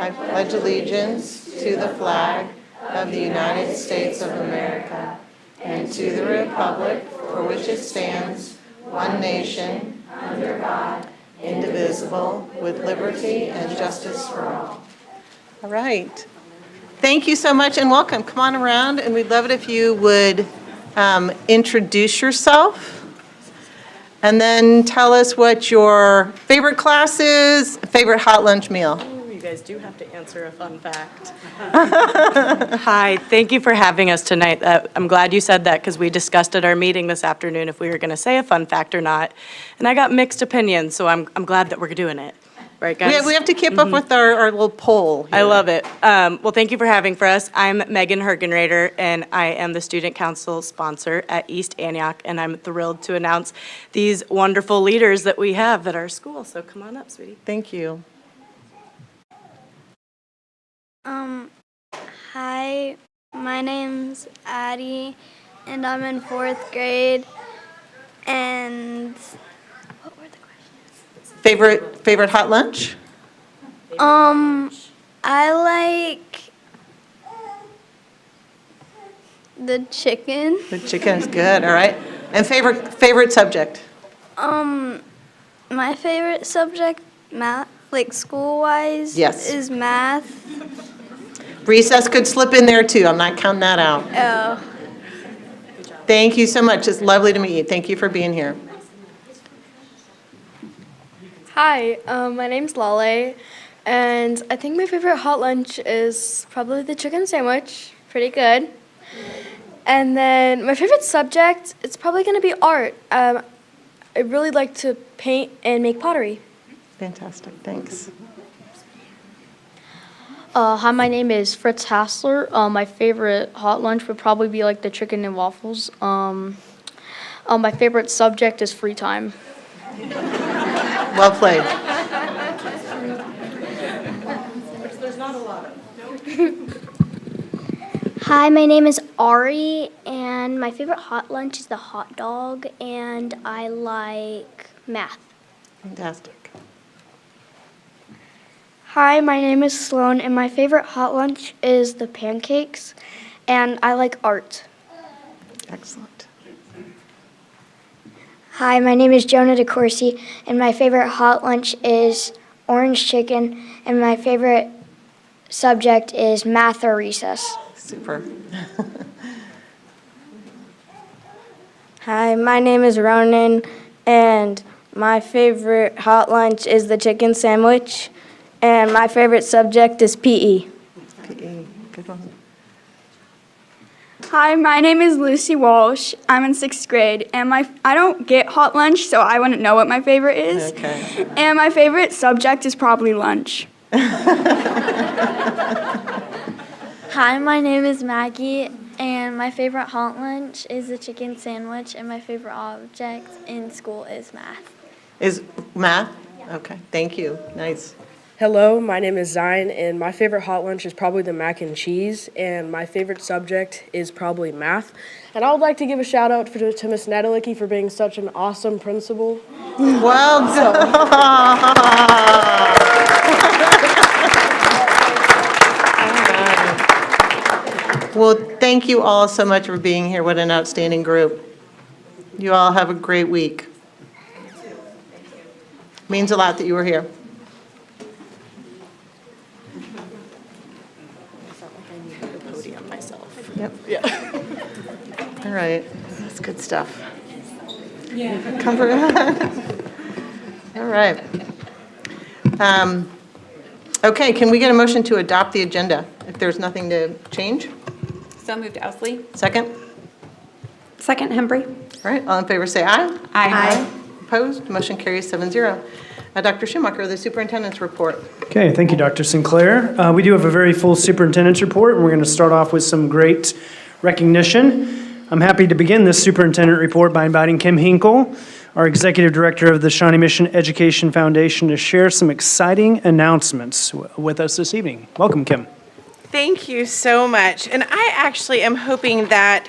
I pledge allegiance to the flag of the United States of America and to the republic for which it stands, one nation, under God, indivisible, with liberty and justice for all. All right. Thank you so much and welcome. Come on around, and we'd love it if you would introduce yourself and then tell us what your favorite class is, favorite hot lunch meal. You guys do have to answer a fun fact. Hi, thank you for having us tonight. I'm glad you said that because we discussed at our meeting this afternoon if we were going to say a fun fact or not. And I got mixed opinions, so I'm glad that we're doing it. Right, guys? We have to keep up with our little poll here. I love it. Well, thank you for having for us. I'm Megan Hergenrader, and I am the Student Council sponsor at East Antioch, and I'm thrilled to announce these wonderful leaders that we have at our school. So come on up, sweetie. Thank you. Hi, my name's Addie, and I'm in 4th grade, and what were the questions? Favorite hot lunch? I like the chicken. The chicken is good, all right. And favorite subject? My favorite subject, math, like school-wise, Yes. is math. Recess could slip in there too. I'm not counting that out. Oh. Thank you so much. It's lovely to meet you. Thank you for being here. Hi, my name's Lale, and I think my favorite hot lunch is probably the chicken sandwich. Pretty good. And then my favorite subject, it's probably going to be art. I really like to paint and make pottery. Fantastic. Thanks. Hi, my name is Fritz Hassler. My favorite hot lunch would probably be like the chicken and waffles. My favorite subject is free time. Well played. Which there's not a lot of. Hi, my name is Ari, and my favorite hot lunch is the hot dog, and I like math. Fantastic. Hi, my name is Sloan, and my favorite hot lunch is the pancakes, and I like art. Excellent. Hi, my name is Jonah DeCourcy, and my favorite hot lunch is orange chicken, and my favorite subject is math or recess. Super. Hi, my name is Ronan, and my favorite hot lunch is the chicken sandwich, and my favorite subject is PE. PE. Good one. Hi, my name is Lucy Walsh. I'm in 6th grade, and I don't get hot lunch, so I wouldn't know what my favorite is. Okay. And my favorite subject is probably lunch. Hi, my name is Maggie, and my favorite hot lunch is the chicken sandwich, and my favorite object in school is math. Is math? Okay. Thank you. Nice. Hello, my name is Zion, and my favorite hot lunch is probably the mac and cheese, and my favorite subject is probably math. And I would like to give a shout out to Miss Natalicki for being such an awesome principal. Well done. Well, thank you all so much for being here. What an outstanding group. You all have a great week. Means a lot that you were here. Podium myself. Yep. Yeah. All right. That's good stuff. Yeah. Comfort. All right. Okay, can we get a motion to adopt the agenda if there's nothing to change? So moved, Ousley. Second? Second, Hembry. All right, all in favor say aye. Aye. Opposed? Motion carries 7-0. Dr. Schumacher, the superintendent's report. Okay, thank you, Dr. Sinclair. We do have a very full superintendent's report, and we're going to start off with some great recognition. I'm happy to begin this superintendent report by inviting Kim Hinkle, our executive director of the Shawnee Mission Education Foundation, to share some exciting announcements with us this evening. Welcome, Kim. Thank you so much. And I actually am hoping that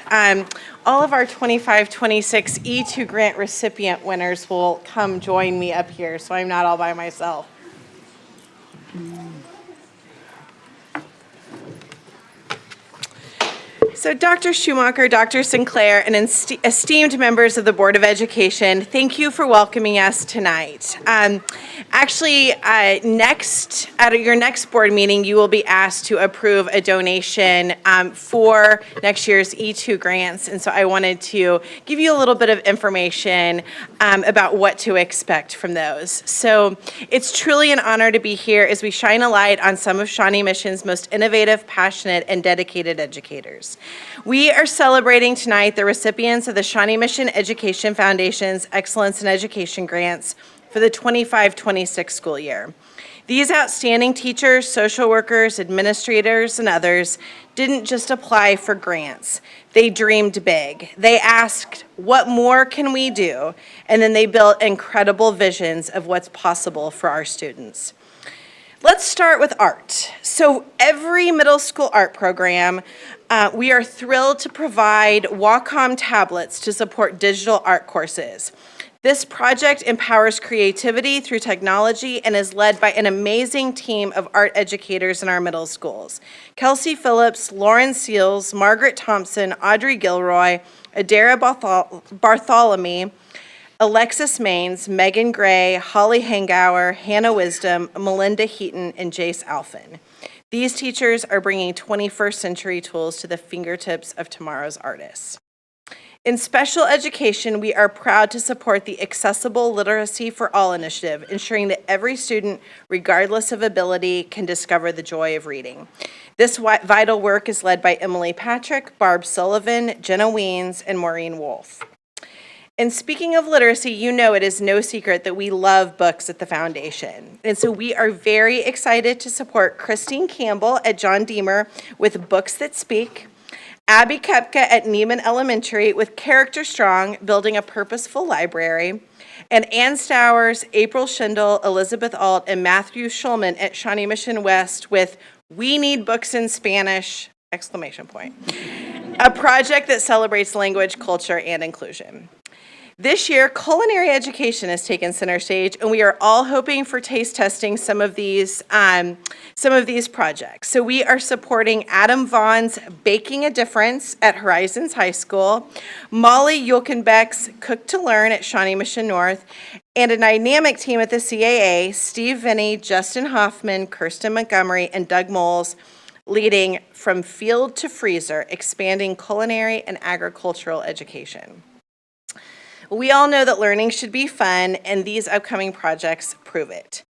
all of our 25-26 E2 grant recipient winners will come join me up here so I'm not all by myself. So Dr. Schumacher, Dr. Sinclair, and esteemed members of the Board of Education, thank you for welcoming us tonight. At your next board meeting, you will be asked to approve a donation for next year's E2 grants. And so I wanted to give you a little bit of information about what to expect from those. So it's truly an honor to be here as we shine a light on some of Shawnee Mission's most innovative, passionate, and dedicated educators. We are celebrating tonight the recipients of the Shawnee Mission Education Foundation's Excellence in Education Grants for the 25-26 school year. These outstanding teachers, social workers, administrators, and others didn't just apply for grants. They dreamed big. They asked, what more can we do? And then they built incredible visions of what's possible for our students. Let's start with art. So every middle school art program, we are thrilled to provide Wacom tablets to support digital art courses. This project empowers creativity through technology and is led by an amazing team of art educators in our middle schools. Kelsey Phillips, Lauren Seals, Margaret Thompson, Audrey Gilroy, Adara Bartholomew, Alexis Maines, Megan Gray, Holly Hangauer, Hannah Wisdom, Melinda Heaton, and Jace Alphin. These teachers are bringing 21st century tools to the fingertips of tomorrow's artists. In special education, we are proud to support the Accessible Literacy for All initiative, ensuring that every student, regardless of ability, can discover the joy of reading. This vital work is led by Emily Patrick, Barb Sullivan, Jenna Weens, and Maureen Wolf. And speaking of literacy, you know it is no secret that we love books at the Foundation. And so we are very excited to support Christine Campbell at John Deemer with Books That Speak, Abby Kepka at Neiman Elementary with Character Strong, building a purposeful library, and Ann Stowers, April Schindel, Elizabeth Alt, and Matthew Schulman at Shawnee Mission West with We Need Books in Spanish, ! A project that celebrates language, culture, and inclusion. This year, culinary education has taken center stage, and we are all hoping for taste testing some of these projects. So we are supporting Adam Vaughn's Baking a Difference at Horizons High School, Molly Yulkenbeck's Cook to Learn at Shawnee Mission North, and a dynamic team at the CAA, Steve Vinny, Justin Hoffman, Kirsten Montgomery, and Doug Moles, leading From Field to Freezer, expanding culinary and agricultural education. We all know that learning should be fun, and these upcoming projects prove it.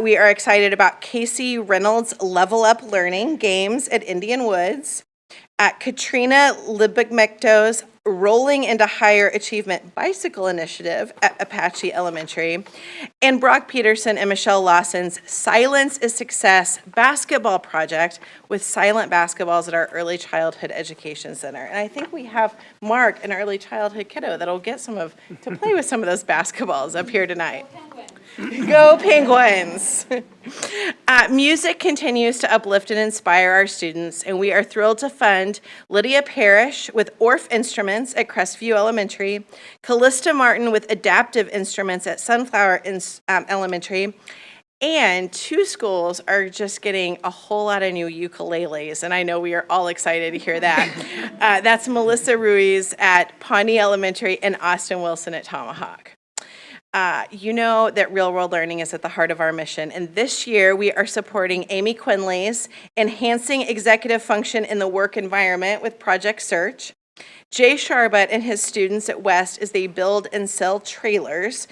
We are excited about Casey Reynolds' Level Up Learning games at Indian Woods, Katrina Libigmecto's Rolling into Higher Achievement Bicycle Initiative at Apache Elementary, and Brock Peterson and Michelle Lawson's Silence is Success basketball project with silent basketballs at our Early Childhood Education Center. And I think we have Mark, an early childhood kiddo, that'll get to play with some of those basketballs up here tonight. Go Penguins! Music continues to uplift and inspire our students, and we are thrilled to fund Lydia Parrish with Orff Instruments at Crestview Elementary, Callista Martin with Adaptive Instruments at Sunflower Elementary, and 2 schools are just getting a whole lot of new ukuleles, and I know we are all excited to hear that. That's Melissa Ruiz at Pawnee Elementary and Austin Wilson at Tomahawk. You know that real-world learning is at the heart of our mission, and this year we are supporting Amy Quinley's Enhancing Executive Function in the Work Environment with Project Search, Jay Sharbut and his students at West as they build and sell trailers,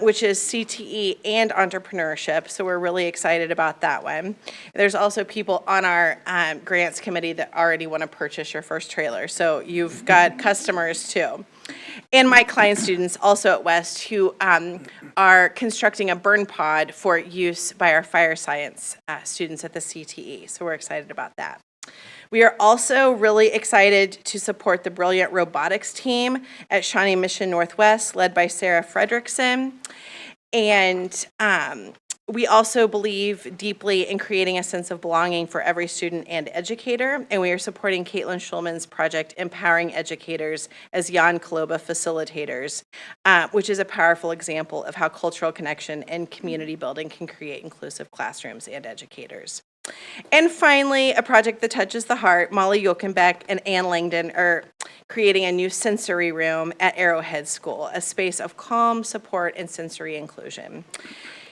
which is CTE and entrepreneurship, so we're really excited about that one. There's also people on our grants committee that already want to purchase your first trailer, so you've got customers too. And my client students also at West who are constructing a burn pod for use by our fire science students at the CTE, so we're excited about that. We are also really excited to support the brilliant robotics team at Shawnee Mission Northwest, led by Sarah Fredrickson. And we also believe deeply in creating a sense of belonging for every student and educator, and we are supporting Caitlin Schulman's project, Empowering Educators as Jan Koloba Facilitators, which is a powerful example of how cultural connection and community building can create inclusive classrooms and educators. And finally, a project that touches the heart, Molly Jokenbeck and Ann Langdon are creating a new sensory room at Arrowhead School, a space of calm, support, and sensory inclusion.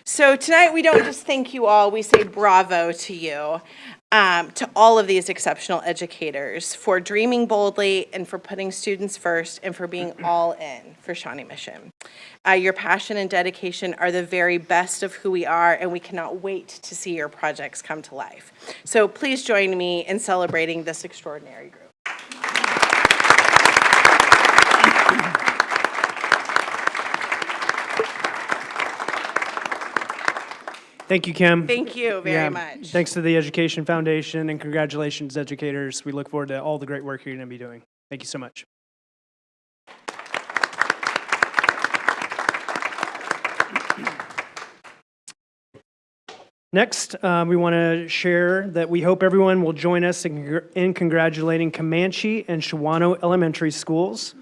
So tonight, we don't just thank you all, we say bravo to you, to all of these exceptional educators for dreaming boldly and for putting students first and for being all in for Shawnee Mission. Your passion and dedication are the very best of who we are, and we cannot wait to see your projects come to life. So please join me in celebrating this extraordinary group. Thank you, Kim. Thank you very much. Thanks to the Education Foundation, and congratulations, educators. We look forward to all the great work you're going to be doing. Thank you so much. Next, we want to share that we hope everyone will join us in congratulating Comanche and Shawnee Elementary Schools.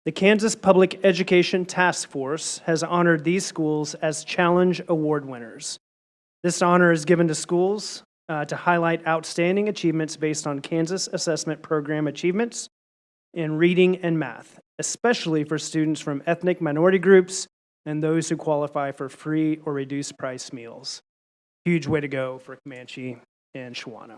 The Kansas Public Education Task Force has honored these schools as Challenge Award winners. This honor is given to schools to highlight outstanding achievements based on Kansas Assessment Program achievements in reading and math, especially for students from ethnic minority groups and those who qualify for free or reduced price meals. Huge way to go for Comanche and Shawnee.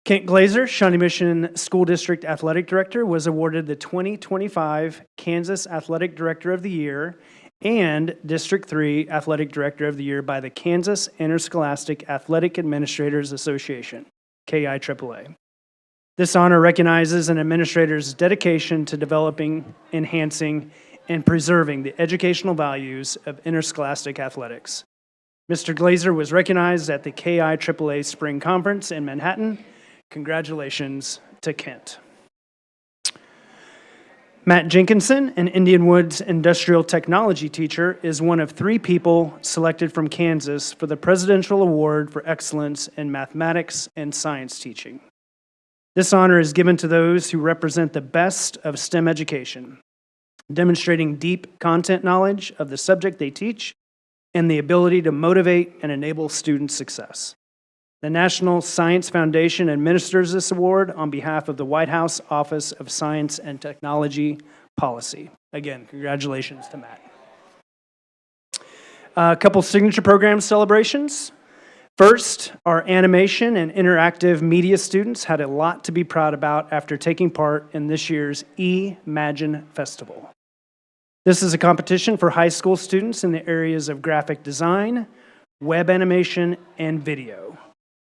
Kent Glazer, Shawnee Mission School District Athletic Director, was awarded the 2025 Kansas Athletic Director of the Year and District 3 Athletic Director of the Year by the Kansas Interscholastic Athletic Administrators Association, KIAAA. This honor recognizes an administrator's dedication to developing, enhancing, and preserving the educational values of interscholastic athletics. Mr. Glazer was recognized at the KIAAA Spring Conference in Manhattan. Congratulations to Kent. Matt Jenkinson, an Indian Woods industrial technology teacher, is one of 3 people selected from Kansas for the Presidential Award for Excellence in Mathematics and Science Teaching. This honor is given to those who represent the best of STEM education, demonstrating deep content knowledge of the subject they teach and the ability to motivate and enable student success. The National Science Foundation administers this award on behalf of the White House Office of Science and Technology Policy. Again, congratulations to Matt. A couple signature program celebrations. First, our animation and interactive media students had a lot to be proud about after taking part in this year's Imagine Festival. This is a competition for high school students in the areas of graphic design, web animation, and video.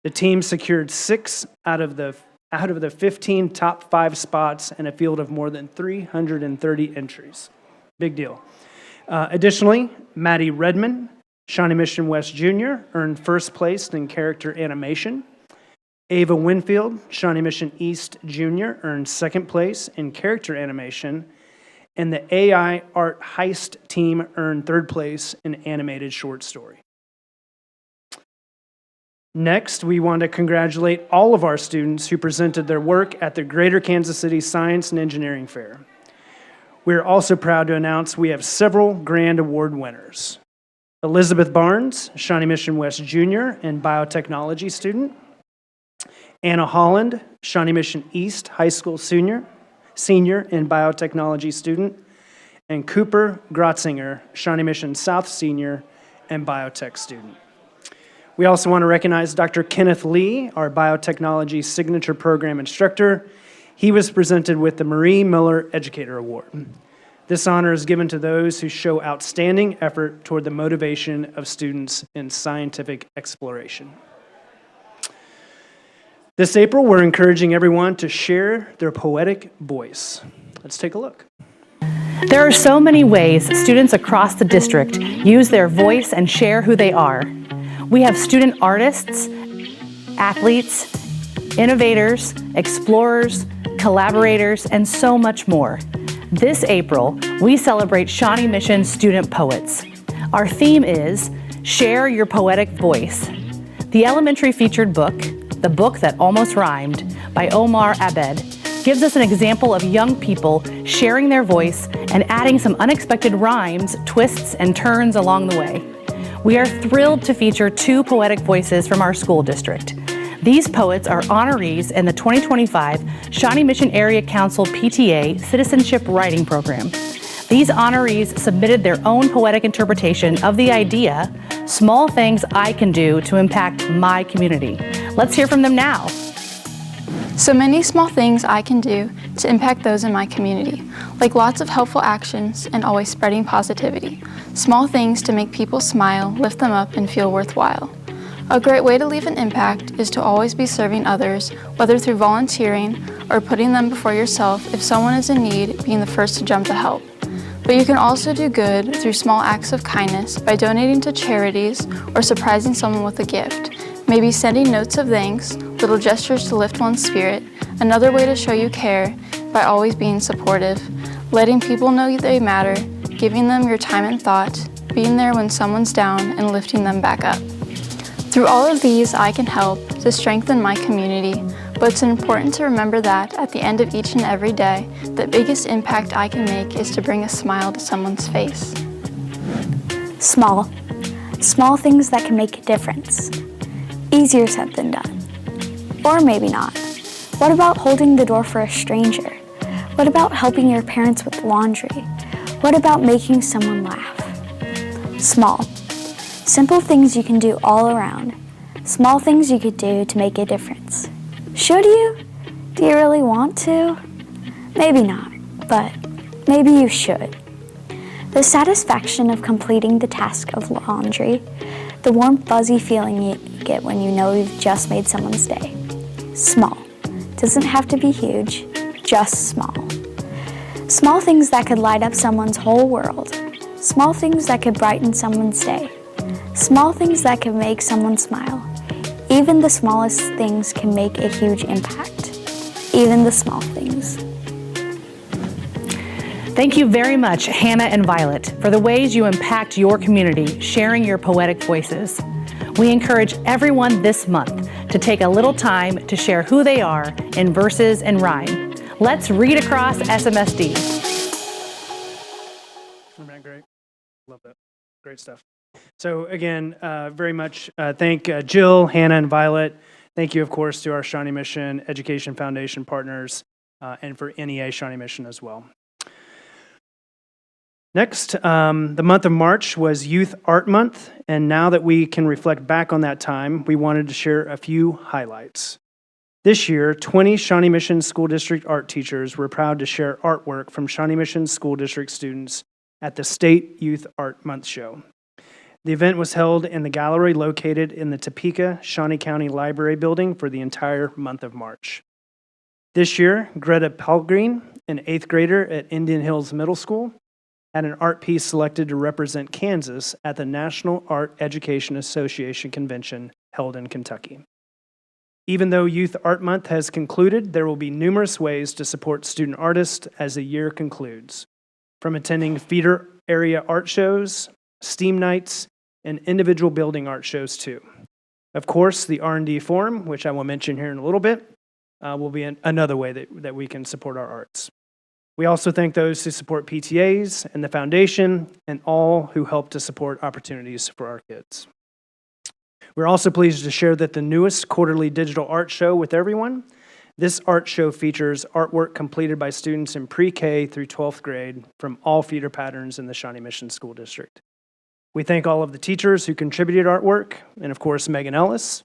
The team secured 6 out of the 15 top 5 spots in a field of more than 330 entries. Big deal. Additionally, Maddie Redman, Shawnee Mission West Jr., earned first place in character animation. Ava Winfield, Shawnee Mission East Jr., earned second place in character animation. And the AI Art Heist team earned third place in animated short story. Next, we want to congratulate all of our students who presented their work at the Greater Kansas City Science and Engineering Fair. We're also proud to announce we have several grand award winners. Elizabeth Barnes, Shawnee Mission West Jr. and biotechnology student. Anna Holland, Shawnee Mission East High School senior and biotechnology student. And Cooper Grotzinger, Shawnee Mission South senior and biotech student. We also want to recognize Dr. Kenneth Lee, our biotechnology signature program instructor. He was presented with the Marie Miller Educator Award. This honor is given to those who show outstanding effort toward the motivation of students in scientific exploration. This April, we're encouraging everyone to share their poetic voice. Let's take a look. There are so many ways students across the district use their voice and share who they are. We have student artists, athletes, innovators, explorers, collaborators, and so much more. This April, we celebrate Shawnee Mission student poets. Our theme is Share Your Poetic Voice. The elementary featured book, The Book That Almost Rhymed, by Omar Abed, gives us an example of young people sharing their voice and adding some unexpected rhymes, twists, and turns along the way. We are thrilled to feature 2 poetic voices from our school district. These poets are honorees in the 2025 Shawnee Mission Area Council PTA Citizenship Writing Program. These honorees submitted their own poetic interpretation of the idea, small things I can do to impact my community. Let's hear from them now. So many small things I can do to impact those in my community, like lots of helpful actions and always spreading positivity. Small things to make people smile, lift them up, and feel worthwhile. A great way to leave an impact is to always be serving others, whether through volunteering or putting them before yourself if someone is in need, being the first to jump to help. But you can also do good through small acts of kindness by donating to charities or surprising someone with a gift. Maybe sending notes of thanks, little gestures to lift one's spirit, another way to show you care by always being supportive, letting people know they matter, giving them your time and thought, being there when someone's down and lifting them back up. Through all of these, I can help to strengthen my community, but it's important to remember that at the end of each and every day, the biggest impact I can make is to bring a smile to someone's face. Small things that can make a difference. Easier said than done. Or maybe not. What about holding the door for a stranger? What about helping your parents with laundry? What about making someone laugh? Small. Simple things you can do all around. Small things you could do to make a difference. Should you? Do you really want to? Maybe not, but maybe you should. The satisfaction of completing the task of laundry, the warm, fuzzy feeling you get when you know you've just made someone's day. Small. Doesn't have to be huge, just small. Small things that could light up someone's whole world. Small things that could brighten someone's day. Small things that can make someone smile. Even the smallest things can make a huge impact. Even the small things. Thank you very much, Hannah and Violet, for the ways you impact your community, sharing your poetic voices. We encourage everyone this month to take a little time to share who they are in verses and rhyme. Let's read across SMSD. Isn't that great? Love that. Great stuff. So again, very much thank Jill, Hannah, and Violet. Thank you, of course, to our Shawnee Mission Education Foundation partners and for NEA Shawnee Mission as well. Next, the month of March was Youth Art Month, and now that we can reflect back on that time, we wanted to share a few highlights. This year, 20 Shawnee Mission School District art teachers were proud to share artwork from Shawnee Mission School District students at the State Youth Art Month show. The event was held in the gallery located in the Topeka Shawnee County Library building for the entire month of March. This year, Greta Pelgreen, an 8th grader at Indian Hills Middle School, had an art piece selected to represent Kansas at the National Art Education Association convention held in Kentucky. Even though Youth Art Month has concluded, there will be numerous ways to support student artists as the year concludes, from attending feeder area art shows, STEAM nights, and individual building art shows too. Of course, the R&D Forum, which I will mention here in a little bit, will be another way that we can support our arts. We also thank those who support PTAs and the foundation and all who help to support opportunities for our kids. We're also pleased to share that the newest quarterly digital art show with everyone. This art show features artwork completed by students in pre-K through 12th grade from all feeder patterns in the Shawnee Mission School District. We thank all of the teachers who contributed artwork, and of course, Megan Ellis,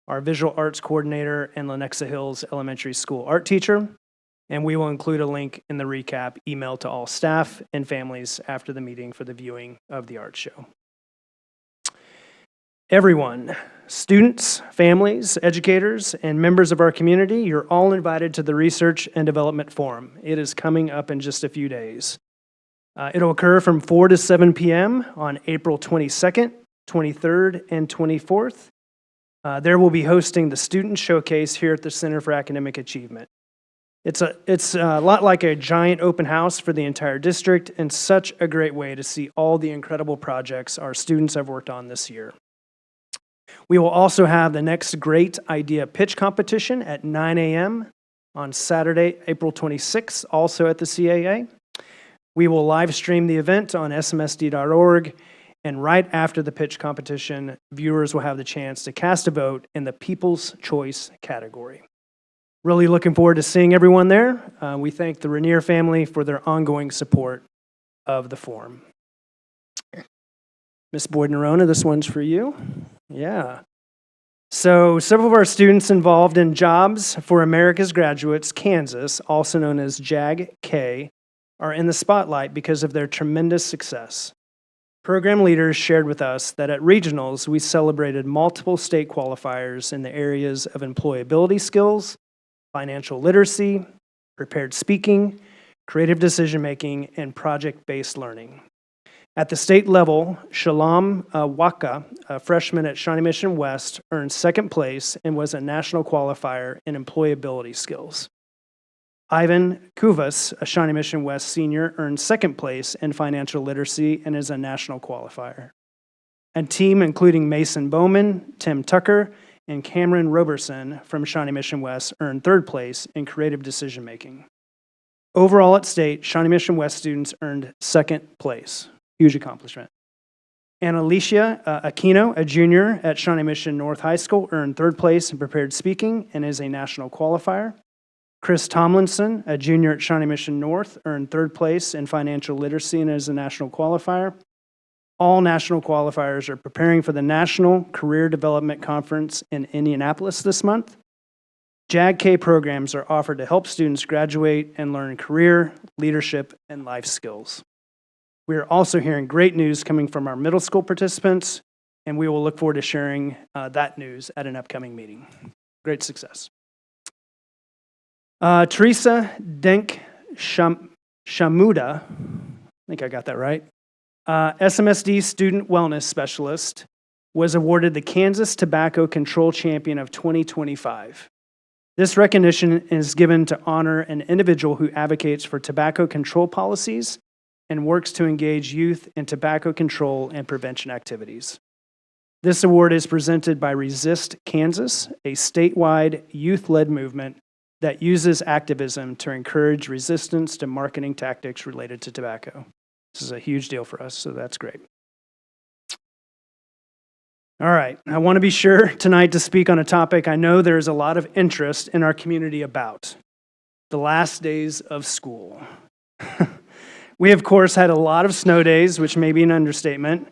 our visual arts coordinator and Lenexa Hills Elementary School art teacher. And we will include a link in the recap email to all staff and families after the meeting for the viewing of the art show. Everyone, students, families, educators, and members of our community, you're all invited to the Research and Development Forum. It is coming up in just a few days. It'll occur from 4 to 7 p.m. on April 22nd, 23rd, and 24th. There we'll be hosting the Student Showcase here at the Center for Academic Achievement. It's a lot like a giant open house for the entire district and such a great way to see all the incredible projects our students have worked on this year. We will also have the next Great Idea Pitch Competition at 9 a.m. on Saturday, April 26th, also at the CAA. We will live stream the event on smsd.org, And right after the pitch competition, viewers will have the chance to cast a vote in the People's Choice category. Really looking forward to seeing everyone there. We thank the Rainier family for their ongoing support of the forum. Ms. Boyd-Nerona, this one's for you. Yeah. So several of our students involved in Jobs for America's Graduates Kansas, also known as JAG-K, are in the spotlight because of their tremendous success. Program leaders shared with us that at regionals, we celebrated multiple state qualifiers in the areas of employability skills, financial literacy, prepared speaking, creative decision-making, and project-based learning. At the state level, Shalom Waka, a freshman at Shawnee Mission West, earned second place and was a national qualifier in employability skills. Ivan Kuvas, a Shawnee Mission West senior, earned second place in financial literacy and is a national qualifier. A team including Mason Bowman, Tim Tucker, and Cameron Roberson from Shawnee Mission West earned third place in creative decision-making. Overall at state, Shawnee Mission West students earned second place. Huge accomplishment. And Alicia Aquino, a junior at Shawnee Mission North High School, earned third place in prepared speaking and is a national qualifier. Chris Tomlinson, a junior at Shawnee Mission North, earned third place in financial literacy and is a national qualifier. All national qualifiers are preparing for the National Career Development Conference in Indianapolis this month. JAG-K programs are offered to help students graduate and learn career, leadership, and life skills. We are also hearing great news coming from our middle school participants, and we will look forward to sharing that news at an upcoming meeting. Great success. Teresa Denk Shamuda, I think I got that right, SMSD Student Wellness Specialist, was awarded the Kansas Tobacco Control Champion of 2025. This recognition is given to honor an individual who advocates for tobacco control policies and works to engage youth in tobacco control and prevention activities. This award is presented by Resist Kansas, a statewide youth-led movement that uses activism to encourage resistance to marketing tactics related to tobacco. This is a huge deal for us, so that's great. All right, I want to be sure tonight to speak on a topic I know there's a lot of interest in our community about: the last days of school. We, of course, had a lot of snow days, which may be an understatement,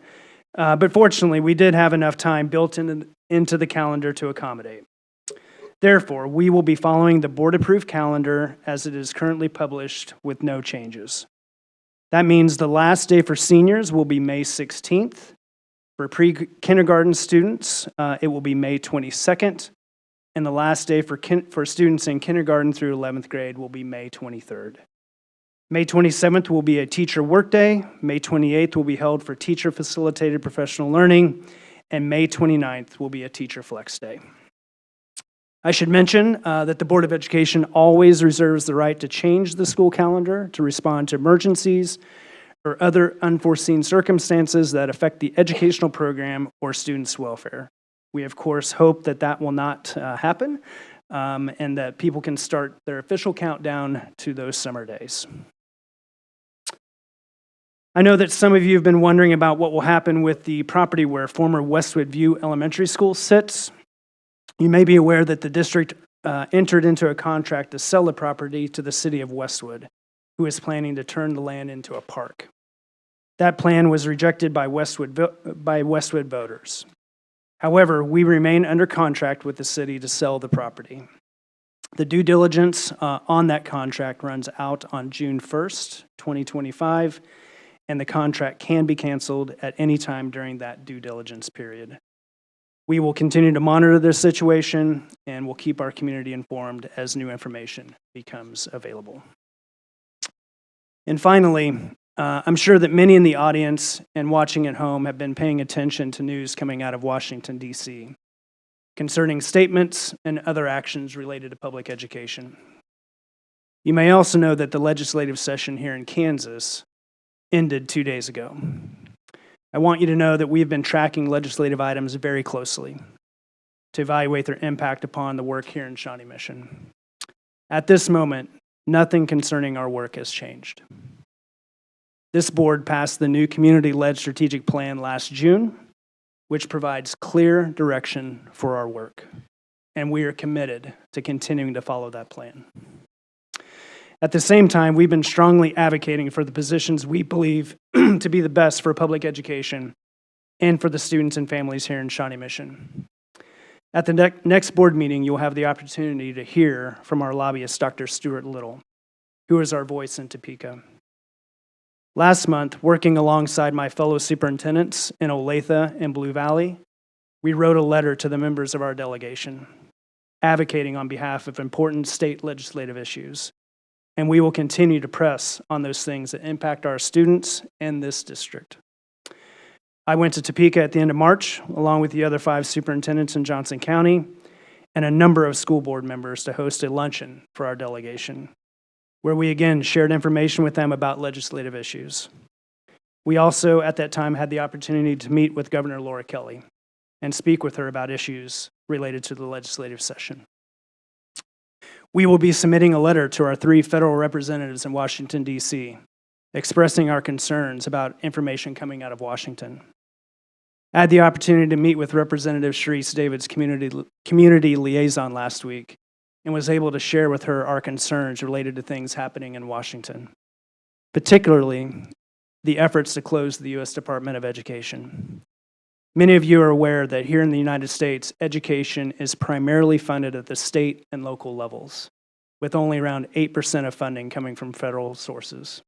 but fortunately, we did have enough time built into the calendar to accommodate. Therefore, we will be following the board-approved calendar as it is currently published with no changes. That means the last day for seniors will be May 16th. For pre-kindergarten students, it will be May 22nd. And the last day for students in kindergarten through 11th grade will be May 23rd. May 27th will be a teacher workday. May 28th will be held for teacher-facilitated professional learning. And May 29th will be a teacher flex day. I should mention that the Board of Education always reserves the right to change the school calendar to respond to emergencies or other unforeseen circumstances that affect the educational program or students' welfare. We, of course, hope that that will not happen and that people can start their official countdown to those summer days. I know that some of you have been wondering about what will happen with the property where former Westwood View Elementary School sits. You may be aware that the district entered into a contract to sell the property to the city of Westwood, who is planning to turn the land into a park. That plan was rejected by Westwood voters. However, we remain under contract with the city to sell the property. The due diligence on that contract runs out on June 1st, 2025, and the contract can be canceled at any time during that due diligence period. We will continue to monitor this situation and will keep our community informed as new information becomes available. And finally, I'm sure that many in the audience and watching at home have been paying attention to news coming out of Washington, D.C. concerning statements and other actions related to public education. You may also know that the legislative session here in Kansas ended 2 days ago. I want you to know that we have been tracking legislative items very closely to evaluate their impact upon the work here in Shawnee Mission. At this moment, nothing concerning our work has changed. This board passed the new community-led strategic plan last June, which provides clear direction for our work, and we are committed to continuing to follow that plan. At the same time, we've been strongly advocating for the positions we believe to be the best for public education and for the students and families here in Shawnee Mission. At the next board meeting, you'll have the opportunity to hear from our lobbyist, Dr. Stuart Little, who is our voice in Topeka. Last month, working alongside my fellow superintendents in Olathe and Blue Valley, we wrote a letter to the members of our delegation, advocating on behalf of important state legislative issues. And we will continue to press on those things that impact our students and this district. I went to Topeka at the end of March, along with the other 5 superintendents in Johnson County and a number of school board members to host a luncheon for our delegation, where we again shared information with them about legislative issues. We also, at that time, had the opportunity to meet with Governor Laura Kelly and speak with her about issues related to the legislative session. We will be submitting a letter to our 3 federal representatives in Washington, D.C., expressing our concerns about information coming out of Washington. I had the opportunity to meet with Representative Sharice David's community liaison last week and was able to share with her our concerns related to things happening in Washington, particularly the efforts to close the U.S. Department of Education. Many of you are aware that here in the United States, education is primarily funded at the state and local levels, with only around 8% of funding coming from federal sources.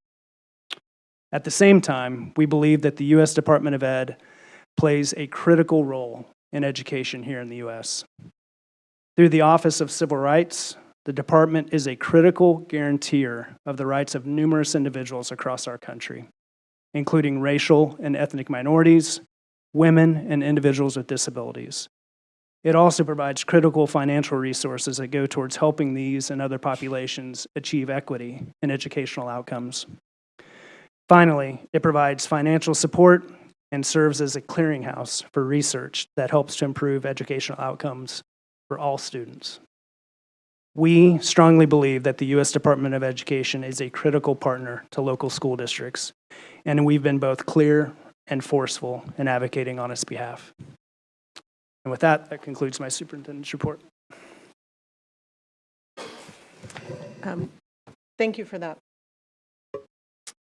At the same time, we believe that the U.S. Department of Ed plays a critical role in education here in the U.S. Through the Office of Civil Rights, the department is a critical guarantor of the rights of numerous individuals across our country, including racial and ethnic minorities, women, and individuals with disabilities. It also provides critical financial resources that go towards helping these and other populations achieve equity in educational outcomes. Finally, it provides financial support and serves as a clearinghouse for research that helps to improve educational outcomes for all students. We strongly believe that the U.S. Department of Education is a critical partner to local school districts, and we've been both clear and forceful in advocating on its behalf. And with that, that concludes my superintendent's report. Thank you for that.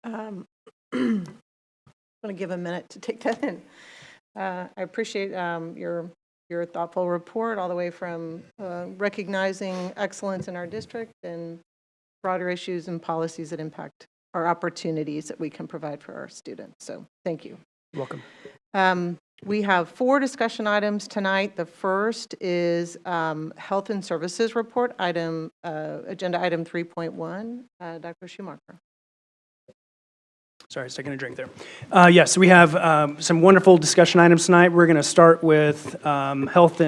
I'm going to give a minute to take that in. I appreciate your thoughtful report, all the way from recognizing excellence in our district and broader issues and policies that impact our opportunities that we can provide for our students. So thank you. You're welcome. We have 4 discussion items tonight. The first is Health and Services Report, agenda item 3.1. Dr. Schumacher. Sorry, taking a drink there. Yes, we have some wonderful discussion items tonight. We're going to start with Health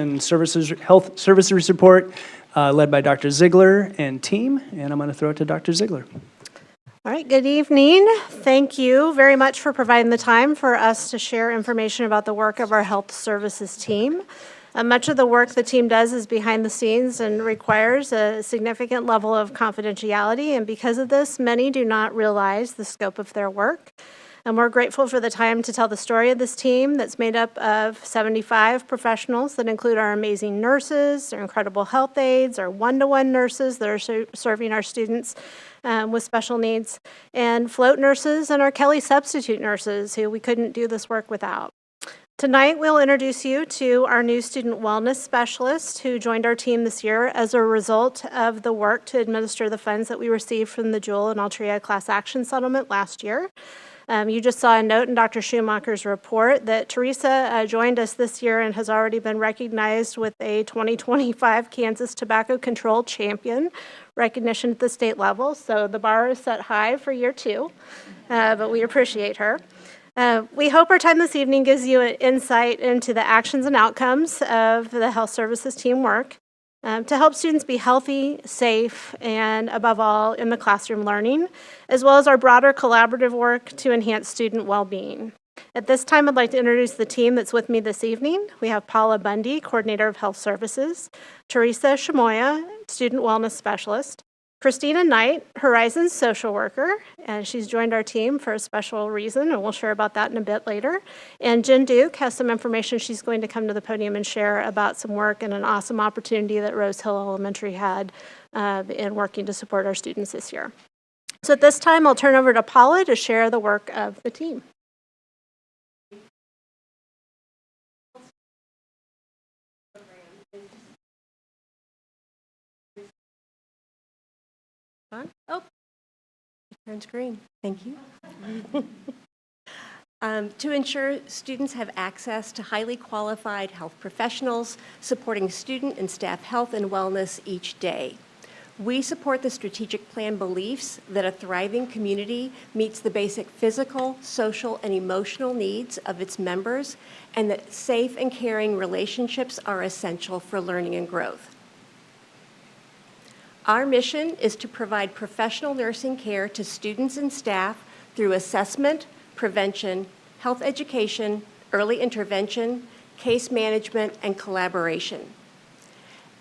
Services Report, led by Dr. Ziegler and team, and I'm going to throw it to Dr. Ziegler. All right, good evening. Thank you very much for providing the time for us to share information about the work of our health services team. Much of the work the team does is behind the scenes and requires a significant level of confidentiality, and because of this, many do not realize the scope of their work. And we're grateful for the time to tell the story of this team that's made up of 75 professionals that include our amazing nurses, our incredible health aides, our one-to-one nurses that are serving our students with special needs, and float nurses and our Kelly substitute nurses who we couldn't do this work without. Tonight, we'll introduce you to our new student wellness specialist who joined our team this year as a result of the work to administer the funds that we received from the Jewel and Altria class action settlement last year. You just saw a note in Dr. Schumacher's report that Teresa joined us this year and has already been recognized with a 2025 Kansas Tobacco Control Champion recognition at the state level. So the bar is set high for year 2, but we appreciate her. We hope our time this evening gives you an insight into the actions and outcomes of the health services team work to help students be healthy, safe, and above all, in the classroom learning, as well as our broader collaborative work to enhance student well-being. At this time, I'd like to introduce the team that's with me this evening. We have Paula Bundy, Coordinator of Health Services, Teresa Shamoya, Student Wellness Specialist, Christina Knight, Horizon's social worker, and she's joined our team for a special reason, and we'll share about that in a bit later. And Jen Duke has some information she's going to come to the podium and share about some work and an awesome opportunity that Rose Hill Elementary had in working to support our students this year. So at this time, I'll turn over to Paula to share the work of the team. Oh, it turns green. Thank you. To ensure students have access to highly qualified health professionals supporting student and staff health and wellness each day. We support the strategic plan beliefs that a thriving community meets the basic physical, social, and emotional needs of its members, and that safe and caring relationships are essential for learning and growth. Our mission is to provide professional nursing care to students and staff through assessment, prevention, health education, early intervention, case management, and collaboration.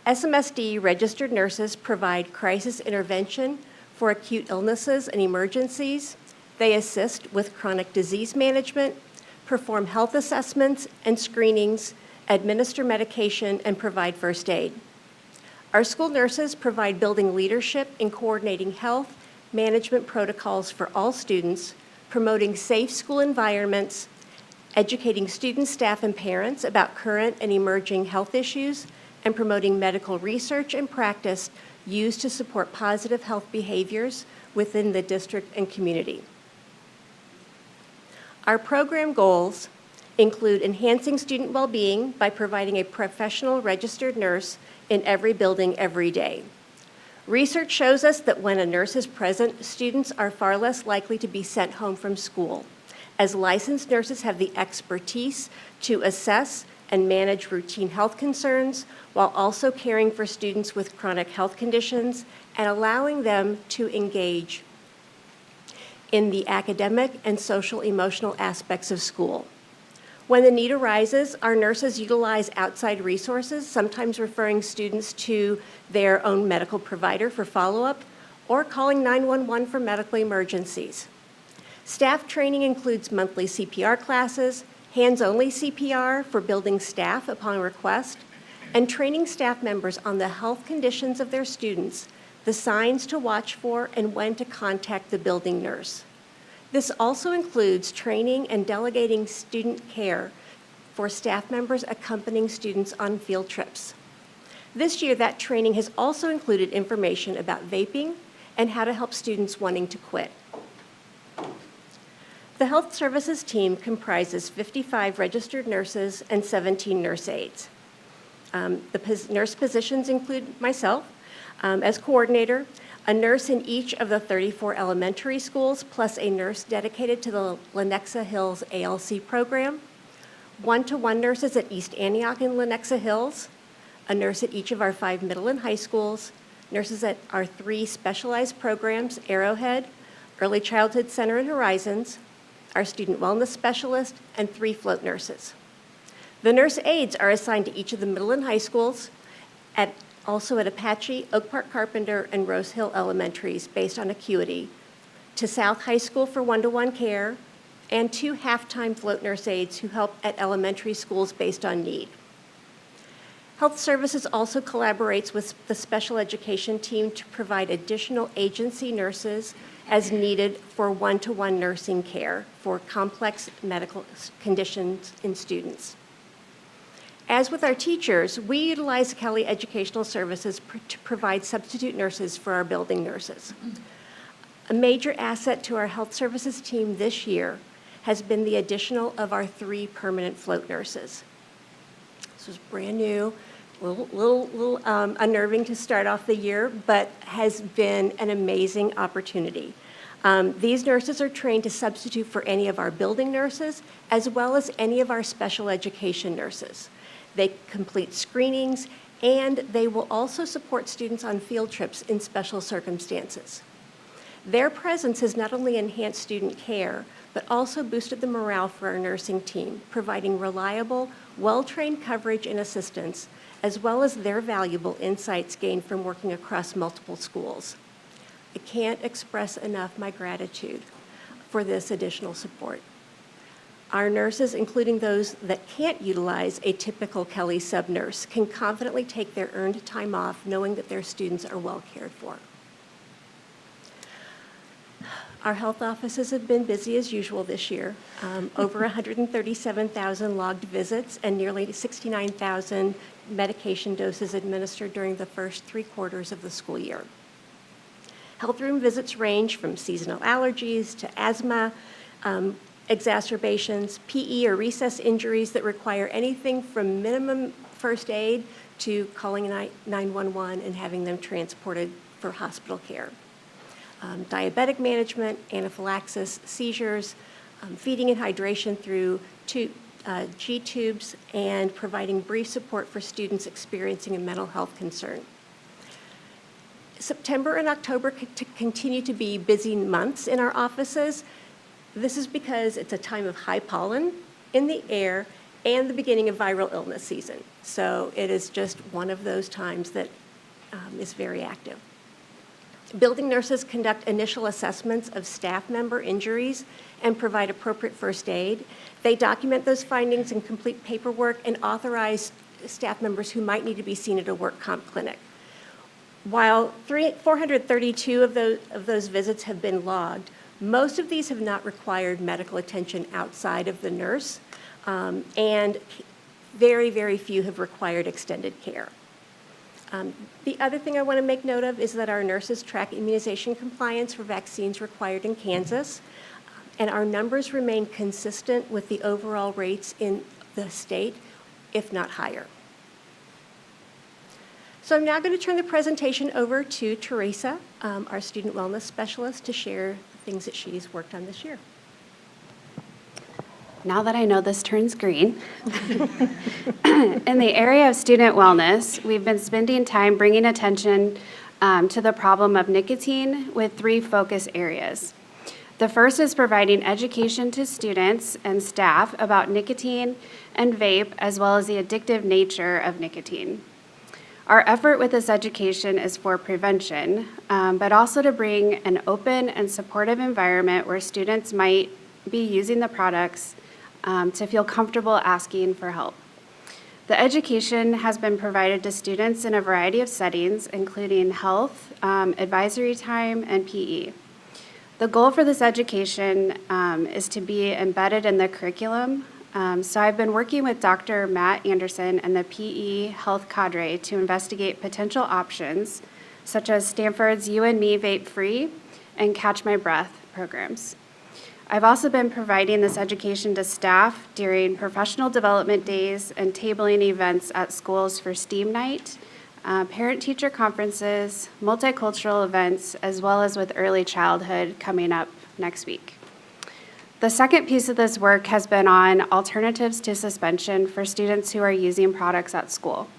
SMSD registered nurses provide crisis intervention for acute illnesses and emergencies. They assist with chronic disease management, perform health assessments and screenings, administer medication, and provide first aid. Our school nurses provide building leadership in coordinating health management protocols for all students, promoting safe school environments, educating students, staff, and parents about current and emerging health issues, and promoting medical research and practice used to support positive health behaviors within the district and community. Our program goals include enhancing student well-being by providing a professional registered nurse in every building every day. Research shows us that when a nurse is present, students are far less likely to be sent home from school, as licensed nurses have the expertise to assess and manage routine health concerns while also caring for students with chronic health conditions and allowing them to engage in the academic and social emotional aspects of school. When the need arises, our nurses utilize outside resources, sometimes referring students to their own medical provider for follow-up or calling 911 for medical emergencies. Staff training includes monthly CPR classes, hands-only CPR for building staff upon request, and training staff members on the health conditions of their students, the signs to watch for, and when to contact the building nurse. This also includes training and delegating student care for staff members accompanying students on field trips. This year, that training has also included information about vaping and how to help students wanting to quit. The health services team comprises 55 registered nurses and 17 nurse aides. The nurse positions include myself as coordinator, a nurse in each of the 34 elementary schools, plus a nurse dedicated to the Lenexa Hills ALC program, one-to-one nurses at East Antioch and Lenexa Hills, a nurse at each of our 5 middle and high schools, nurses at our 3 specialized programs, Arrowhead, Early Childhood Center and Horizons, our student wellness specialist, and 3 float nurses. The nurse aides are assigned to each of the middle and high schools, also at Apache, Oak Park Carpenter, and Rose Hill Elementaries based on acuity, to South High School for one-to-one care, and 2 half-time float nurse aides who help at elementary schools based on need. Health Services also collaborates with the special education team to provide additional agency nurses as needed for one-to-one nursing care for complex medical conditions in students. As with our teachers, we utilize Kelly Educational Services to provide substitute nurses for our building nurses. A major asset to our health services team this year has been the additional of our 3 permanent float nurses. This was brand new, a little unnerving to start off the year, but has been an amazing opportunity. These nurses are trained to substitute for any of our building nurses, as well as any of our special education nurses. They complete screenings, and they will also support students on field trips in special circumstances. Their presence has not only enhanced student care, but also boosted the morale for our nursing team, providing reliable, well-trained coverage and assistance, as well as their valuable insights gained from working across multiple schools. I can't express enough my gratitude for this additional support. Our nurses, including those that can't utilize a typical Kelly sub-nurse, can confidently take their earned time off knowing that their students are well cared for. Our health offices have been busy as usual this year. Over 137,000 logged visits and nearly 69,000 medication doses administered during the first 3 quarters of the school year. Health room visits range from seasonal allergies to asthma, exacerbations, PE or recess injuries that require anything from minimum first aid to calling 911 and having them transported for hospital care. Diabetic management, anaphylaxis, seizures, feeding and hydration through G-tubes, and providing brief support for students experiencing a mental health concern. September and October continue to be busy months in our offices. This is because it's a time of high pollen in the air and the beginning of viral illness season. So it is just one of those times that is very active. Building nurses conduct initial assessments of staff member injuries and provide appropriate first aid. They document those findings and complete paperwork and authorize staff members who might need to be seen at a work comp clinic. While 432 of those visits have been logged, most of these have not required medical attention outside of the nurse, and very, very few have required extended care. The other thing I want to make note of is that our nurses track immunization compliance for vaccines required in Kansas, and our numbers remain consistent with the overall rates in the state, if not higher. So I'm now going to turn the presentation over to Teresa, our student wellness specialist, to share the things that she's worked on this year. Now that I know this turns green, in the area of student wellness, we've been spending time bringing attention to the problem of nicotine with 3 focus areas. The first is providing education to students and staff about nicotine and vape, as well as the addictive nature of nicotine. Our effort with this education is for prevention, but also to bring an open and supportive environment where students might be using the products to feel comfortable asking for help. The education has been provided to students in a variety of settings, including health, advisory time, and PE. The goal for this education is to be embedded in the curriculum. So I've been working with Dr. Matt Anderson and the PE health cadre to investigate potential options, such as Stanford's You and Me Vape Free and Catch My Breath programs. I've also been providing this education to staff during professional development days and tabling events at schools for STEAM night, parent-teacher conferences, multicultural events, as well as with early childhood coming up next week. The second piece of this work has been on alternatives to suspension for students who are using products at school.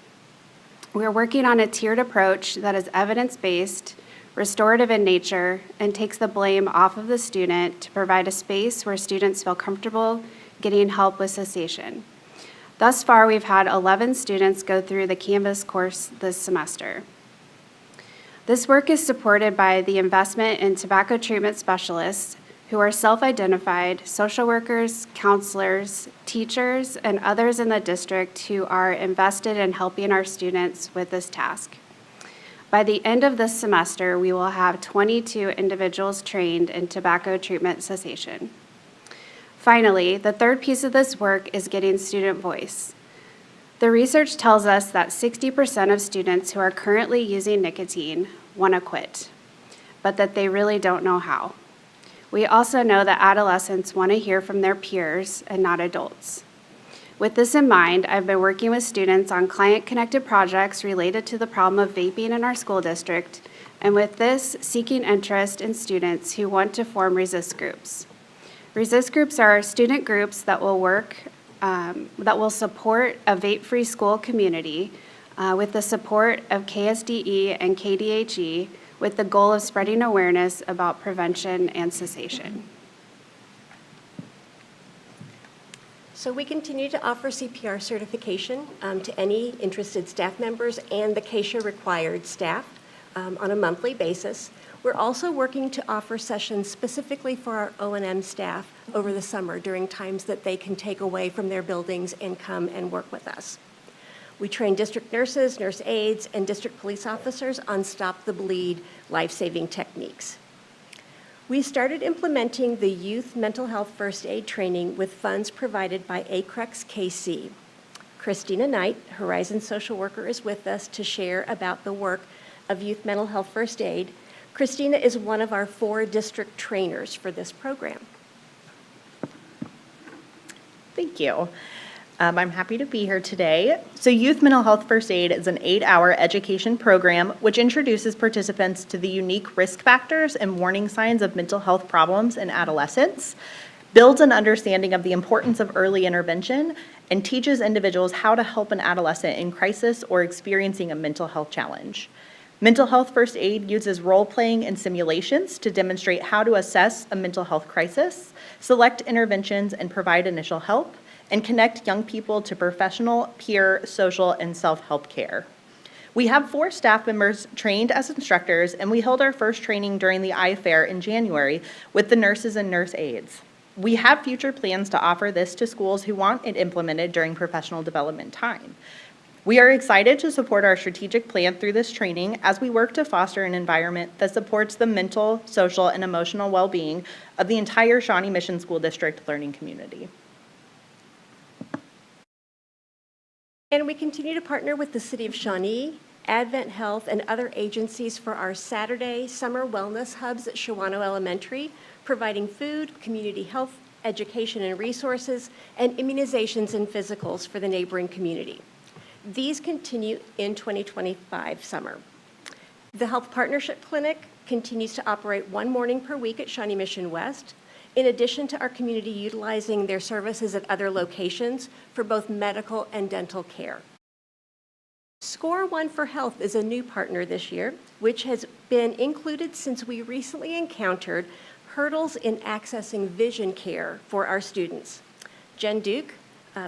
We're working on a tiered approach that is evidence-based, restorative in nature, and takes the blame off of the student to provide a space where students feel comfortable getting help with cessation. Thus far, we've had 11 students go through the Canvas course this semester. This work is supported by the investment in tobacco treatment specialists who are self-identified social workers, counselors, teachers, and others in the district who are invested in helping our students with this task. By the end of this semester, we will have 22 individuals trained in tobacco treatment cessation. Finally, the third piece of this work is getting student voice. The research tells us that 60% of students who are currently using nicotine want to quit, but that they really don't know how. We also know that adolescents want to hear from their peers and not adults. With this in mind, I've been working with students on client-connected projects related to the problem of vaping in our school district, and with this, seeking interest in students who want to form resist groups. Resist groups are student groups that will support a vape-free school community with the support of KSDE and KDHE, with the goal of spreading awareness about prevention and cessation. So we continue to offer CPR certification to any interested staff members and the CASHA required staff. on a monthly basis. We're also working to offer sessions specifically for our O&M staff over the summer during times that they can take away from their buildings and come and work with us. We train district nurses, nurse aides, and district police officers on Stop the Bleed life-saving techniques. We started implementing the youth mental health first aid training with funds provided by ACREX KC. Christina Knight, Horizon social worker, is with us to share about the work of youth mental health first aid. Christina is one of our 4 district trainers for this program. Thank you. I'm happy to be here today. So Youth Mental Health First Aid is an 8-hour education program which introduces participants to the unique risk factors and warning signs of mental health problems in adolescents, builds an understanding of the importance of early intervention, and teaches individuals how to help an adolescent in crisis or experiencing a mental health challenge. Mental Health First Aid uses role-playing and simulations to demonstrate how to assess a mental health crisis, select interventions, and provide initial help, and connect young people to professional, peer, social, and self-help care. We have 4 staff members trained as instructors, and we held our first training during the iFair in January with the nurses and nurse aides. We have future plans to offer this to schools who want it implemented during professional development time. We are excited to support our strategic plan through this training as we work to foster an environment that supports the mental, social, and emotional well-being of the entire Shawnee Mission School District learning community. And we continue to partner with the City of Shawnee, Advent Health, and other agencies for our Saturday summer wellness hubs at Shawnee Elementary, providing food, community health, education and resources, and immunizations and physicals for the neighboring community. These continue in 2025 summer. The Health Partnership Clinic continues to operate 1 morning per week at Shawnee Mission West, in addition to our community utilizing their services at other locations for both medical and dental care. Score One for Health is a new partner this year, which has been included since we recently encountered hurdles in accessing vision care for our students. Jen Duke,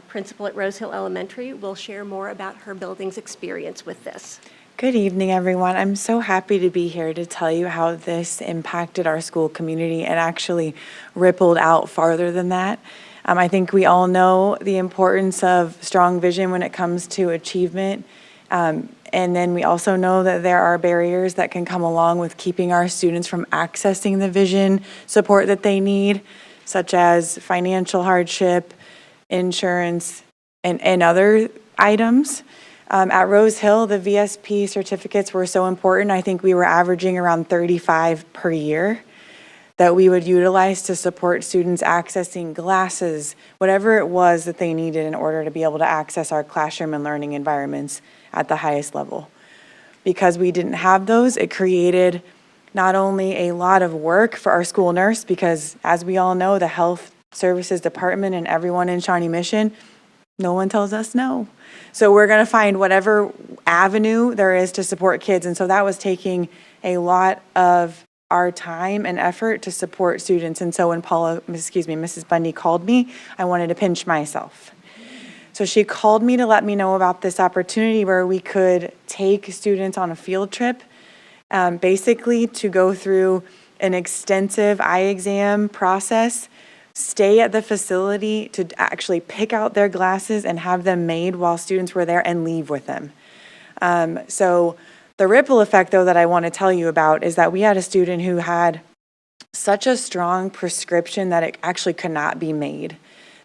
principal at Rose Hill Elementary, will share more about her building's experience with this. Good evening, everyone. I'm so happy to be here to tell you how this impacted our school community and actually rippled out farther than that. I think we all know the importance of strong vision when it comes to achievement. And then we also know that there are barriers that can come along with keeping our students from accessing the vision support that they need, such as financial hardship, insurance, and other items. At Rose Hill, the VSP certificates were so important. I think we were averaging around 35 per year that we would utilize to support students accessing glasses, whatever it was that they needed in order to be able to access our classroom and learning environments at the highest level. Because we didn't have those, it created not only a lot of work for our school nurse, because as we all know, the health services department and everyone in Shawnee Mission, no one tells us no. So we're going to find whatever avenue there is to support kids. And so that was taking a lot of our time and effort to support students. And so when Mrs. Bundy called me, I wanted to pinch myself. So she called me to let me know about this opportunity where we could take students on a field trip, basically to go through an extensive eye exam process, stay at the facility to actually pick out their glasses and have them made while students were there and leave with them. So the ripple effect, though, that I want to tell you about is that we had a student who had such a strong prescription that it actually could not be made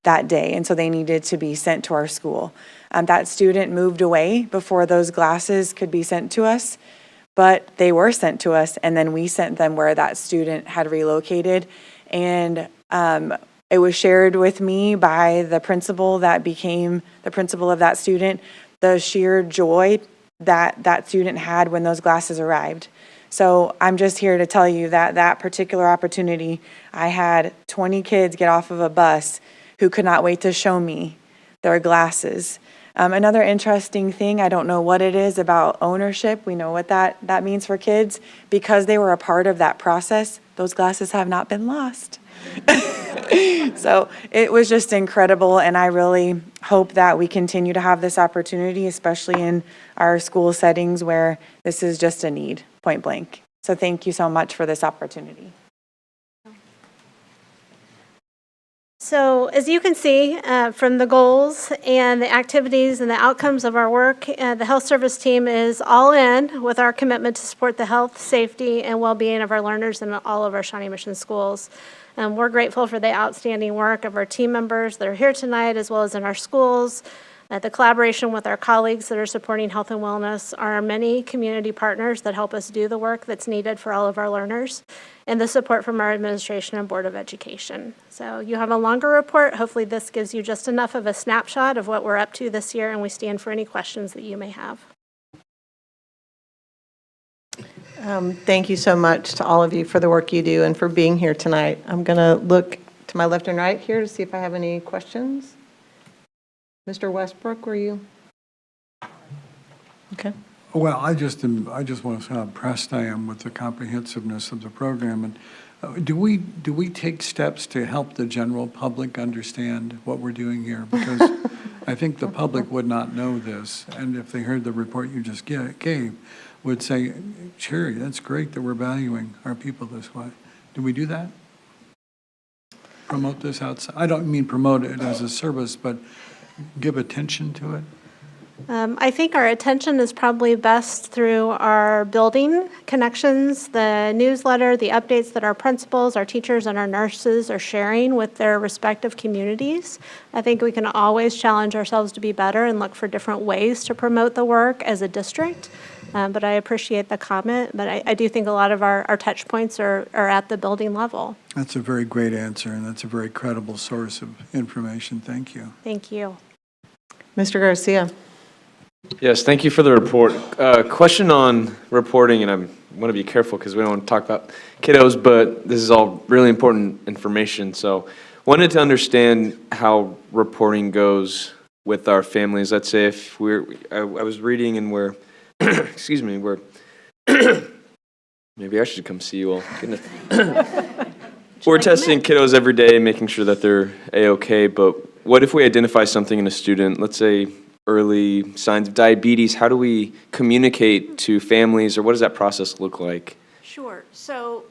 that day, and so they needed to be sent to our school. That student moved away before those glasses could be sent to us, but they were sent to us, and then we sent them where that student had relocated. And it was shared with me by the principal that became the principal of that student, the sheer joy that that student had when those glasses arrived. So I'm just here to tell you that that particular opportunity, I had 20 kids get off of a bus who could not wait to show me their glasses. Another interesting thing, I don't know what it is about ownership. We know what that means for kids. Because they were a part of that process, those glasses have not been lost. So it was just incredible, and I really hope that we continue to have this opportunity, especially in our school settings where this is just a need, point blank. So thank you so much for this opportunity. So as you can see from the goals and the activities and the outcomes of our work, the health service team is all in with our commitment to support the health, safety, and well-being of our learners in all of our Shawnee Mission schools. We're grateful for the outstanding work of our team members that are here tonight, as well as in our schools, the collaboration with our colleagues that are supporting health and wellness, our many community partners that help us do the work that's needed for all of our learners, and the support from our administration and Board of Education. So you have a longer report. Hopefully this gives you just enough of a snapshot of what we're up to this year, and we stand for any questions that you may have. Thank you so much to all of you for the work you do and for being here tonight. I'm going to look to my left and right here to see if I have any questions. Mr. Westbrook, were you? Okay. Well, I just want to say how impressed I am with the comprehensiveness of the program. And do we take steps to help the general public understand what we're doing here? Because I think the public would not know this, and if they heard the report you just gave, would say, "Sure, that's great that we're valuing our people this way." Do we do that? Promote this outside? I don't mean promote it as a service, but give attention to it? I think our attention is probably best through our building connections, the newsletter, the updates that our principals, our teachers, and our nurses are sharing with their respective communities. I think we can always challenge ourselves to be better and look for different ways to promote the work as a district. But I appreciate the comment, but I do think a lot of our touch points are at the building level. That's a very great answer, and that's a very credible source of information. Thank you. Thank you. Mr. Garcia. Yes, thank you for the report. Question on reporting, and I want to be careful because we don't want to talk about kiddos, but this is all really important information. So wanted to understand how reporting goes with our families. Let's say if I was reading and we're, excuse me, maybe I should come see you all. Goodness. We're testing kiddos every day, making sure that they're A-okay, but what if we identify something in a student, let's say early signs of diabetes, how do we communicate to families, or what does that process look like? Sure. So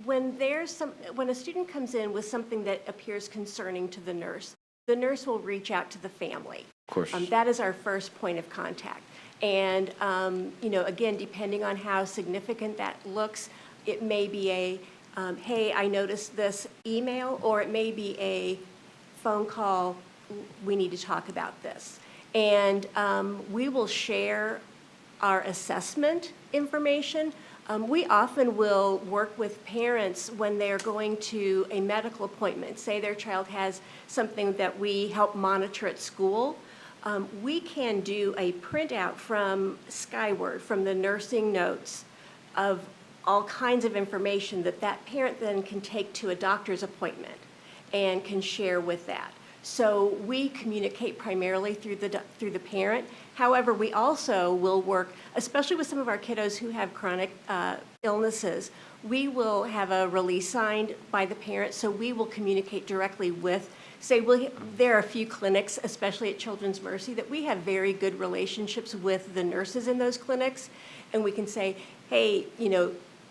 when a student comes in with something that appears concerning to the nurse will reach out to the family. Of course. That is our first point of contact. And, again, depending on how significant that looks, it may be a, hey, I noticed this email, or it may be a phone call, we need to talk about this. And we will share our assessment information. We often will work with parents when they're going to a medical appointment. Say their child has something that we help monitor at school. We can do a printout from Skyward, from the nursing notes of all kinds of information that parent then can take to a doctor's appointment and can share with that. So we communicate primarily through the parent. However, we also will work, especially with some of our kiddos who have chronic illnesses, we will have a release signed by the parent, so we will communicate directly with, there are a few clinics, especially at Children's Mercy, that we have very good relationships with the nurses in those clinics, and we can say, hey,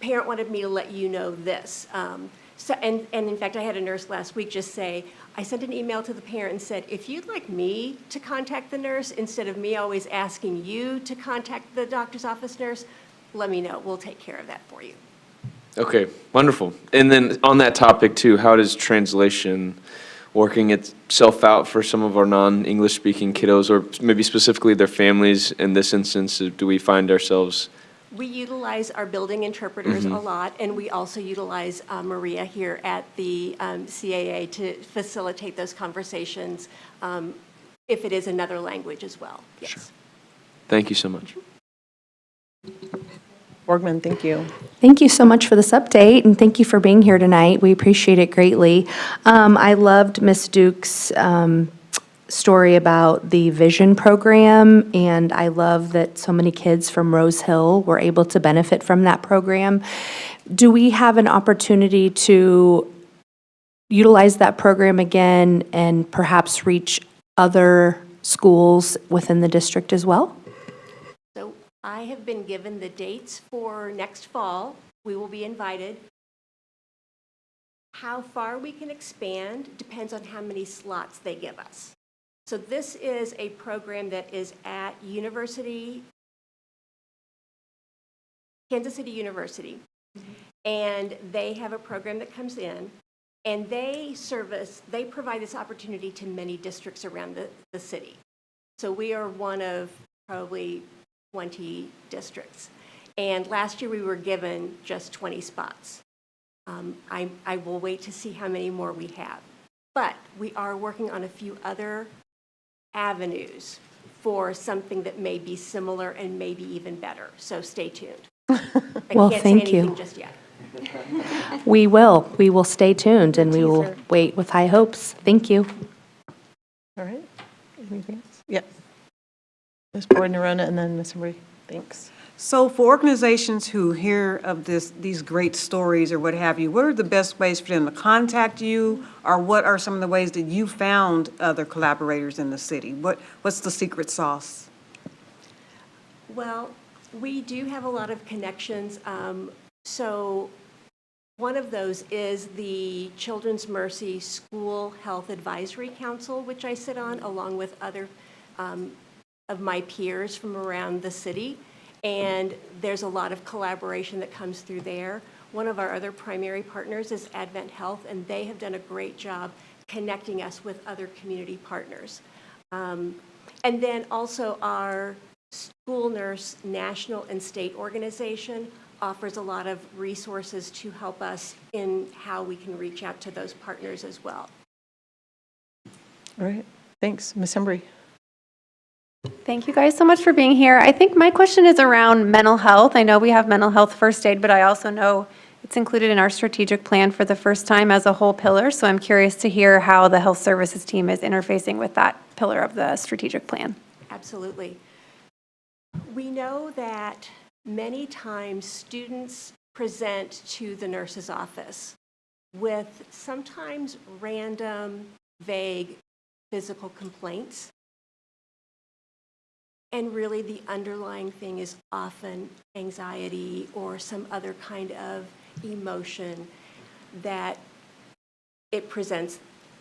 parent wanted me to let you know this. And in fact, I had a nurse last week just say, I sent an email to the parent and said, if you'd like me to contact the nurse, instead of me always asking you to contact the doctor's office nurse, let me know. We'll take care of that for you. Okay, wonderful. And then on that topic too, how does translation working itself out for some of our non-English speaking kiddos, or maybe specifically their families? In this instance, do we find ourselves? We utilize our building interpreters a lot, and we also utilize Maria here at the CAA to facilitate those conversations if it is another language as well. Yes. Sure. Thank you so much. Borgman, thank you. Thank you so much for this update, and thank you for being here tonight. We appreciate it greatly. I loved Ms. Duke's story about the Vision program, and I love that so many kids from Rose Hill were able to benefit from that program. Do we have an opportunity to utilize that program again and perhaps reach other schools within the district as well? So I have been given the dates for next fall. We will be invited. How far we can expand depends on how many slots they give us. So this is a program that is at Kansas City University, and they have a program that comes in, and they provide this opportunity to many districts around the city. So we are one of probably 20 districts. And last year we were given just 20 spots. I will wait to see how many more we have. But we are working on a few other avenues for something that may be similar and maybe even better. So stay tuned. Well, I can't thank say you. anything just yet. We will stay tuned and we will wait with high hopes. Thank you. All right. Anything else? Yes. Ms. Boyd Nerona and then Ms. Embry. Thanks. So for organizations who hear of these great stories or what have you, what are the best ways for them to contact you? Or what are some of the ways that you found other collaborators in the city? What's the secret sauce? Well, we do have a lot of connections. So one of those is the Children's Mercy School Health Advisory Council, which I sit on along with other of my peers from around the city. And there's a lot of collaboration that comes through there. One of our other primary partners is Advent Health, and they have done a great job connecting us with other community partners. And then also our School Nurse National and State Organization offers a lot of resources to help us in how we can reach out to those partners as well. All right. Thanks. Ms. Embry. Thank you guys so much for being here. I think my question is around mental health. I know we have mental health first aid, but I also know it's included in our strategic plan for the first time as a whole pillar. So I'm curious to hear how the health services team is interfacing with that pillar of the strategic plan. Absolutely. We know that many times students present to the nurse's office with sometimes random, vague physical complaints. And really the underlying thing is often anxiety or some other kind of emotion that it presents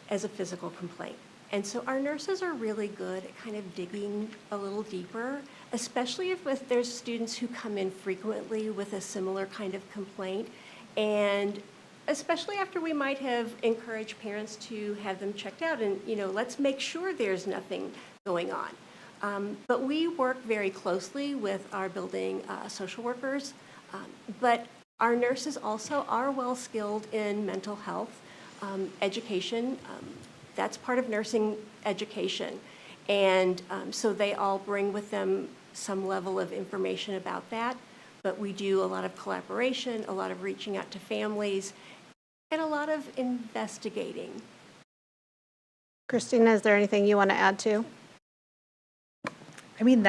as a physical complaint. And so our nurses are really good at kind of digging a little deeper, especially if there's students who come in frequently with a similar kind of complaint. And especially after we might have encouraged parents to have them checked out and, let's make sure there's nothing going on. But we work very closely with our building social workers, but our nurses also are well skilled in mental health education. That's part of nursing education. And so they all bring with them some level of information about that. But we do a lot of collaboration, a lot of reaching out to families, and a lot of investigating. Christina, is there anything you want to add to? I mean,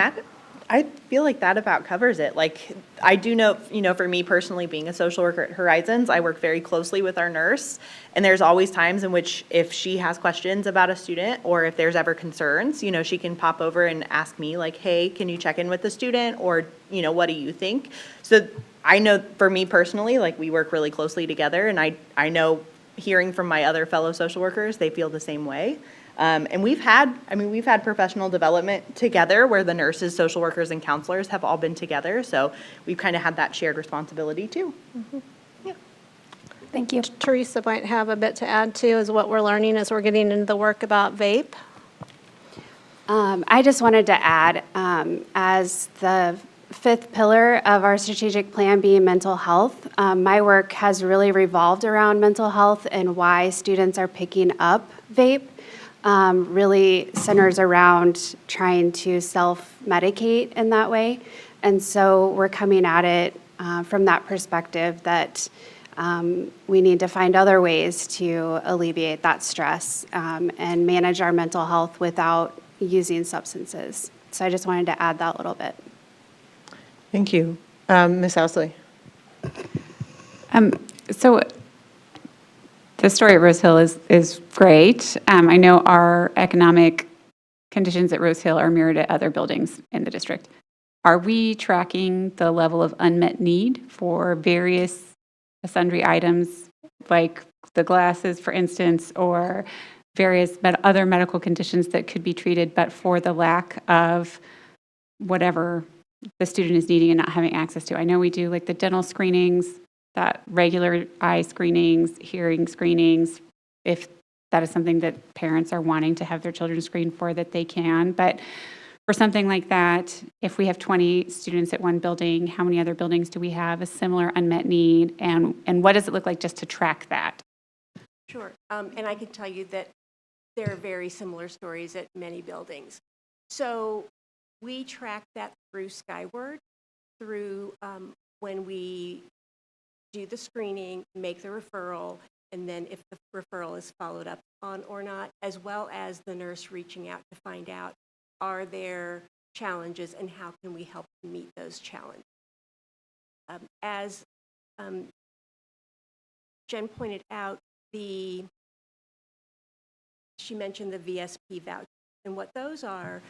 I feel like that about covers it. Like, I do know, for me personally, being a social worker at Horizons, I work very closely with our nurse. And there's always times in which if she has questions about a student or if there's ever concerns, she can pop over and ask me like, hey, can you check in with the student? Or, what do you think? So I know for me personally, like we work really closely together. And I know hearing from my other fellow social workers, they feel the same way. And we've had professional development together where the nurses, social workers, and counselors have all been together. So we've kind of had that shared responsibility too. Mm-hmm. Yeah. Thank you. Teresa might have a bit to add too, is what we're learning as we're getting into the work about vape. I just wanted to add, as the fifth pillar of our strategic plan being mental health, my work has really revolved around mental health and why students are picking up vape. Really centers around trying to self-medicate in that way. And so we're coming at it from that perspective that we need to find other ways to alleviate that stress and manage our mental health without using substances. So I just wanted to add that little bit. Thank you. Ms. Ousley. So The story at Rose Hill is great. I know our economic conditions at Rose Hill are mirrored at other buildings in the district. Are we tracking the level of unmet need for various sundry items, like the glasses, for instance, or various other medical conditions that could be treated, but for the lack of whatever the student is needing and not having access to? I know we do like the dental screenings, that regular eye screenings, hearing screenings, if that is something that parents are wanting to have their children screened for, that they can. But for something like that, if we have 20 students at one building, how many other buildings do we have a similar unmet need? And what does it look like just to track that? Sure. And I can tell you that there are very similar stories at many buildings. So we track that through Skyward, through when we do the screening, make the referral, and then if the referral is followed up on or not, as well as the nurse reaching out to find out, are there challenges and how can we help meet those challenges? As Jen pointed out, she mentioned the VSP voucher. And what those are,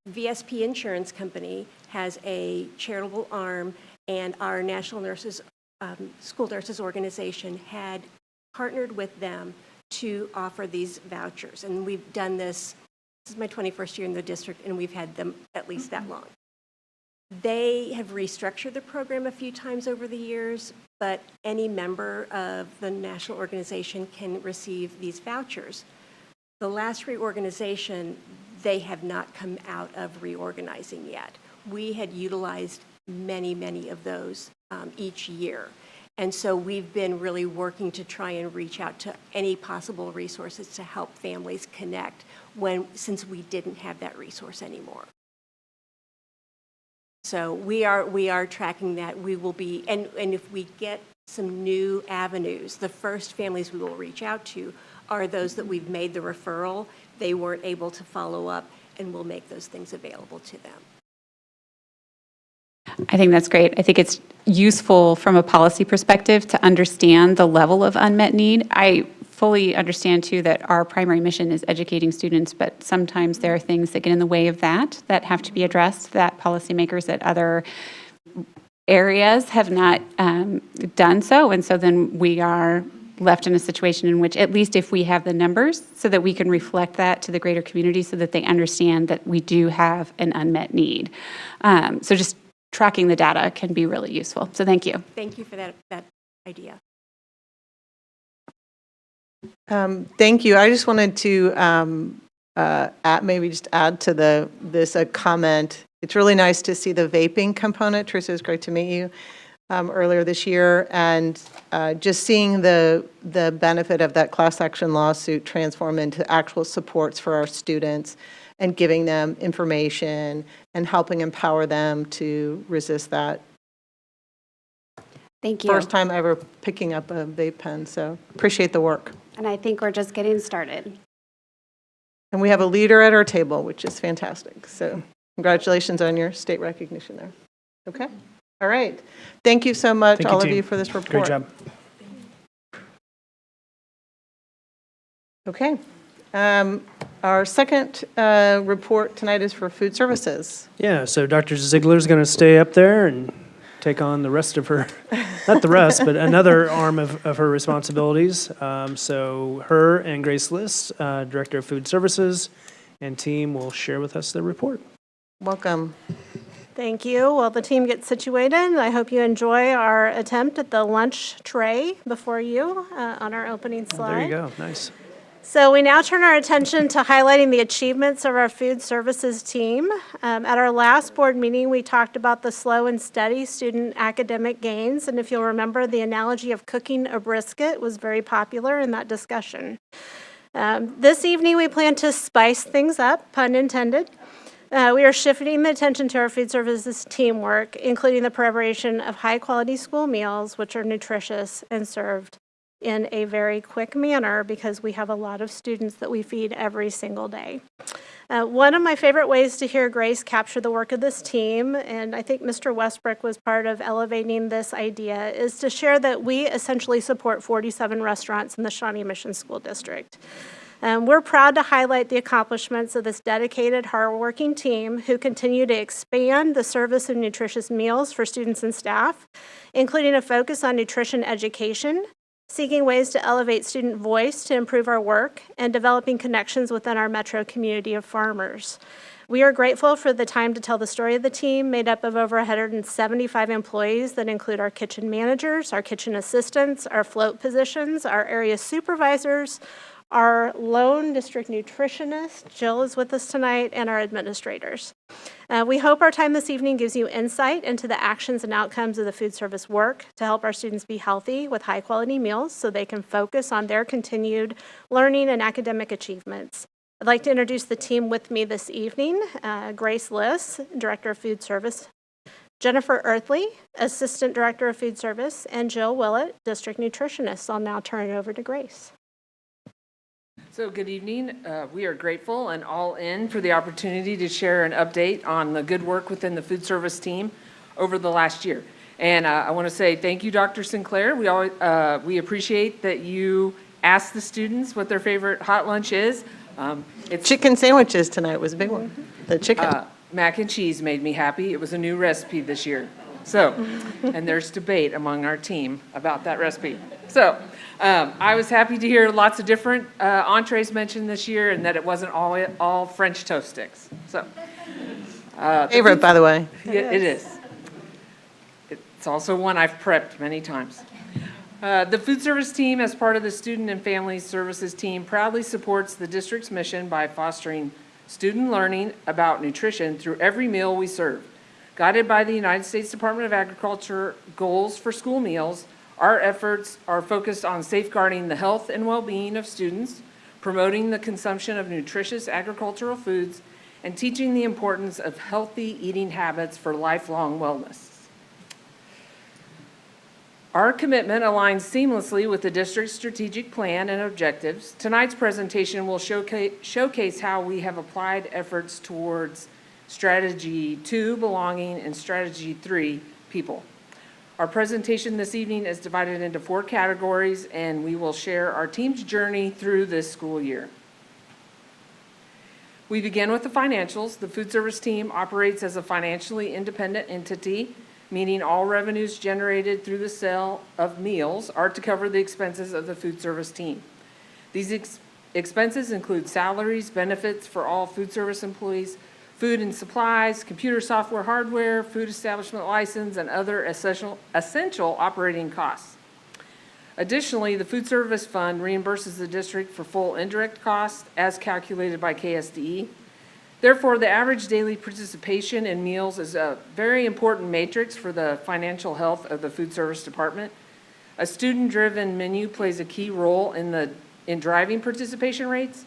VSP Insurance Company has a charitable arm, and our National Nurses School Nurses Organization had partnered with them to offer these vouchers. And we've done this is my 21st year in the district, and we've had them at least that long. They have restructured the program a few times over the years, but any member of the national organization can receive these vouchers. The last reorganization, they have not come out of reorganizing yet. We had utilized many of those each year. And so we've been really working to try and reach out to any possible resources to help families connect since we didn't have that resource anymore. So we are tracking that. We will be, and if we get some new avenues, the first families we will reach out to are those that we've made the referral. They weren't able to follow up, and we'll make those things available to them. I think that's great. I think it's useful from a policy perspective to understand the level of unmet need. I fully understand too that our primary mission is educating students, but sometimes there are things that get in the way of that have to be addressed, that policymakers at other areas have not done so. And so then we are left in a situation in which, at least if we have the numbers, so that we can reflect that to the greater community so that they understand that we do have an unmet need. So just tracking the data can be really useful. So thank you. Thank you for that idea. Thank you. I just wanted to add to this comment. It's really nice to see the vaping component. Teresa, it was great to meet you earlier this year, and just seeing the benefit of that class action lawsuit transform into actual supports for our students and giving them information and helping empower them to resist that. Thank you. First time ever picking up a vape pen, so appreciate the work. And I think we're just getting started. And we have a leader at our table, which is fantastic. So congratulations on your state recognition there. Okay. All right. Thank you so much, all of you, for this report. Great job. Okay. Our second report tonight is for food services. Yeah, so Dr. Ziegler's going to stay up there and take on the rest of her, not the rest, but another arm of her responsibilities. So her and Grace List, Director of Food Services, and team will share with us the report. Welcome. Thank you. While the team gets situated, I hope you enjoy our attempt at the lunch tray before you on our opening slide. There you go. Nice. So we now turn our attention to highlighting the achievements of our food services team. At our last board meeting, we talked about the slow and steady student academic gains. And if you'll remember, the analogy of cooking a brisket was very popular in that discussion. This evening, we plan to spice things up, pun intended. We are shifting the attention to our food services teamwork, including the preparation of high-quality school meals, which are nutritious and served in a very quick manner because we have a lot of students that we feed every single day. One of my favorite ways to hear Grace capture the work of this team, and I think Mr. Westbrook was part of elevating this idea, is to share that we essentially support 47 restaurants in the Shawnee Mission School District. We're proud to highlight the accomplishments of this dedicated, hardworking team who continue to expand the service of nutritious meals for students and staff, including a focus on nutrition education, seeking ways to elevate student voice to improve our work, and developing connections within our metro community of farmers. We are grateful for the time to tell the story of the team, made up of over 175 employees that include our kitchen managers, our kitchen assistants, our float positions, our area supervisors, our lone district nutritionist, Jill is with us tonight, and our administrators. We hope our time this evening gives you insight into the actions and outcomes of the food service work to help our students be healthy with high-quality meals so they can focus on their continued learning and academic achievements. I'd like to introduce the team with me this evening. Grace Liss, Director of Food Service, Jennifer Earthley, Assistant Director of Food Service, and Jill Willett, District Nutritionist. I'll now turn it over to Grace. So good evening. We are grateful and all in for the opportunity to share an update on the good work within the food service team over the last year. And I want to say thank you, Dr. Sinclair. We appreciate that you asked the students what their favorite hot lunch is. It's chicken sandwiches tonight was a big one. The chicken. Mac and cheese made me happy. It was a new recipe this year. So, and there's debate among our team about that recipe. So, I was happy to hear lots of different entrees mentioned this year, and that it wasn't all French toast sticks. So, favorite, by the way. It is. It's also one I've prepped many times. The food service team, as part of the Student and Family Services team, proudly supports the district's mission by fostering student learning about nutrition through every meal we serve. Guided by the United States Department of Agriculture goals for school meals, our efforts are focused on safeguarding the health and well-being of students, promoting the consumption of nutritious agricultural foods, and teaching the importance of healthy eating habits for lifelong wellness. Our commitment aligns seamlessly with the district's strategic plan and objectives. Tonight's presentation will showcase how we have applied efforts towards Strategy 2, Belonging, and Strategy 3, People. Our presentation this evening is divided into 4 categories, and we will share our team's journey through this school year. We begin with the financials. The food service team operates as a financially independent entity, meaning all revenues generated through the sale of meals are to cover the expenses of the food service team. These expenses include salaries, benefits for all food service employees, food and supplies, computer software, hardware, food establishment license, and other essential operating costs. Additionally, the food service fund reimburses the district for full indirect costs as calculated by KSDE. Therefore, the average daily participation in meals is a very important matrix for the financial health of the food service department. A student-driven menu plays a key role in driving participation rates.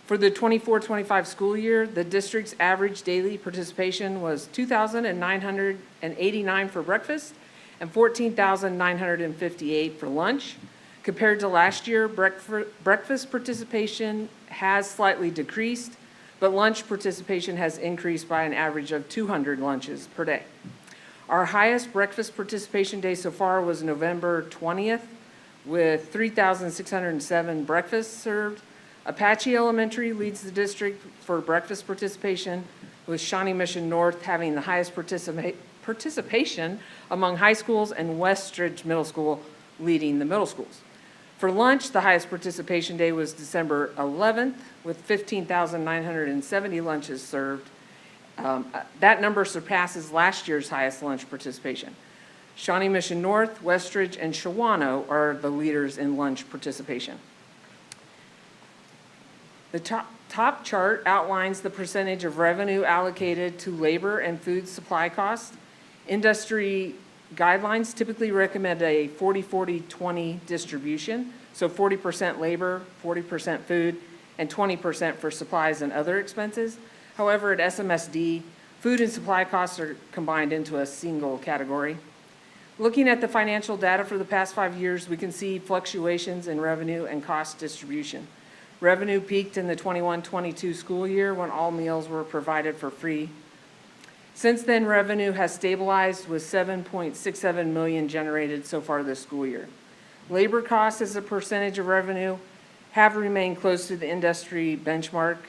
For the 24-25 school year, the district's average daily participation was 2,989 for breakfast and 14,958 for lunch. Compared to last year, breakfast participation has slightly decreased, but lunch participation has increased by an average of 200 lunches per day. Our highest breakfast participation day so far was November 20th, with 3,607 breakfasts served. Apache Elementary leads the district for breakfast participation, with Shawnee Mission North having the highest participation among high schools, and Westridge Middle School leading the middle schools. For lunch, the highest participation day was December 11th, with 15,970 lunches served. That number surpasses last year's highest lunch participation. Shawnee Mission North, Westridge, and Shawnee are the leaders in lunch participation. The top chart outlines the percentage of revenue allocated to labor and food supply costs. Industry guidelines typically recommend a 40-40-20 distribution, so 40% labor, 40% food, and 20% for supplies and other expenses. However, at SMSD, food and supply costs are combined into a single category. Looking at the financial data for the past 5 years, we can see fluctuations in revenue and cost distribution. Revenue peaked in the 21-22 school year when all meals were provided for free. Since then, revenue has stabilized with $7.67 million generated so far this school year. Labor costs as a percentage of revenue have remained close to the industry benchmark.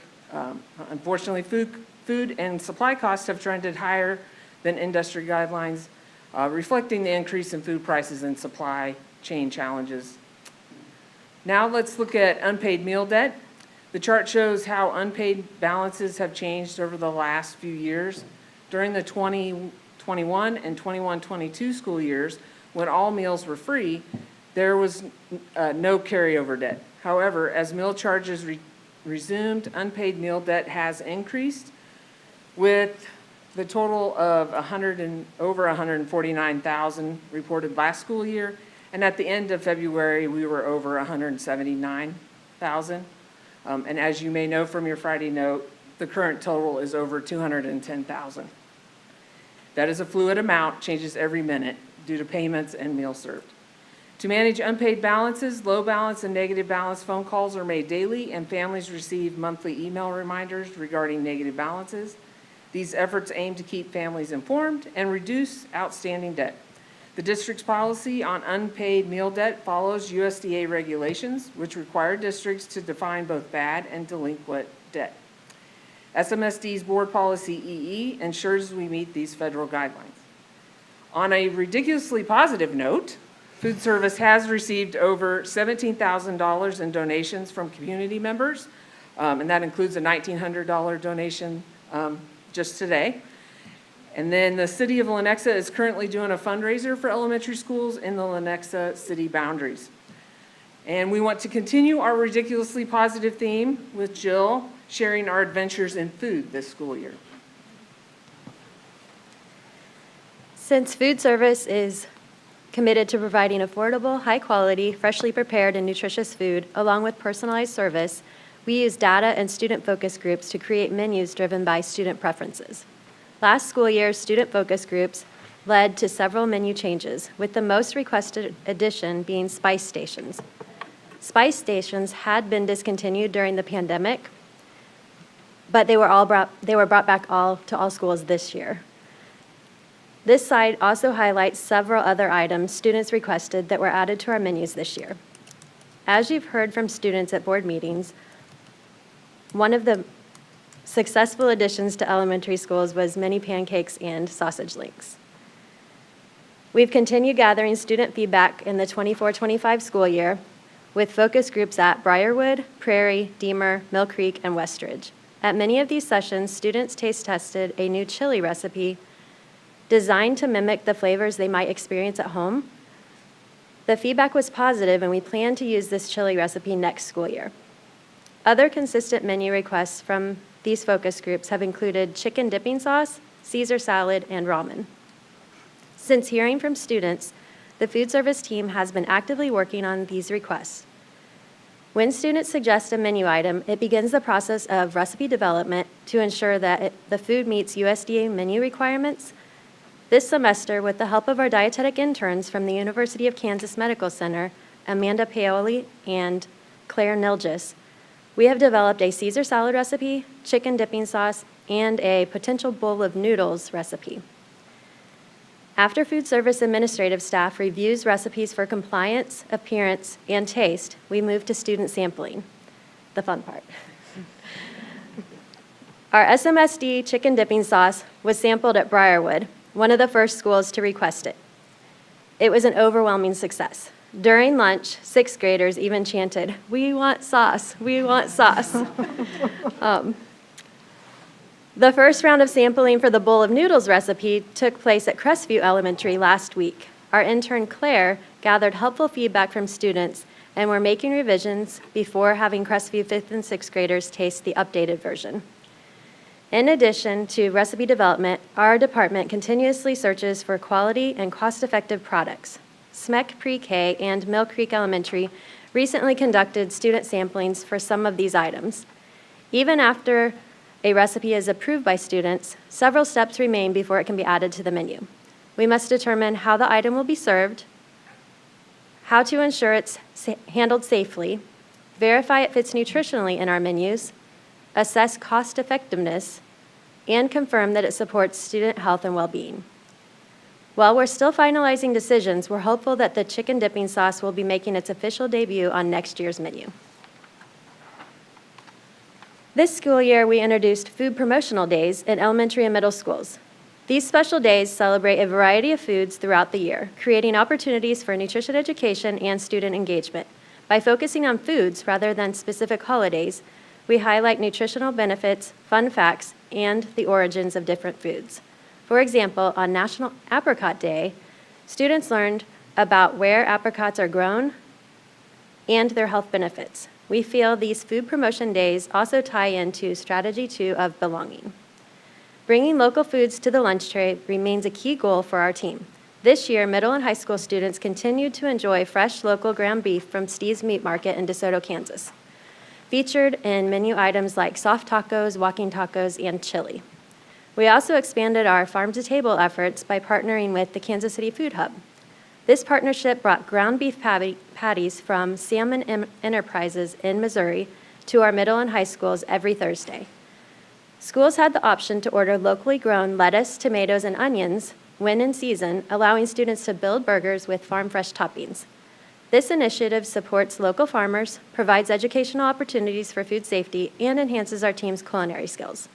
Unfortunately, food and supply costs have trended higher than industry guidelines, reflecting the increase in food prices and supply chain challenges. Now let's look at unpaid meal debt. The chart shows how unpaid balances have changed over the last few years. During the 2021 and 21-22 school years, when all meals were free, there was no carryover debt. However, as meal charges resumed, unpaid meal debt has increased, with the total of over $149,000 reported last school year, and at the end of February, we were over $179,000. And as you may know from your Friday note, the current total is over $210,000. That is a fluid amount, changes every minute due to payments and meals served. To manage unpaid balances, low balance and negative balance phone calls are made daily, and families receive monthly email reminders regarding negative balances. These efforts aim to keep families informed and reduce outstanding debt. The district's policy on unpaid meal debt follows USDA regulations, which require districts to define both bad and delinquent debt. SMSD's board policy EE ensures we meet these federal guidelines. On a ridiculously positive note, food service has received over $17,000 in donations from community members, and that includes a $1,900 donation just today. And then the city of Lenexa is currently doing a fundraiser for elementary schools in the Lenexa city boundaries. And we want to continue our ridiculously positive theme with Jill sharing our adventures in food this school year. Since food service is committed to providing affordable, high-quality, freshly prepared, and nutritious food, along with personalized service, we use data and student focus groups to create menus driven by student preferences. Last school year, student focus groups led to several menu changes, with the most requested addition being spice stations. Spice stations had been discontinued during the pandemic, but they were brought back to all schools this year. This slide also highlights several other items students requested that were added to our menus this year. As you've heard from students at board meetings, one of the successful additions to elementary schools was mini pancakes and sausage links. We've continued gathering student feedback in the 24-25 school year with focus groups at Briarwood, Prairie, Deemer, Mill Creek, and Westridge. At many of these sessions, students taste tested a new chili recipe designed to mimic the flavors they might experience at home. The feedback was positive, and we plan to use this chili recipe next school year. Other consistent menu requests from these focus groups have included chicken dipping sauce, Caesar salad, and ramen. Since hearing from students, the food service team has been actively working on these requests. When students suggest a menu item, it begins the process of recipe development to ensure that the food meets USDA menu requirements. This semester, with the help of our dietetic interns from the University of Kansas Medical Center, Amanda Paoli and Claire Nilgis, we have developed a Caesar salad recipe, chicken dipping sauce, and a potential bowl of noodles recipe. After food service administrative staff reviews recipes for compliance, appearance, and taste, we move to student sampling, the fun part. Our SMSD chicken dipping sauce was sampled at Briarwood, one of the first schools to request it. It was an overwhelming success. During lunch, sixth graders even chanted, "We want sauce, we want sauce." The first round of sampling for the bowl of noodles recipe took place at Crestview Elementary last week. Our intern Claire gathered helpful feedback from students, and we're making revisions before having Crestview 5th and 6th graders taste the updated version. In addition to recipe development, our department continuously searches for quality and cost-effective products. SMEC Pre-K and Mill Creek Elementary recently conducted student samplings for some of these items. Even after a recipe is approved by students, several steps remain before it can be added to the menu. We must determine how the item will be served, how to ensure it's handled safely, verify it fits nutritionally in our menus, assess cost effectiveness, and confirm that it supports student health and well-being. While we're still finalizing decisions, we're hopeful that the chicken dipping sauce will be making its official debut on next year's menu. This school year, we introduced food promotional days in elementary and middle schools. These special days celebrate a variety of foods throughout the year, creating opportunities for nutrition education and student engagement. By focusing on foods rather than specific holidays, we highlight nutritional benefits, fun facts, and the origins of different foods. For example, on National Apricot Day, students learned about where apricots are grown and their health benefits. We feel these food promotion days also tie into Strategy 2 of belonging. Bringing local foods to the lunch tray remains a key goal for our team. This year, middle and high school students continued to enjoy fresh local ground beef from Steve's Meat Market in DeSoto, Kansas, featured in menu items like soft tacos, walking tacos, and chili. We also expanded our farm-to-table efforts by partnering with the Kansas City Food Hub. This partnership brought ground beef patties from Salmon Enterprises in Missouri to our middle and high schools every Thursday. Schools had the option to order locally grown lettuce, tomatoes, and onions when in season, allowing students to build burgers with farm-fresh toppings. This initiative supports local farmers, provides educational opportunities for food safety, and enhances our team's culinary skills.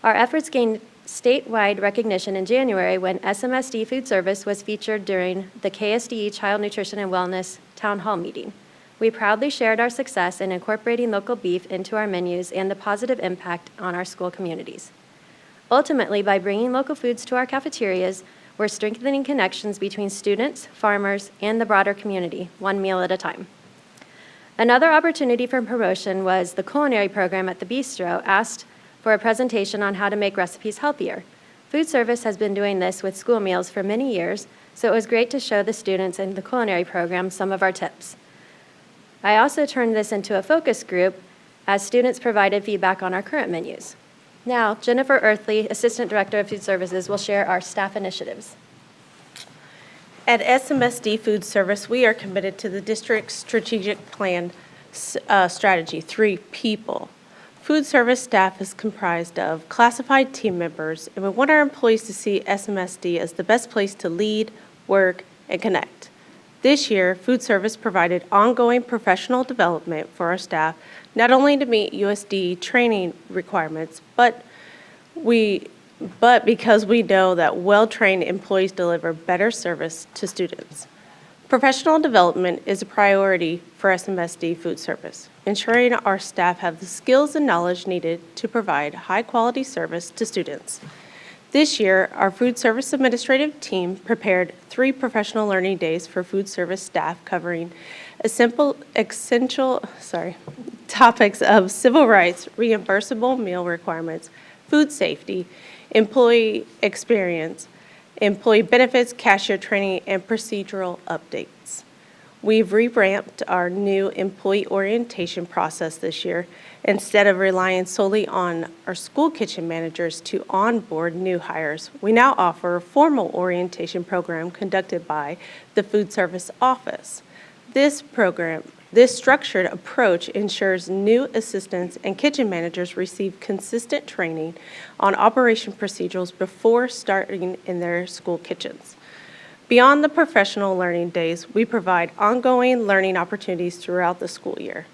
Our efforts gained statewide recognition in January when SMSD Food Service was featured during the KSDE Child Nutrition and Wellness Town Hall meeting. We proudly shared our success in incorporating local beef into our menus and the positive impact on our school communities. Ultimately, by bringing local foods to our cafeterias, we're strengthening connections between students, farmers, and the broader community, one meal at a time. Another opportunity for promotion was the culinary program at the Bistro asked for a presentation on how to make recipes healthier. Food service has been doing this with school meals for many years, so it was great to show the students in the culinary program some of our tips. I also turned this into a focus group as students provided feedback on our current menus. Now, Jennifer Earthley, Assistant Director of Food Services, will share our staff initiatives. At SMSD Food Service, we are committed to the district's strategic plan strategy, 3 people. Food service staff is comprised of classified team members, and we want our employees to see SMSD as the best place to lead, work, and connect. This year, food service provided ongoing professional development for our staff, not only to meet USD training requirements, but because we know that well-trained employees deliver better service to students. Professional development is a priority for SMSD Food Service, ensuring our staff have the skills and knowledge needed to provide high-quality service to students. This year, our food service administrative team prepared 3 professional learning days for food service staff covering essential topics of civil rights, reimbursable meal requirements, food safety, employee experience, employee benefits, cashier training, and procedural updates. We've revamped our new employee orientation process this year. Instead of relying solely on our school kitchen managers to onboard new hires, we now offer a formal orientation program conducted by the food service office. This structured approach ensures new assistants and kitchen managers receive consistent training on operation procedures before starting in their school kitchens. Beyond the professional learning days, we provide ongoing learning opportunities throughout the school year.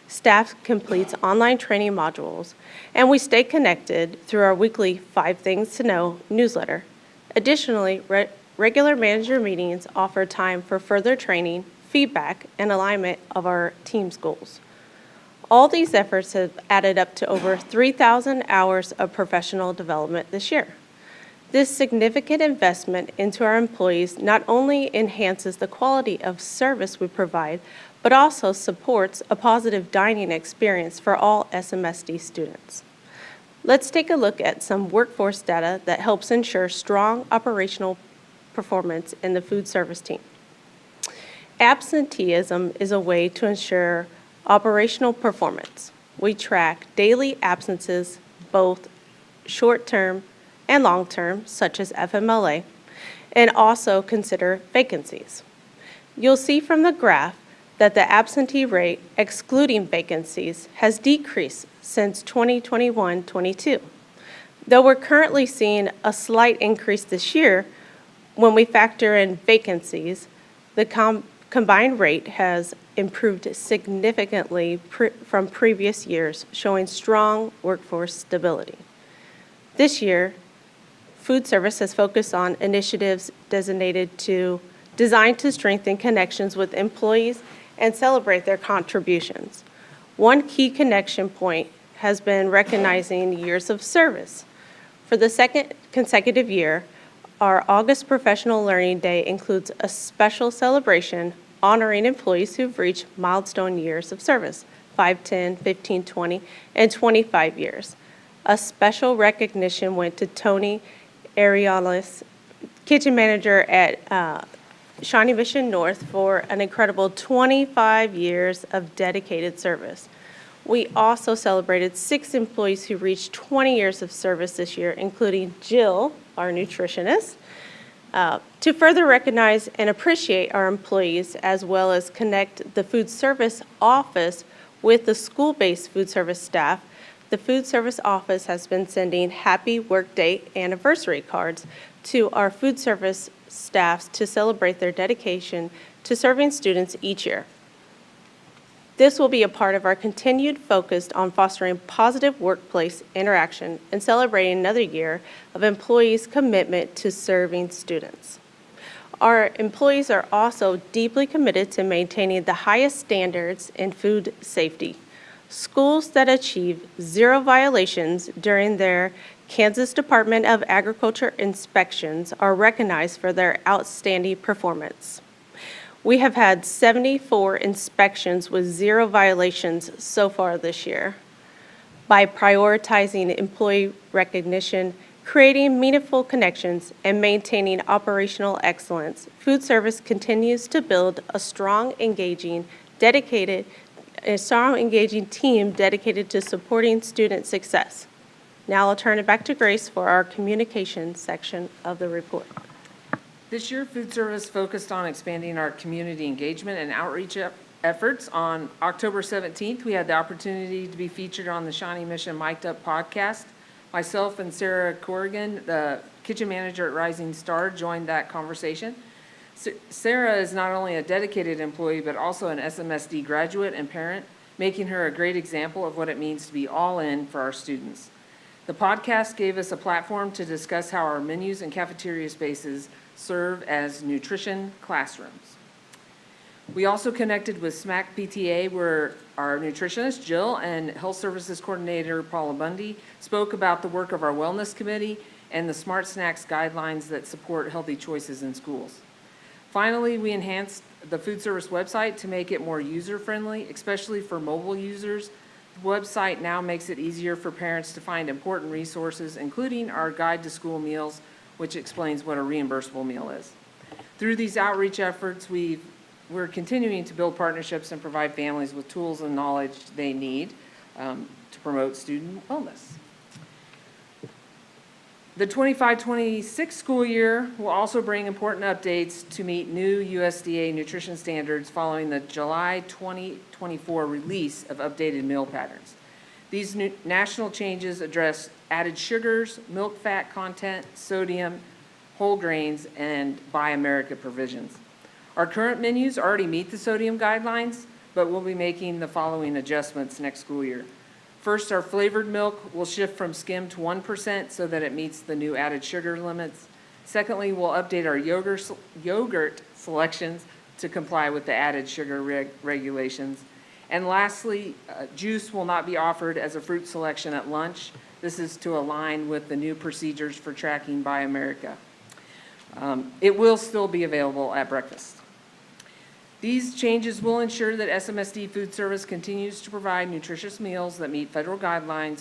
Staff completes online training modules, and we stay connected through our weekly 5 Things to Know newsletter. Additionally, regular manager meetings offer time for further training, feedback, and alignment of our team's goals. All these efforts have added up to over 3,000 hours of professional development this year. This significant investment into our employees not only enhances the quality of service we provide, but also supports a positive dining experience for all SMSD students. Let's take a look at some workforce data that helps ensure strong operational performance in the food service team. Absenteeism is a way to ensure operational performance. We track daily absences, both short-term and long-term, such as FMLA, and also consider vacancies. You'll see from the graph that the absentee rate, excluding vacancies, has decreased since 2021-22. Though we're currently seeing a slight increase this year, when we factor in vacancies, the combined rate has improved significantly from previous years, showing strong workforce stability. This year, food service has focused on initiatives designed to strengthen connections with employees and celebrate their contributions. One key connection point has been recognizing years of service. For the second consecutive year, our August Professional Learning Day includes a special celebration honoring employees who've reached milestone years of service, 5, 10, 15, 20, and 25 years. A special recognition went to Tony Arialis, kitchen manager at Shawnee Mission North, for an incredible 25 years of dedicated service. We also celebrated 6 employees who reached 20 years of service this year, including Jill, our nutritionist, to further recognize and appreciate our employees, as well as connect the food service office with the school-based food service staff. The food service office has been sending happy workday anniversary cards to our food service staffs to celebrate their dedication to serving students each year. This will be a part of our continued focus on fostering positive workplace interaction and celebrating another year of employees' commitment to serving students. Our employees are also deeply committed to maintaining the highest standards in food safety. Schools that achieve 0 violations during their Kansas Department of Agriculture inspections are recognized for their outstanding performance. We have had 74 inspections with 0 violations so far this year. By prioritizing employee recognition, creating meaningful connections, and maintaining operational excellence, food service continues to build a strong, engaging team dedicated to supporting student success. Now I'll turn it back to Grace for our communication section of the report. This year, food service focused on expanding our community engagement and outreach efforts. On October 17th, we had the opportunity to be featured on the Shawnee Mission Mic'd Up podcast. Myself and Sarah Corrigan, the kitchen manager at Rising Star, joined that conversation. Sarah is not only a dedicated employee, but also an SMSD graduate and parent, making her a great example of what it means to be all in for our students. The podcast gave us a platform to discuss how our menus and cafeteria spaces serve as nutrition classrooms. We also connected with SMAC PTA, where our nutritionist, Jill, and health services coordinator, Paula Bundy, spoke about the work of our wellness committee and the Smart Snacks guidelines that support healthy choices in schools. Finally, we enhanced the food service website to make it more user-friendly, especially for mobile users. The website now makes it easier for parents to find important resources, including our guide to school meals, which explains what a reimbursable meal is. Through these outreach efforts, we're continuing to build partnerships and provide families with tools and knowledge they need to promote student wellness. The 25-26 school year will also bring important updates to meet new USDA nutrition standards following the July 2024 release of updated meal patterns. These new national changes address added sugars, milk fat content, sodium, whole grains, and Buy America provisions. Our current menus already meet the sodium guidelines, but we'll be making the following adjustments next school year. First, our flavored milk will shift from skim to 1% so that it meets the new added sugar limits. Secondly, we'll update our yogurt selections to comply with the added sugar regulations. And lastly, juice will not be offered as a fruit selection at lunch. This is to align with the new procedures for tracking Buy America. It will still be available at breakfast. These changes will ensure that SMSD Food Service continues to provide nutritious meals that meet federal guidelines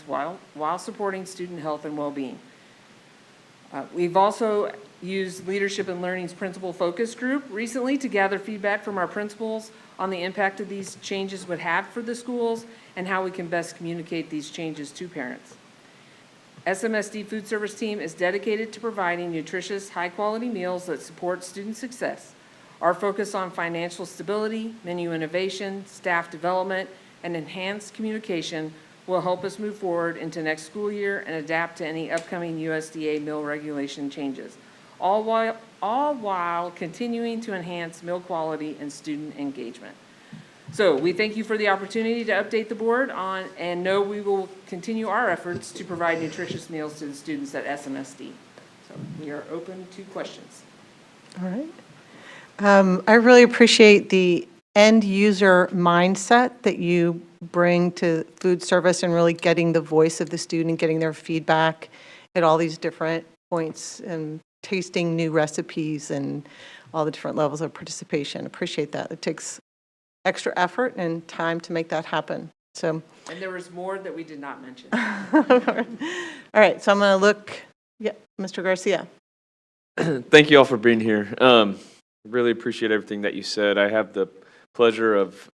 while supporting student health and well-being. We've also used Leadership and Learning's Principal Focus Group recently to gather feedback from our principals on the impact of these changes would have for the schools and how we can best communicate these changes to parents. SMSD Food Service team is dedicated to providing nutritious, high-quality meals that support student success. Our focus on financial stability, menu innovation, staff development, and enhanced communication will help us move forward into next school year and adapt to any upcoming USDA meal regulation changes, all while continuing to enhance meal quality and student engagement. So we thank you for the opportunity to update the board on, and know we will continue our efforts to provide nutritious meals to the students at SMSD. So we are open to questions. All right. I really appreciate the end user mindset that you bring to food service and really getting the voice of the student, getting their feedback at all these different points and tasting new recipes and all the different levels of participation. Appreciate that. It takes extra effort and time to make that happen. So, And there was more that we did not mention. all right, so I'm going to look, yeah, Mr. Garcia. Thank you all for being here. Really appreciate everything that you said. I have the pleasure of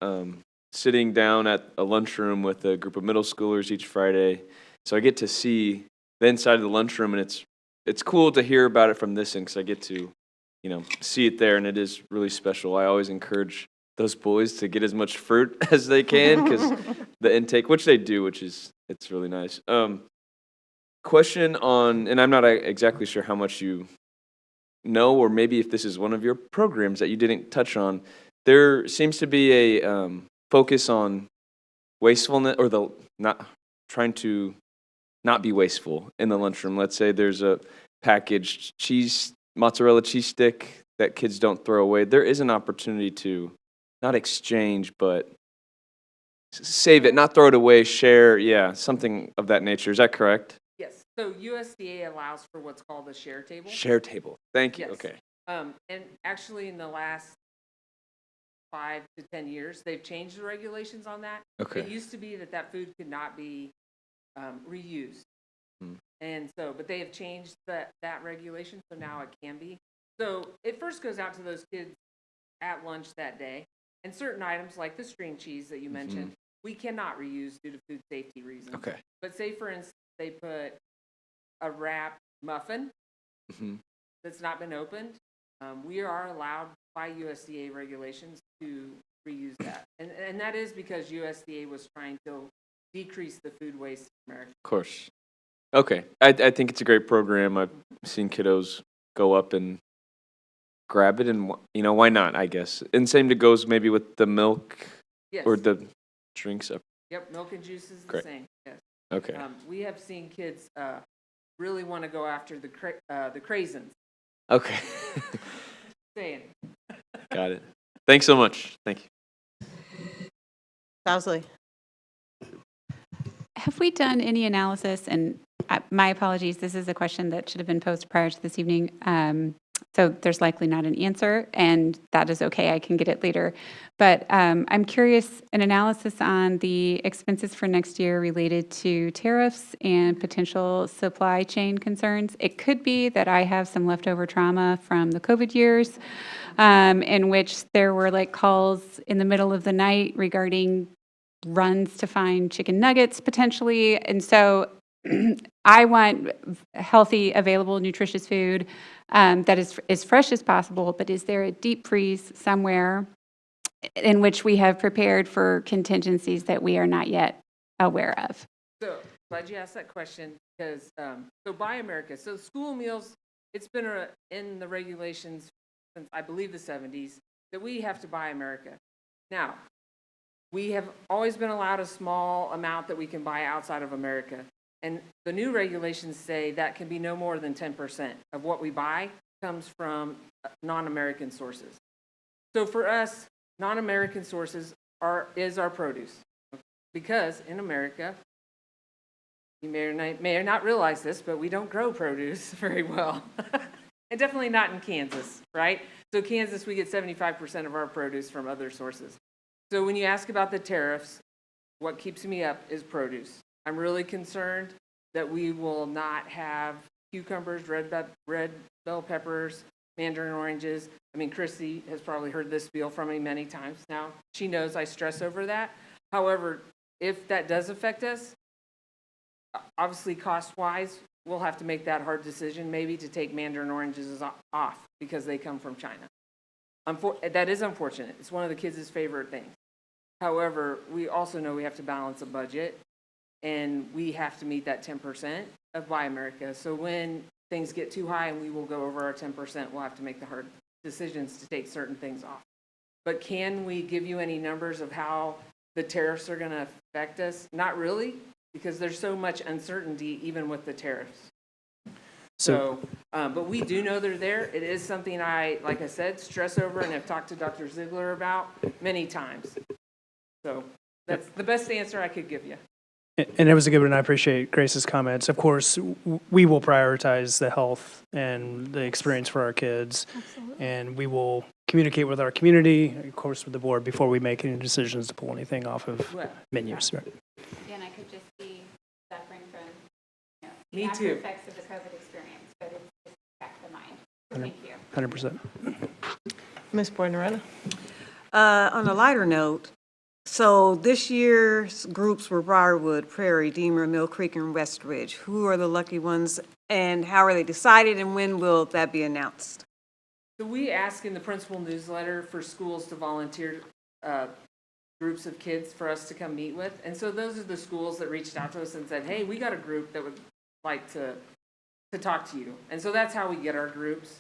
sitting down at a lunchroom with a group of middle schoolers each Friday. So I get to see the inside of the lunchroom, and it's cool to hear about it from this end because I get to, see it there, and it is really special. I always encourage those boys to get as much fruit as they can because the intake, which they do, it's really nice. Question on, and I'm not exactly sure how much you know, or maybe if this is one of your programs that you didn't touch on, there seems to be a focus on wastefulness, or the not trying to not be wasteful in the lunchroom. Let's say there's a packaged mozzarella cheese stick that kids don't throw away. There is an opportunity to not exchange, but save it, not throw it away, share, something of that nature. Is that correct? Yes, so USDA allows for what's called a share table. Share table. Thank you. Yes. Okay. And actually in the last 5 to 10 years, they've changed the regulations on that. Okay. It used to be that food could not be reused. And so, but they have changed that regulation, so now it can be. So it first goes out to those kids at lunch that day. And certain items like the string cheese that you mentioned, we cannot reuse due to food safety reasons. Okay. But say, for instance, they put a wrapped muffin that's not been opened, we are allowed by USDA regulations to reuse that. And that is because USDA was trying to decrease the food waste in America. Of course. Okay. I think it's a great program. I've seen kiddos go up and grab it, and why not, I guess. And same goes maybe with the milk or the drinks. Yep, milk and juice is the Great. same. Yes. Okay. We have seen kids really want to go after the craisins. Okay. Saying. Got it. Thanks so much. Thank you. Bowsley. Have we done any analysis, and my apologies, this is a question that should have been posed prior to this evening, so there's likely not an answer, and that is okay, I can get it later. But I'm curious, an analysis on the expenses for next year related to tariffs and potential supply chain concerns. It could be that I have some leftover trauma from the COVID years, in which there were calls in the middle of the night regarding runs to find chicken nuggets potentially. And so I want healthy, available, nutritious food that is as fresh as possible, but is there a deep freeze somewhere in which we have prepared for contingencies that we are not yet aware of? So glad you asked that question because, so Buy America, so school meals, it's been in the regulations since I believe the 70s that we have to Buy America. Now, we have always been allowed a small amount that we can buy outside of America. And the new regulations say that can be no more than 10% of what we buy comes from non-American sources. So for us, non-American sources is our produce. Because in America, you may or not realize this, but we don't grow produce very well. And definitely not in Kansas, right? So Kansas, we get 75% of our produce from other sources. So when you ask about the tariffs, what keeps me up is produce. I'm really concerned that we will not have cucumbers, red bell peppers, mandarin oranges. I mean, Chrissy has probably heard this spiel from me many times now. She knows I stress over that. However, if that does affect us, obviously cost-wise, we'll have to make that hard decision maybe to take mandarin oranges off because they come from China. That is unfortunate. It's one of the kids' favorite things. However, we also know we have to balance a budget, and we have to meet that 10% of Buy America. So when things get too high and we will go over our 10%, we'll have to make the hard decisions to take certain things off. But can we give you any numbers of how the tariffs are going to affect us? Not really, because there's so much uncertainty even with the tariffs. But we do know they're there. It is something like I said, stress over and have talked to Dr. Ziegler about many times. So that's the best answer I could give you. And it was a good one. I appreciate Grace's comments. Of course, we will prioritize the health and the experience for our kids. Absolutely. And we will communicate with our community, of course, with the board before we make any decisions to pull anything off of menus. Right? Again, I could just be suffering from Me after too. effects of the COVID experience, but it's just back to the mind. Thank you. 100%. Ms. Boyd-Noretta? On a lighter note, so this year's groups were Briarwood, Prairie, Deemer, Mill Creek, and Westridge. Who are the lucky ones, and how are they decided, and when will that be announced? So we ask in the principal newsletter for schools to volunteer groups of kids for us to come meet with. And so those are the schools that reached out to us and said, hey, we got a group that would like to talk to you. And so that's how we get our groups,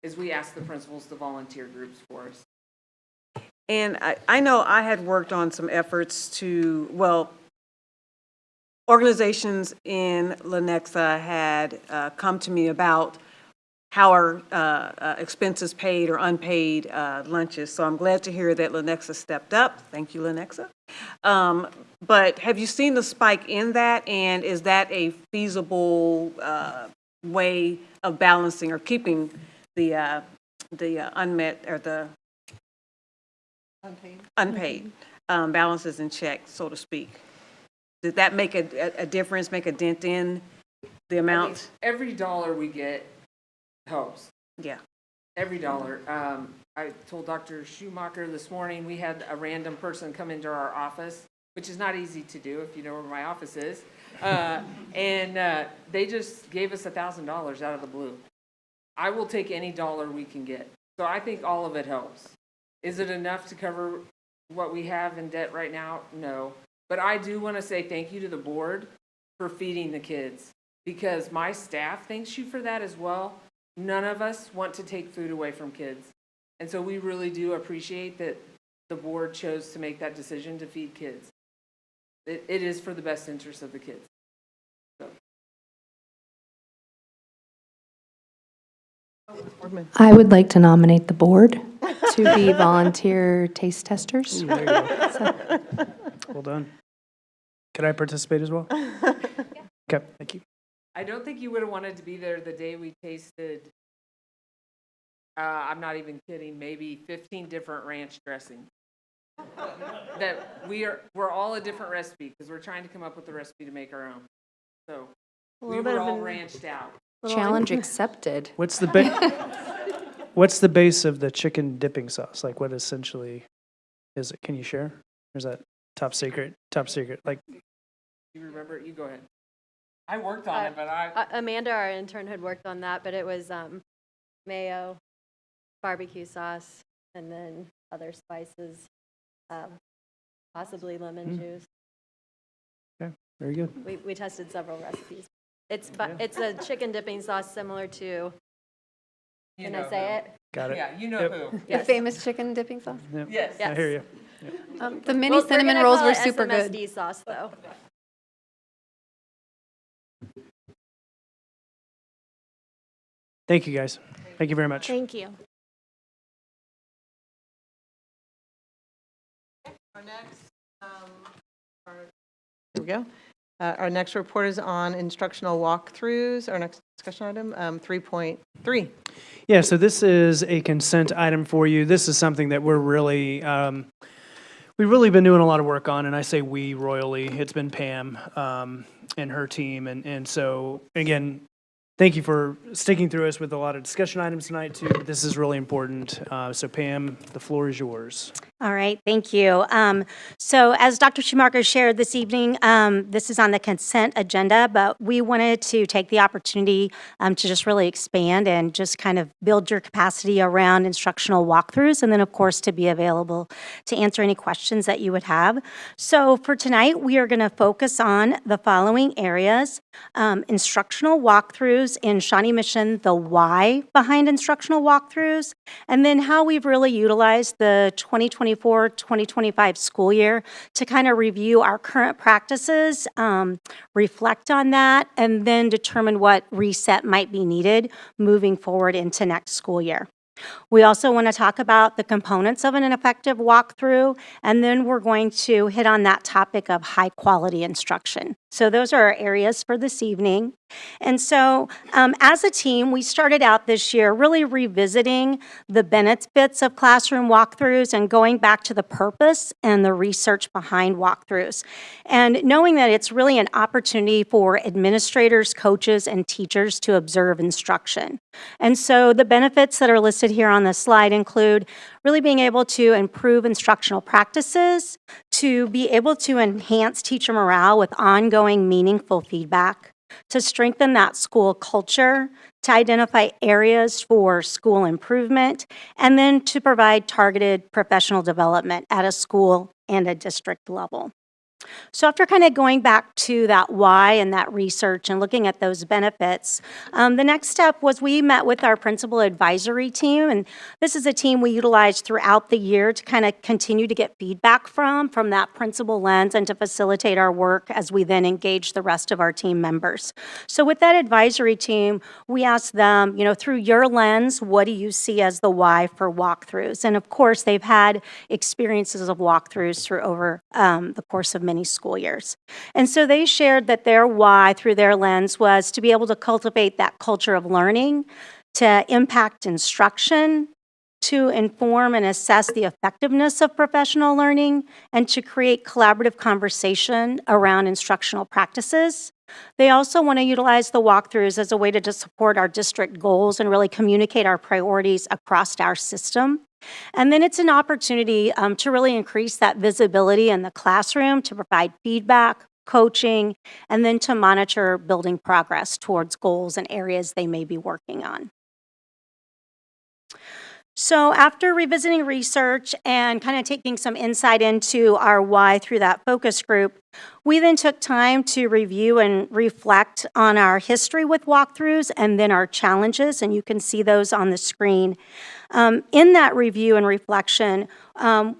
is we ask the principals to volunteer groups for us. And I know I had worked on some efforts organizations in Lenexa had come to me about how are expenses paid or unpaid lunches. So I'm glad to hear that Lenexa stepped up. Thank you, Lenexa. But have you seen the spike in that? And is that a feasible way of balancing or keeping the unmet or the unpaid balances in check, so to speak? Did that make a difference, make a dent in the amount? Every dollar we get helps. Yeah. Every dollar. I told Dr. Schumacher this morning, we had a random person come into our office, which is not easy to do if you know where my office is. And they just gave us $1,000 out of the blue. I will take any dollar we can get. So I think all of it helps. Is it enough to cover what we have in debt right now? No. But I do want to say thank you to the board for feeding the kids, because my staff thanks you for that as well. None of us want to take food away from kids. And so we really do appreciate that the board chose to make that decision to feed kids. It is for the best interest of the kids. So. I would like to nominate the board to be volunteer taste testers. Ooh, there you go. Well done. Could I participate as well? Yeah. Okay, thank you. I don't think you would have wanted to be there the day we tasted, I'm not even kidding, maybe 15 different ranch dressings. That we're all a different recipe, because we're trying to come up with a recipe to make our own. So we were all ranched out. Challenge accepted. What's the base of the chicken dipping sauce? Like, what essentially is it? Can you share? Or is that top secret? Top secret. Like, You remember it? You go ahead. I worked on it, but Amanda, our intern, had worked on that, but it was mayo, barbecue sauce, and then other spices, possibly lemon juice. Okay, very good. We tested several recipes. It's a chicken dipping sauce similar to, can I say it? Got it. Yeah, you know who. The famous chicken dipping sauce? Yep. Yes. I hear you. Yep. The mini cinnamon rolls were super good. SMSD sauce, though. Thank you, guys. Thank you very much. Thank you. Our next, here we go. Our next report is on instructional walkthroughs. Our next discussion item, 3.3. Yeah, so this is a consent item for you. This is something that we've really been doing a lot of work on, and I say we royally. It's been Pam and her team, and so again, thank you for sticking through us with a lot of discussion items tonight too. This is really important. So Pam, the floor is yours. All right, thank you. So as Dr. Schumacher shared this evening, this is on the consent agenda, but we wanted to take the opportunity to just really expand and just kind of build your capacity around instructional walkthroughs, and then of course to be available to answer any questions that you would have. So for tonight, we are going to focus on the following areas: instructional walkthroughs in Shawnee Mission, the why behind instructional walkthroughs, and then how we've really utilized the 2024-2025 school year to kind of review our current practices, reflect on that, and then determine what reset might be needed moving forward into next school year. We also want to talk about the components of an effective walkthrough, and then we're going to hit on that topic of high quality instruction. So those are our areas for this evening. And so as a team, we started out this year really revisiting the benefits of classroom walkthroughs and going back to the purpose and the research behind walkthroughs. And knowing that it's really an opportunity for administrators, coaches, and teachers to observe instruction. And so the benefits that are listed here on the slide include really being able to improve instructional practices, to be able to enhance teacher morale with ongoing meaningful feedback, to strengthen that school culture, to identify areas for school improvement, and then to provide targeted professional development at a school and a district level. So after kind of going back to that why and that research and looking at those benefits, the next step was we met with our principal advisory team, and this is a team we utilized throughout the year to kind of continue to get feedback from that principal lens and to facilitate our work as we then engage the rest of our team members. So with that advisory team, we asked them, through your lens, what do you see as the why for walkthroughs? And of course, they've had experiences of walkthroughs through over the course of many school years. And so they shared that their why through their lens was to be able to cultivate that culture of learning, to impact instruction, to inform and assess the effectiveness of professional learning, and to create collaborative conversation around instructional practices. They also want to utilize the walkthroughs as a way to just support our district goals and really communicate our priorities across our system. And then it's an opportunity to really increase that visibility in the classroom, to provide feedback, coaching, and then to monitor building progress towards goals and areas they may be working on. So after revisiting research and kind of taking some insight into our why through that focus group, we then took time to review and reflect on our history with walkthroughs and then our challenges, and you can see those on the screen. In that review and reflection,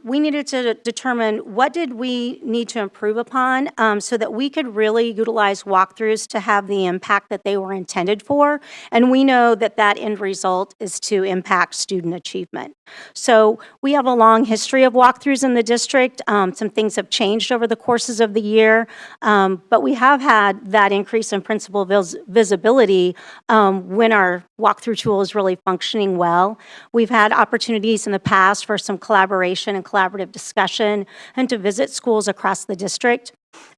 we needed to determine what did we need to improve upon so that we could really utilize walkthroughs to have the impact that they were intended for. And we know that that end result is to impact student achievement. So we have a long history of walkthroughs in the district. Some things have changed over the courses of the year, but we have had that increase in principal visibility when our walkthrough tool is really functioning well. We've had opportunities in the past for some collaboration and collaborative discussion and to visit schools across the district.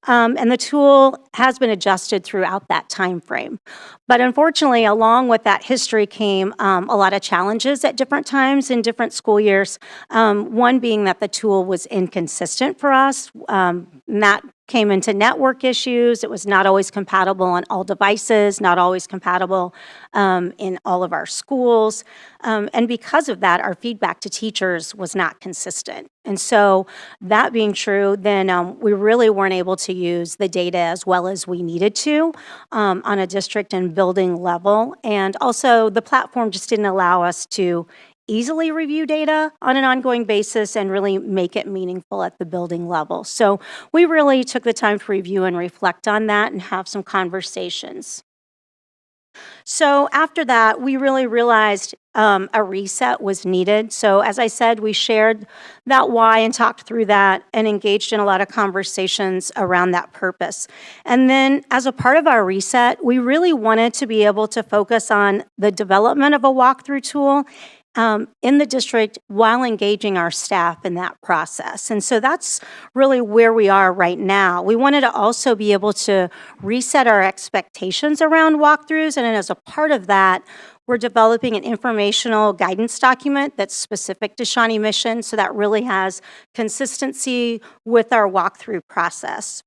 And the tool has been adjusted throughout that time frame. But unfortunately, along with that history came a lot of challenges at different times in different school years. One being that the tool was inconsistent for us. And that came into network issues. It was not always compatible on all devices, not always compatible in all of our schools. And because of that, our feedback to teachers was not consistent. And so that being true, then we really weren't able to use the data as well as we needed to on a district and building level. And also the platform just didn't allow us to easily review data on an ongoing basis and really make it meaningful at the building level. So we really took the time to review and reflect on that and have some conversations. So after that, we really realized a reset was needed. So as I said, we shared that why and talked through that and engaged in a lot of conversations around that purpose. And then as a part of our reset, we really wanted to be able to focus on the development of a walkthrough tool in the district while engaging our staff in that process. And so that's really where we are right now. We wanted to also be able to reset our expectations around walkthroughs, and as a part of that, we're developing an informational guidance document that's specific to Shawnee Mission, so that really has consistency with our walkthrough process.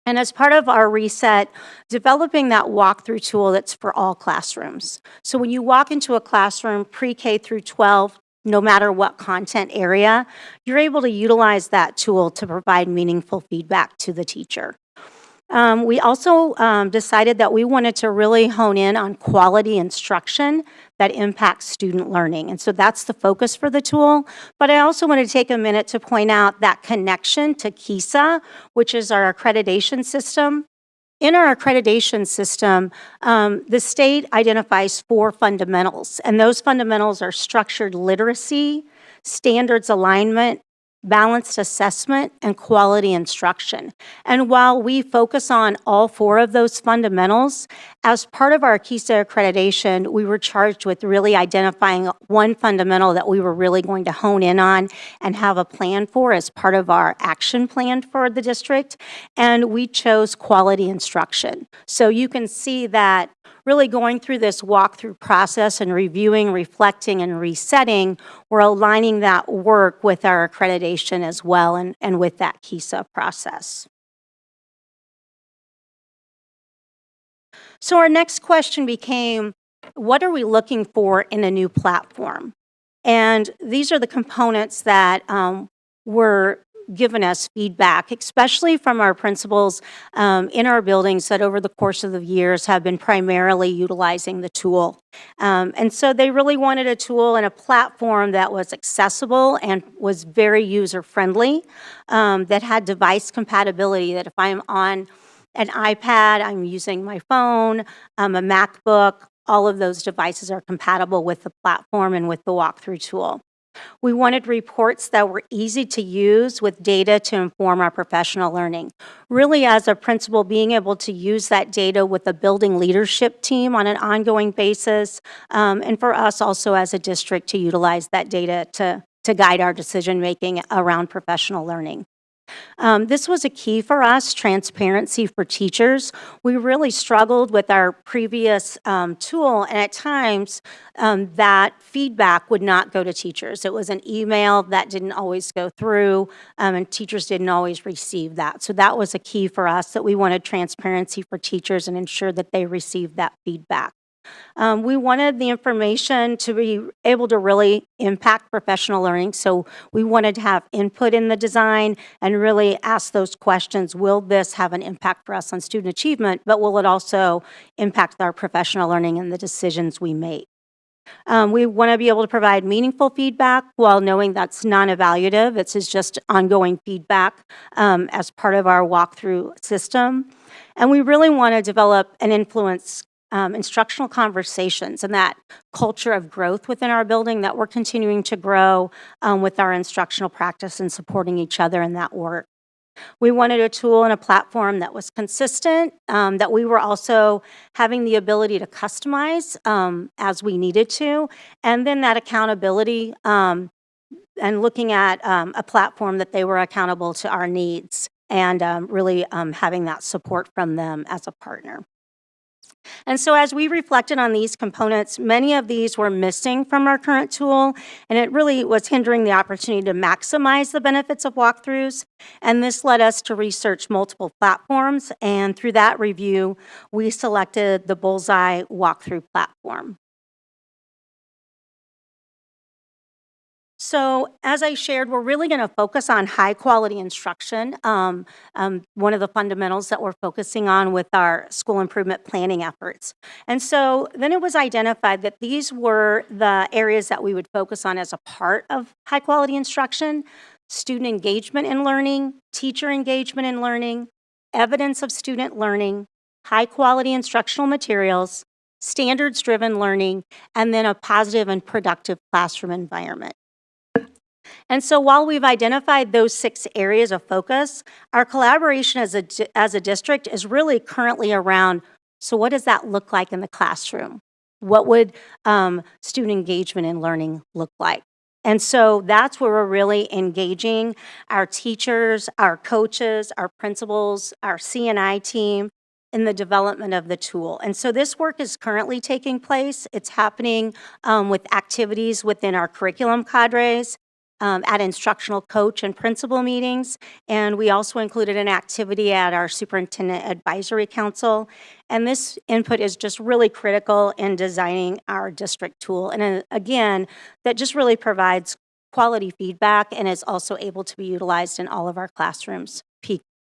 And as part of our reset, developing that walkthrough tool that's for all classrooms. So when you walk into a classroom, pre-K through 12, no matter what content area, you're able to utilize that tool to provide meaningful feedback to the teacher. We also decided that we wanted to really hone in on quality instruction that impacts student learning. And so that's the focus for the tool. But I also want to take a minute to point out that connection to KISA, which is our accreditation system. In our accreditation system, the state identifies 4 fundamentals, and those fundamentals are structured literacy, standards alignment, balanced assessment, and quality instruction. And while we focus on all 4 of those fundamentals, as part of our KISA accreditation, we were charged with really identifying one fundamental that we were really going to hone in on and have a plan for as part of our action plan for the district, and we chose quality instruction. So you can see that really going through this walkthrough process and reviewing, reflecting, and resetting, we're aligning that work with our accreditation as well and with that KISA process. So our next question became, what are we looking for in a new platform? And these are the components that were given us feedback, especially from our principals in our buildings that over the course of the years have been primarily utilizing the tool. And so they really wanted a tool and a platform that was accessible and was very user-friendly, that had device compatibility, that if I'm on an iPad, I'm using my phone, a MacBook, all of those devices are compatible with the platform and with the walkthrough tool. We wanted reports that were easy to use with data to inform our professional learning. Really, as a principal, being able to use that data with the building leadership team on an ongoing basis, and for us also as a district to utilize that data to guide our decision-making around professional learning. This was a key for us, transparency for teachers. We really struggled with our previous tool, and at times that feedback would not go to teachers. It was an email that didn't always go through, and teachers didn't always receive that. So that was a key for us, that we wanted transparency for teachers and ensure that they received that feedback. We wanted the information to be able to really impact professional learning, so we wanted to have input in the design and really ask those questions. Will this have an impact for us on student achievement, but will it also impact our professional learning and the decisions we make? We want to be able to provide meaningful feedback while knowing that's non-evaluative. This is just ongoing feedback as part of our walkthrough system. And we really want to develop and influence instructional conversations and that culture of growth within our building, that we're continuing to grow with our instructional practice and supporting each other in that work. We wanted a tool and a platform that was consistent, that we were also having the ability to customize as we needed to, and then that accountability and looking at a platform that they were accountable to our needs and really having that support from them as a partner. And so as we reflected on these components, many of these were missing from our current tool, and it really was hindering the opportunity to maximize the benefits of walkthroughs. And this led us to research multiple platforms, and through that review, we selected the Bullseye walkthrough platform. So as I shared, we're really going to focus on high quality instruction. One of the fundamentals that we're focusing on with our school improvement planning efforts. And so then it was identified that these were the areas that we would focus on as a part of high quality instruction: student engagement in learning, teacher engagement in learning, evidence of student learning, high quality instructional materials, standards driven learning, and then a positive and productive classroom environment. And so while we've identified those 6 areas of focus, our collaboration as a district is really currently around, so what does that look like in the classroom? What would student engagement in learning look like? And so that's where we're really engaging our teachers, our coaches, our principals, our C&I team, in the development of the tool. And so this work is currently taking place. It's happening with activities within our curriculum cadres, at instructional coach and principal meetings. And we also included an activity at our Superintendent Advisory Council. And this input is just really critical in designing our district tool. And again, that just really provides quality feedback and is also able to be utilized in all of our classrooms,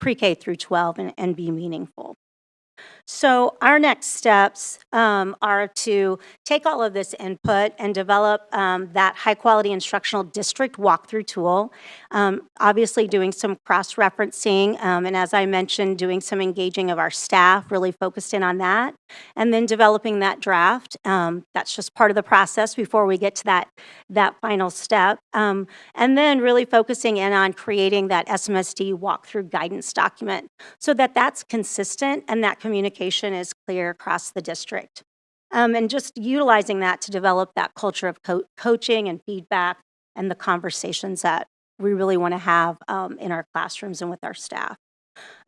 pre-K through 12, and be meaningful. So our next steps are to take all of this input and develop that high-quality instructional district walkthrough tool, obviously doing some cross-referencing, and as I mentioned, doing some engaging of our staff, really focused in on that, and then developing that draft. That's just part of the process before we get to that final step, and then really focusing in on creating that SMSD walkthrough guidance document so that that's consistent and that communication is clear across the district. And just utilizing that to develop that culture of coaching and feedback and the conversations that we really want to have in our classrooms and with our staff.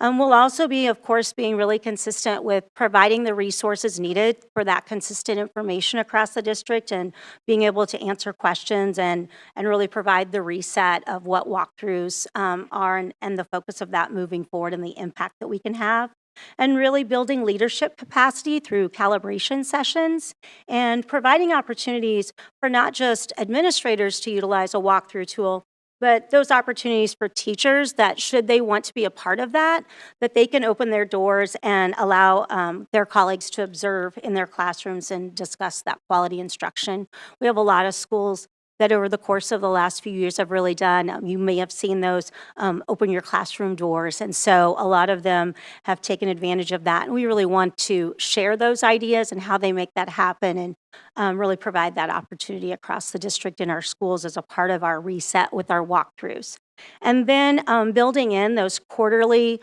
We'll also be, of course, being really consistent with providing the resources needed for that consistent information across the district and being able to answer questions and really provide the reset of what walkthroughs are and the focus of that moving forward and the impact that we can have. And really building leadership capacity through calibration sessions and providing opportunities for not just administrators to utilize a walkthrough tool, but those opportunities for teachers that should they want to be a part of that they can open their doors and allow their colleagues to observe in their classrooms and discuss that quality instruction. We have a lot of schools that over the course of the last few years have really done. You may have seen those open your classroom doors. And so a lot of them have taken advantage of that. And we really want to share those ideas and how they make that happen and really provide that opportunity across the district in our schools as a part of our reset with our walkthroughs. And then building in those quarterly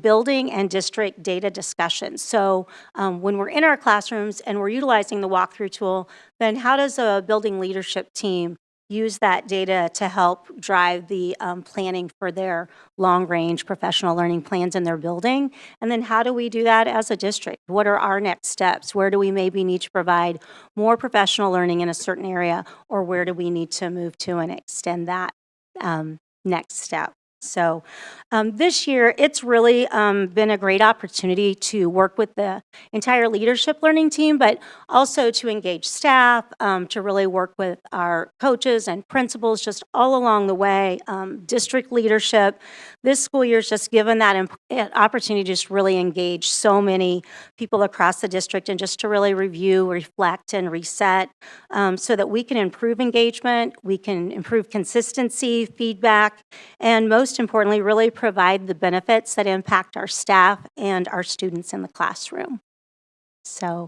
building and district data discussions. So when we're in our classrooms and we're utilizing the walkthrough tool, then how does a building leadership team use that data to help drive the planning for their long-range professional learning plans in their building? And then how do we do that as a district? What are our next steps? Where do we maybe need to provide more professional learning in a certain area, or where do we need to move to and extend that next step? So this year, it's really been a great opportunity to work with the entire leadership learning team, but also to engage staff, to really work with our coaches and principals just all along the way, district leadership. This school year has just given that opportunity to just really engage so many people across the district and just to really review, reflect, and reset so that we can improve engagement, we can improve consistency, feedback, and most importantly, really provide the benefits that impact our staff and our students in the classroom. So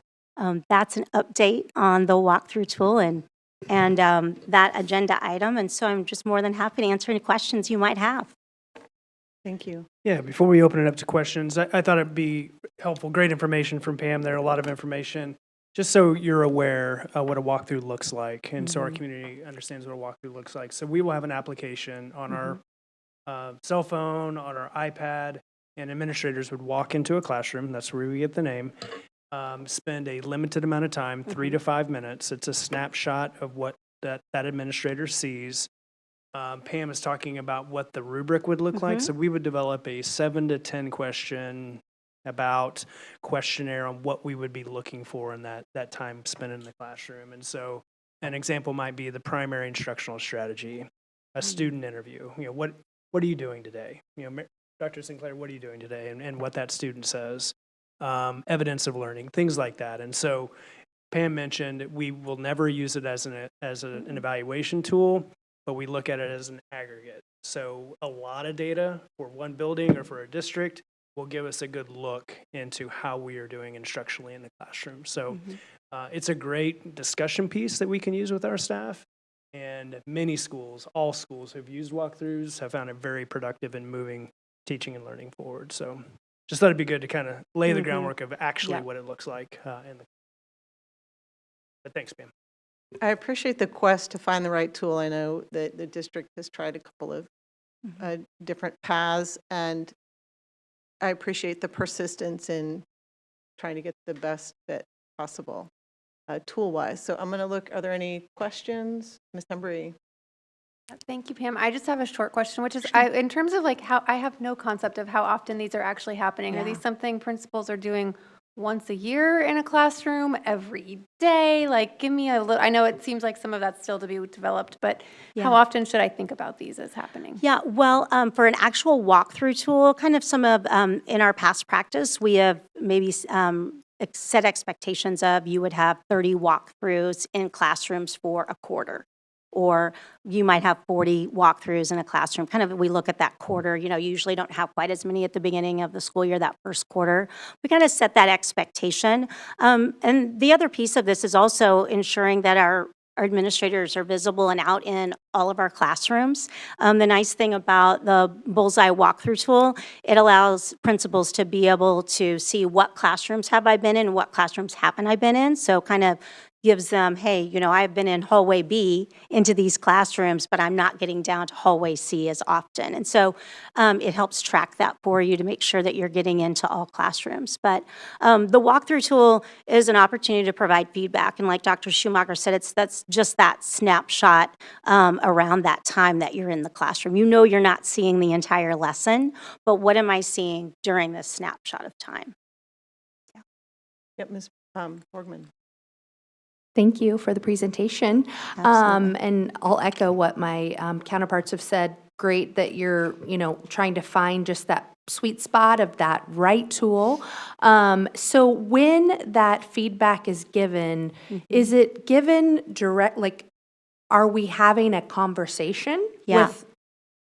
that's an update on the walkthrough tool and that agenda item. And so I'm just more than happy to answer any questions you might have. Thank you. Yeah, before we open it up to questions, I thought it'd be helpful. Great information from Pam there, a lot of information. Just so you're aware what a walkthrough looks like, and so our community understands what a walkthrough looks like. So we will have an application on our cell phone, on our iPad, and administrators would walk into a classroom, that's where we get the name, spend a limited amount of time, 3 to 5 minutes. It's a snapshot of what that administrator sees. Pam is talking about what the rubric would look like. So we would develop a 7 to 10 question about questionnaire on what we would be looking for in that time spent in the classroom. And so an example might be the primary instructional strategy, a student interview. What are you doing today? Dr. Sinclair, what are you doing today? And what that student says. Evidence of learning, things like that. And so Pam mentioned we will never use it as an evaluation tool, but we look at it as an aggregate. So a lot of data for one building or for a district will give us a good look into how we are doing instructionally in the classroom. So it's a great discussion piece that we can use with our staff. And many schools, all schools who've used walkthroughs have found it very productive in moving teaching and learning forward. So just thought it'd be good to kind of lay the groundwork of actually what it looks like but thanks, Pam. I appreciate the quest to find the right tool. I know that the district has tried a couple of different paths, and I appreciate the persistence in trying to get the best fit possible tool-wise. So I'm going to look, are there any questions? Ms. Embry? Thank you, Pam. I just have a short question, which is, in terms of like how, I have no concept of how often these are actually happening. Are these something principals are doing once a year in a classroom, every day? Like, give me a little, I know it seems like some of that's still to be developed, but how often should I think about these as happening? Yeah, well, for an actual walkthrough tool, kind of some of, in our past practice, we have maybe set expectations of you would have 30 walkthroughs in classrooms for a quarter. Or you might have 40 walkthroughs in a classroom. Kind of, we look at that quarter, you usually don't have quite as many at the beginning of the school year, that first quarter. We kind of set that expectation. And the other piece of this is also ensuring that our administrators are visible and out in all of our classrooms. The nice thing about the Bullseye walkthrough tool, it allows principals to be able to see what classrooms have I been in, what classrooms haven't I been in. So kind of gives them, hey, I've been in hallway B into these classrooms, but I'm not getting down to hallway C as often. And so it helps track that for you to make sure that you're getting into all classrooms. But the walkthrough tool is an opportunity to provide feedback. And like Dr. Schumacher said, that's just that snapshot around that time that you're in the classroom. You're not seeing the entire lesson, but what am I seeing during this snapshot of time? Yep, Ms. Borgman. Thank you for the presentation. Absolutely. And I'll echo what my counterparts have said. Great that you're, trying to find just that sweet spot of that right tool. So when that feedback is given, is it given direct, like, are we having a conversation with?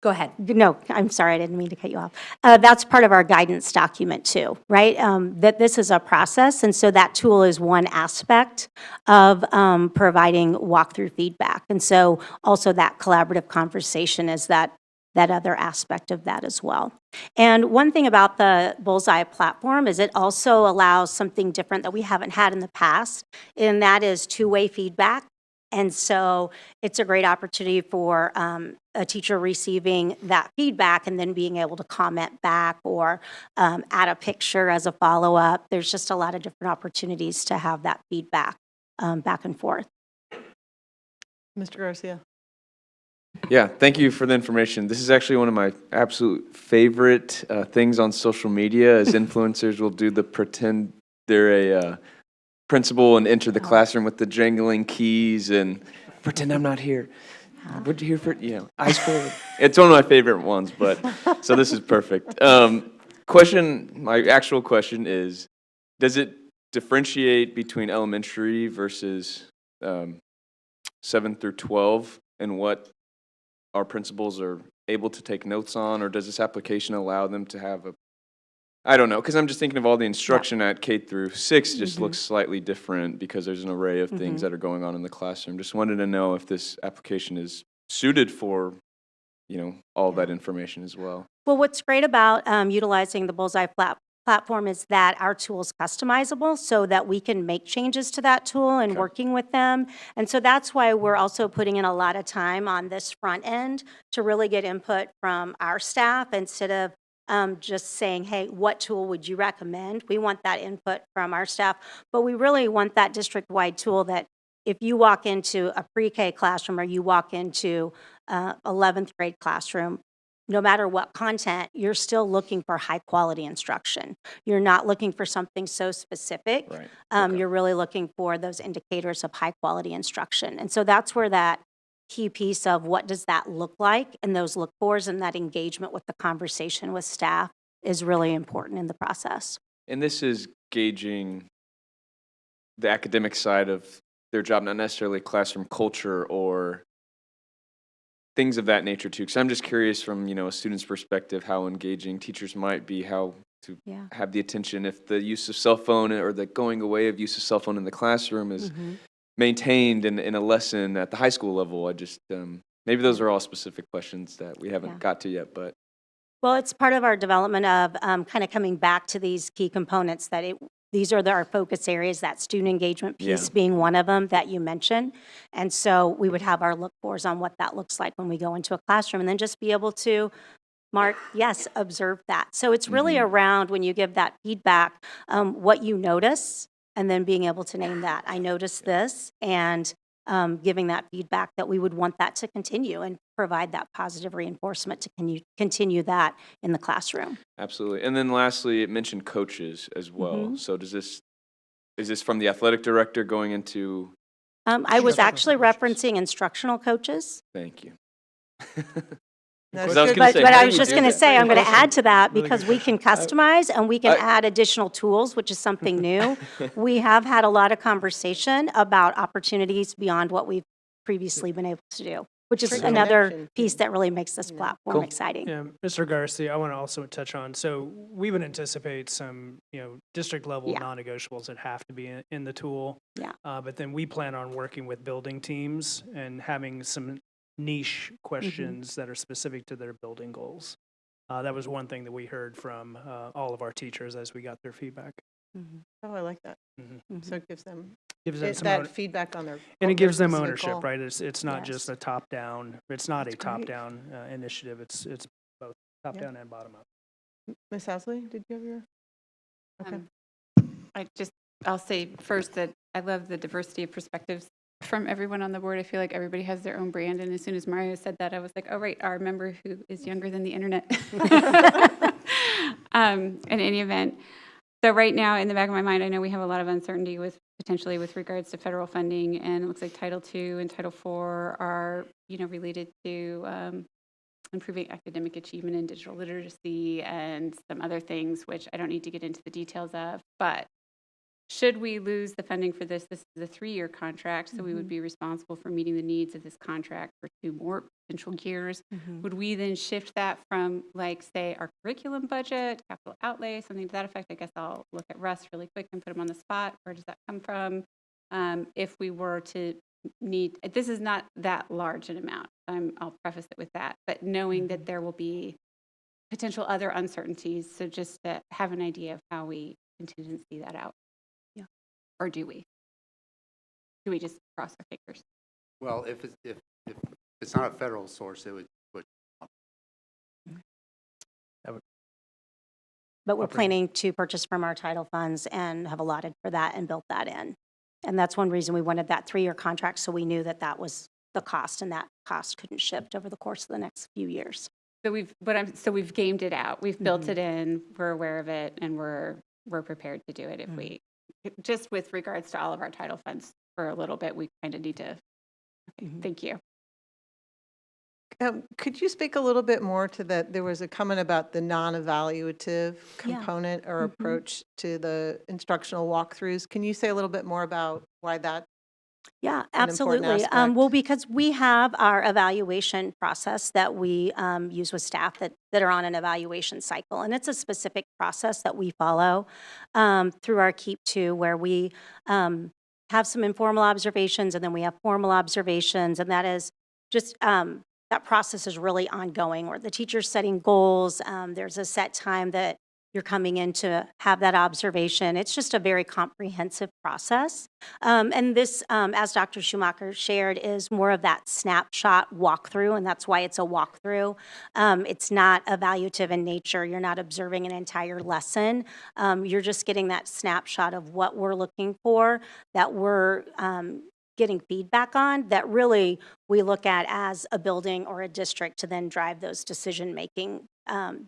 Go ahead. No, I'm sorry, I didn't mean to cut you off. That's part of our guidance document too, right? That this is a process, and so that tool is one aspect of providing walkthrough feedback. And so also that collaborative conversation is that other aspect of that as well. And one thing about the Bullseye platform is it also allows something different that we haven't had in the past, and that is two-way feedback. And so it's a great opportunity for a teacher receiving that feedback and then being able to comment back or add a picture as a follow-up. There's just a lot of different opportunities to have that feedback back and forth. Mr. Garcia. Yeah, thank you for the information. This is actually one of my absolute favorite things on social media, as influencers will do the pretend they're a principal and enter the classroom with the jangling keys and pretend I'm not here. What you here for? Eyes forward. It's one of my favorite ones, but so this is perfect. My actual question is, does it differentiate between elementary versus 7 through 12 and what our principals are able to take notes on, or does this application allow them to have I don't know, because I'm just thinking of all the instruction at K through 6 just looks slightly different because there's an array of things that are going on in the classroom. Just wanted to know if this application is suited for, all that information as well. Well, what's great about utilizing the Bullseye platform is that our tool is customizable so that we can make changes to that tool and working with them. And so that's why we're also putting in a lot of time on this front end to really get input from our staff instead of just saying, hey, what tool would you recommend? We want that input from our staff, but we really want that district-wide tool that if you walk into a pre-K classroom or you walk into 11th grade classroom, no matter what content, you're still looking for high-quality instruction. You're not looking for something so specific. Right. You're really looking for those indicators of high-quality instruction. And so that's where that key piece of what does that look like and those look fors and that engagement with the conversation with staff is really important in the process. And this is gauging the academic side of their job, not necessarily classroom culture or things of that nature too. Because I'm just curious from, a student's perspective, how engaging teachers might be, how to have the attention if the use of cell phone or the going away of use of cell phone in the classroom is maintained in a lesson at the high school level. I just, maybe those are all specific questions that we haven't got to yet, but. Well, it's part of our development of kind of coming back to these key components that these are our focus areas, that student engagement piece being one of them that you mentioned. And so we would have our look fors on what that looks like when we go into a classroom and then just be able to Mark, yes, observed that. So it's really around when you give that feedback, what you notice, and then being able to name that. I noticed this, and giving that feedback that we would want that to continue and provide that positive reinforcement to continue that in the classroom. Absolutely. And then lastly, it mentioned coaches as well. So is this from the athletic director going into? I was actually referencing instructional coaches. Thank you. But I was just going to say, I'm going to add to that because we can customize and we can add additional tools, which is something new. We have had a lot of conversation about opportunities beyond what we've previously been able to do, which is another piece that really makes this platform exciting. Yeah, Mr. Garcia, I want to also touch on, so we would anticipate some, district level non-negotiables that have to be in the tool. Yeah. But then we plan on working with building teams and having some niche questions that are specific to their building goals. That was one thing that we heard from all of our teachers as we got their feedback. Oh, I like that. So it gives them Some that feedback on their. and it gives them specific ownership, goal. right? It's not just a top down. It's not That's a top great. down initiative. It's both top down and bottom up. Ms. Hasley, did you have your? Okay. I'll say first that I love the diversity of perspectives from everyone on the board. I feel like everybody has their own brand, and as soon as Mario said that, I was like, oh, right, our member who is younger than the internet. In any event, so right now, in the back of my mind, I know we have a lot of uncertainty potentially with regards to federal funding, and it looks like Title II and Title IV are, related to improving academic achievement and digital literacy and some other things, which I don't need to get into the details of, but should we lose the funding for this is a 3-year contract, so we would be responsible for meeting the needs of this contract for 2 more potential years. Would we then shift that from, say, our curriculum budget, capital outlay, something to that effect? I guess I'll look at Russ really quick and put him on the spot. Where does that come from? If we were to need, this is not that large an amount. I'll preface it with that, but knowing that there will be potential other uncertainties, so just to have an idea of how we contingency that out. Or do we? Do we just cross our fingers? Well, if it's not a federal source, it would. But we're planning to purchase from our title funds and have allotted for that and built that in. And that's one reason we wanted that 3-year contract, so we knew that that was the cost, and that cost couldn't shift over the course of the next few years. So we've gamed it out. We've built it in. We're aware of it, and we're prepared to do it if we. Just with regards to all of our title funds for a little bit, we kind of need to. Okay, thank you. Could you speak a little bit more to that? There was a comment about the non-evaluative component or approach to the instructional walkthroughs. Can you say a little bit more about why that? Yeah, absolutely. Well, because we have our evaluation process that we use with staff that are on an evaluation cycle. And it's a specific process that we follow through our Keep 2, where we have some informal observations and then we have formal observations. And that is just, that process is really ongoing, where the teacher's setting goals. There's a set time that you're coming in to have that observation. It's just a very comprehensive process. And this, as Dr. Schumacher shared, is more of that snapshot walkthrough, and that's why it's a walkthrough. It's not evaluative in nature. You're not observing an entire lesson. You're just getting that snapshot of what we're looking for, that we're getting feedback on, that really we look at as a building or a district to then drive those decision-making,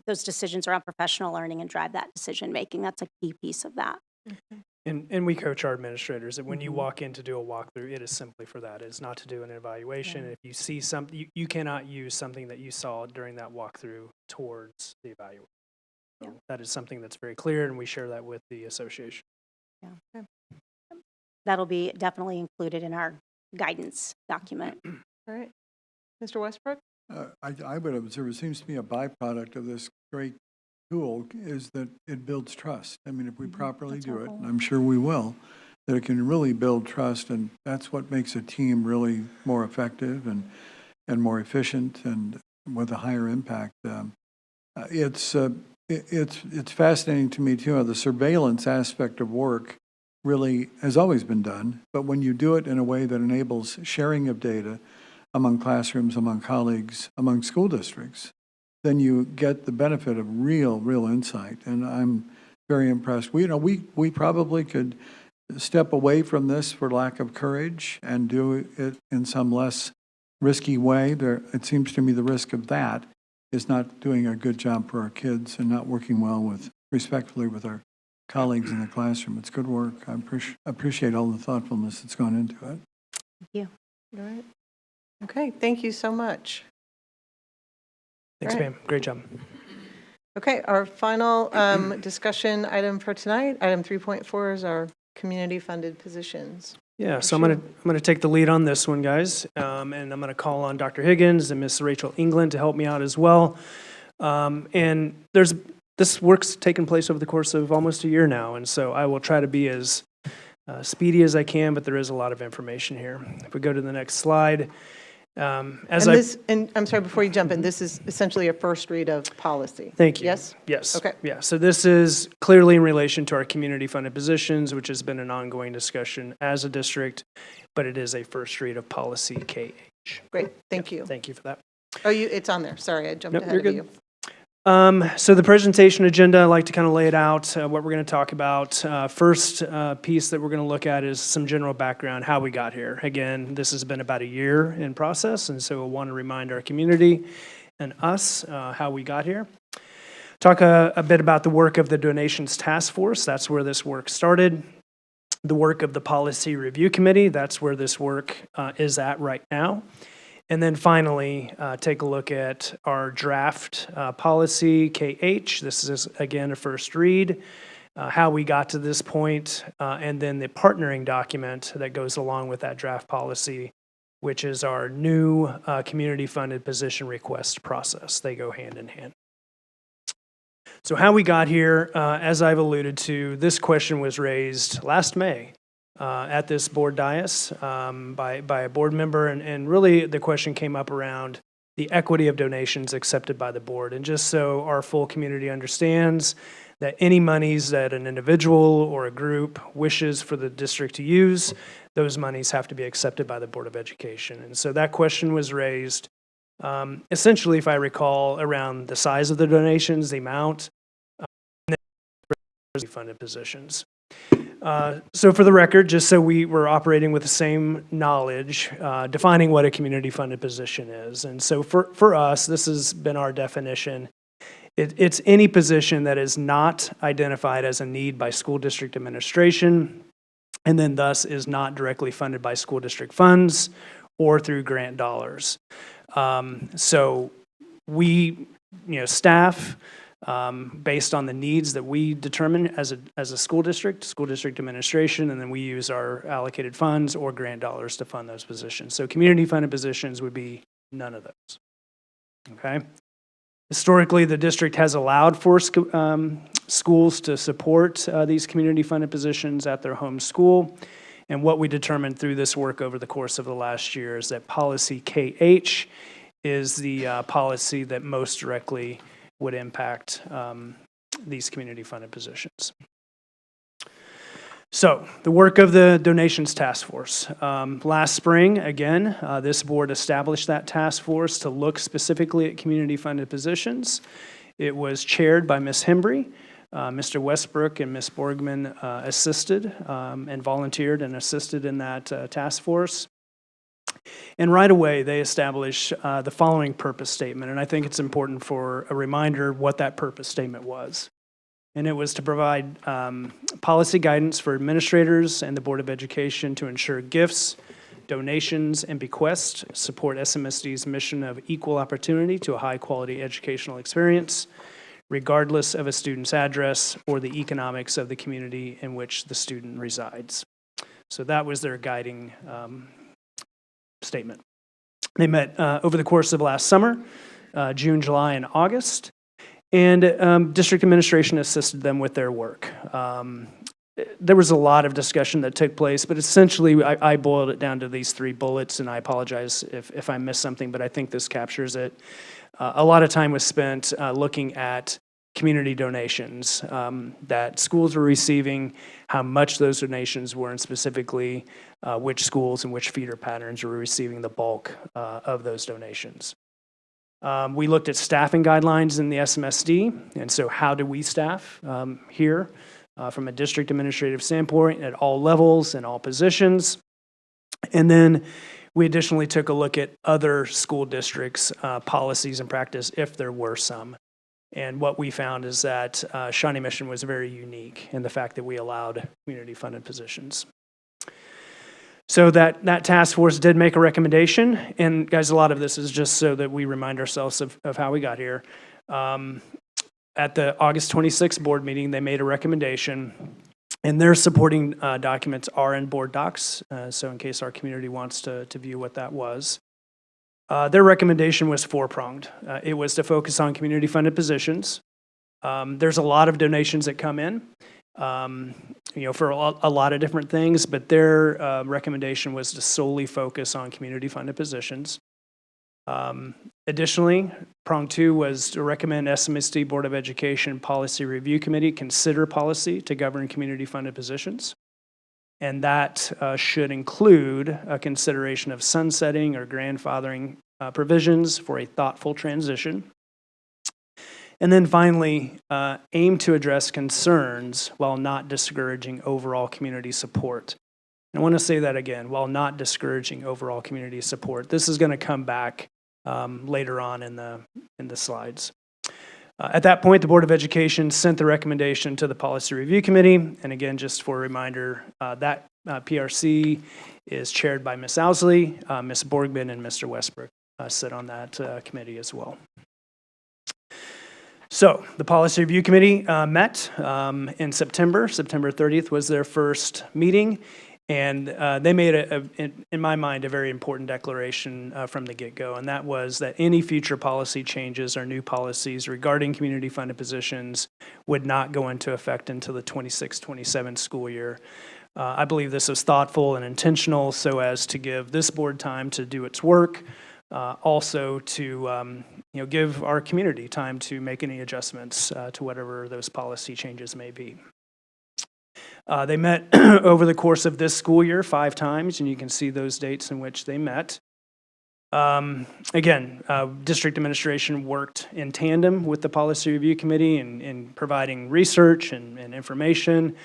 those decisions around professional learning and drive that decision-making. That's a key piece of that. And we coach our administrators that when you walk in to do a walkthrough, it is simply for that. It's not to do an evaluation. If you see something, you cannot use something that you saw during that walkthrough towards the evaluation. So that is something that's very clear, and we share that with the association. Yeah. That'll be definitely included in our guidance document. All right. Mr. Westbrook? I would observe, it seems to me a byproduct of this great tool is that it builds trust. I mean, if we properly do it, and I'm sure we will, that it can really build trust, and that's what makes a team really more effective and more efficient and with a higher impact. It's fascinating to me, too, how the surveillance aspect of work really has always been done, but when you do it in a way that enables sharing of data among classrooms, among colleagues, among school districts, then you get the benefit of real insight. And I'm very impressed. We probably could step away from this for lack of courage and do it in some less risky way. It seems to me the risk of that is not doing a good job for our kids and not working well respectfully with our colleagues in the classroom. It's good work. I appreciate all the thoughtfulness that's gone into it. Thank you. All right. Okay, thank you so much. Thanks, All right. Pam. Great job. Okay, our final discussion item for tonight, item 3.4, is our community-funded positions. Yeah, so I'm gonna take the lead on this one, guys, and I'm gonna call on Dr. Higgins and Miss Rachel England to help me out as well. And this work's taken place over the course of almost a year now, and so I will try to be as speedy as I can, but there is a lot of information here. If we go to the next slide. And I'm sorry, before you jump in, this is essentially a first read of policy. Thank you. Yes? Yes. Okay. Yeah, so this is clearly in relation to our community-funded positions, which has been an ongoing discussion as a district, but it is a first read of policy KH. Great, thank you. Thank you for that. Oh, it's on there. Sorry, I jumped Nope, ahead you're of good. you. So the presentation agenda, I like to kind of lay it out, what we're going to talk about. First piece that we're going to look at is some general background, how we got here. Again, this has been about a year in process, and so we'll want to remind our community and us how we got here. Talk a bit about the work of the Donations Task Force. That's where this work started. The work of the Policy Review Committee. That's where this work is at right now. And then finally, take a look at our draft policy, KH. This is, again, a first read, how we got to this point, and then the partnering document that goes along with that draft policy, which is our new community-funded position request process. They go hand in hand. So how we got here, as I've alluded to, this question was raised last May. At this board dais by a board member, and really the question came up around the equity of donations accepted by the board. And just so our full community understands that any monies that an individual or a group wishes for the district to use, those monies have to be accepted by the Board of Education. And so that question was raised, essentially, if I recall, around the size of the donations, the amount, and then funded positions. So for the record, just so we were operating with the same knowledge, defining what a community-funded position is. And so for us, this has been our definition. It's any position that is not identified as a need by school district administration, and then thus is not directly funded by school district funds or through grant dollars. So we, staff, based on the needs that we determine as a school district administration, and then we use our allocated funds or grant dollars to fund those positions. So community-funded positions would be none of those. Okay? Historically, the district has allowed for schools to support these community-funded positions at their home school. And what we determined through this work over the course of the last year is that policy KH is the policy that most directly would impact these community-funded positions. So, the work of the Donations Task Force. Last spring, again, this board established that task force to look specifically at community-funded positions. It was chaired by Ms. Hembry. Mr. Westbrook and Ms. Borgman assisted and volunteered and assisted in that task force. And right away, they established the following purpose statement, and I think it's important for a reminder what that purpose statement was. And it was to provide policy guidance for administrators and the Board of Education to ensure gifts, donations, and bequests support SMSD's mission of equal opportunity to a high-quality educational experience, regardless of a student's address or the economics of the community in which the student resides. So that was their guiding statement. They met over the course of last summer, June, July, and August, and district administration assisted them with their work. There was a lot of discussion that took place, but essentially I boiled it down to these 3 bullets, and I apologize if I missed something, but I think this captures it. A lot of time was spent looking at community donations that schools were receiving, how much those donations were, and specifically which schools and which feeder patterns were receiving the bulk of those donations. We looked at staffing guidelines in the SMSD, and so how do we staff here from a district administrative standpoint at all levels and all positions. And then we additionally took a look at other school districts' policies and practice, if there were some. And what we found is that Shawnee Mission was very unique in the fact that we allowed community-funded positions. So that task force did make a recommendation, and guys, a lot of this is just so that we remind ourselves of how we got here. At the August 26th board meeting, they made a recommendation, and their supporting documents are in board docs, so in case our community wants to view what that was. Their recommendation was four-pronged. It was to focus on community-funded positions. There's a lot of donations that come in, for a lot of different things, but their recommendation was to solely focus on community-funded positions. Additionally, prong 2 was to recommend SMSD Board of Education Policy Review Committee consider policy to govern community-funded positions. And that should include a consideration of sunsetting or grandfathering provisions for a thoughtful transition. And then finally, aim to address concerns while not discouraging overall community support. And I want to say that again, while not discouraging overall community support. This is going to come back later on in the slides. At that point, the Board of Education sent the recommendation to the Policy Review Committee. And again, just for a reminder, that PRC is chaired by Ms. Owsley, Ms. Borgman, and Mr. Westbrook sit on that committee as well. So the Policy Review Committee met in September. September 30th was their first meeting. And they made, in my mind, a very important declaration from the get-go, and that was that any future policy changes or new policies regarding community-funded positions would not go into effect until the 26-27 school year. I believe this was thoughtful and intentional so as to give this board time to do its work, also to give our community time to make any adjustments to whatever those policy changes may be. They met over the course of this school year 5 times, and you can see those dates in which they met. Again, district administration worked in tandem with the Policy Review Committee in providing research and information.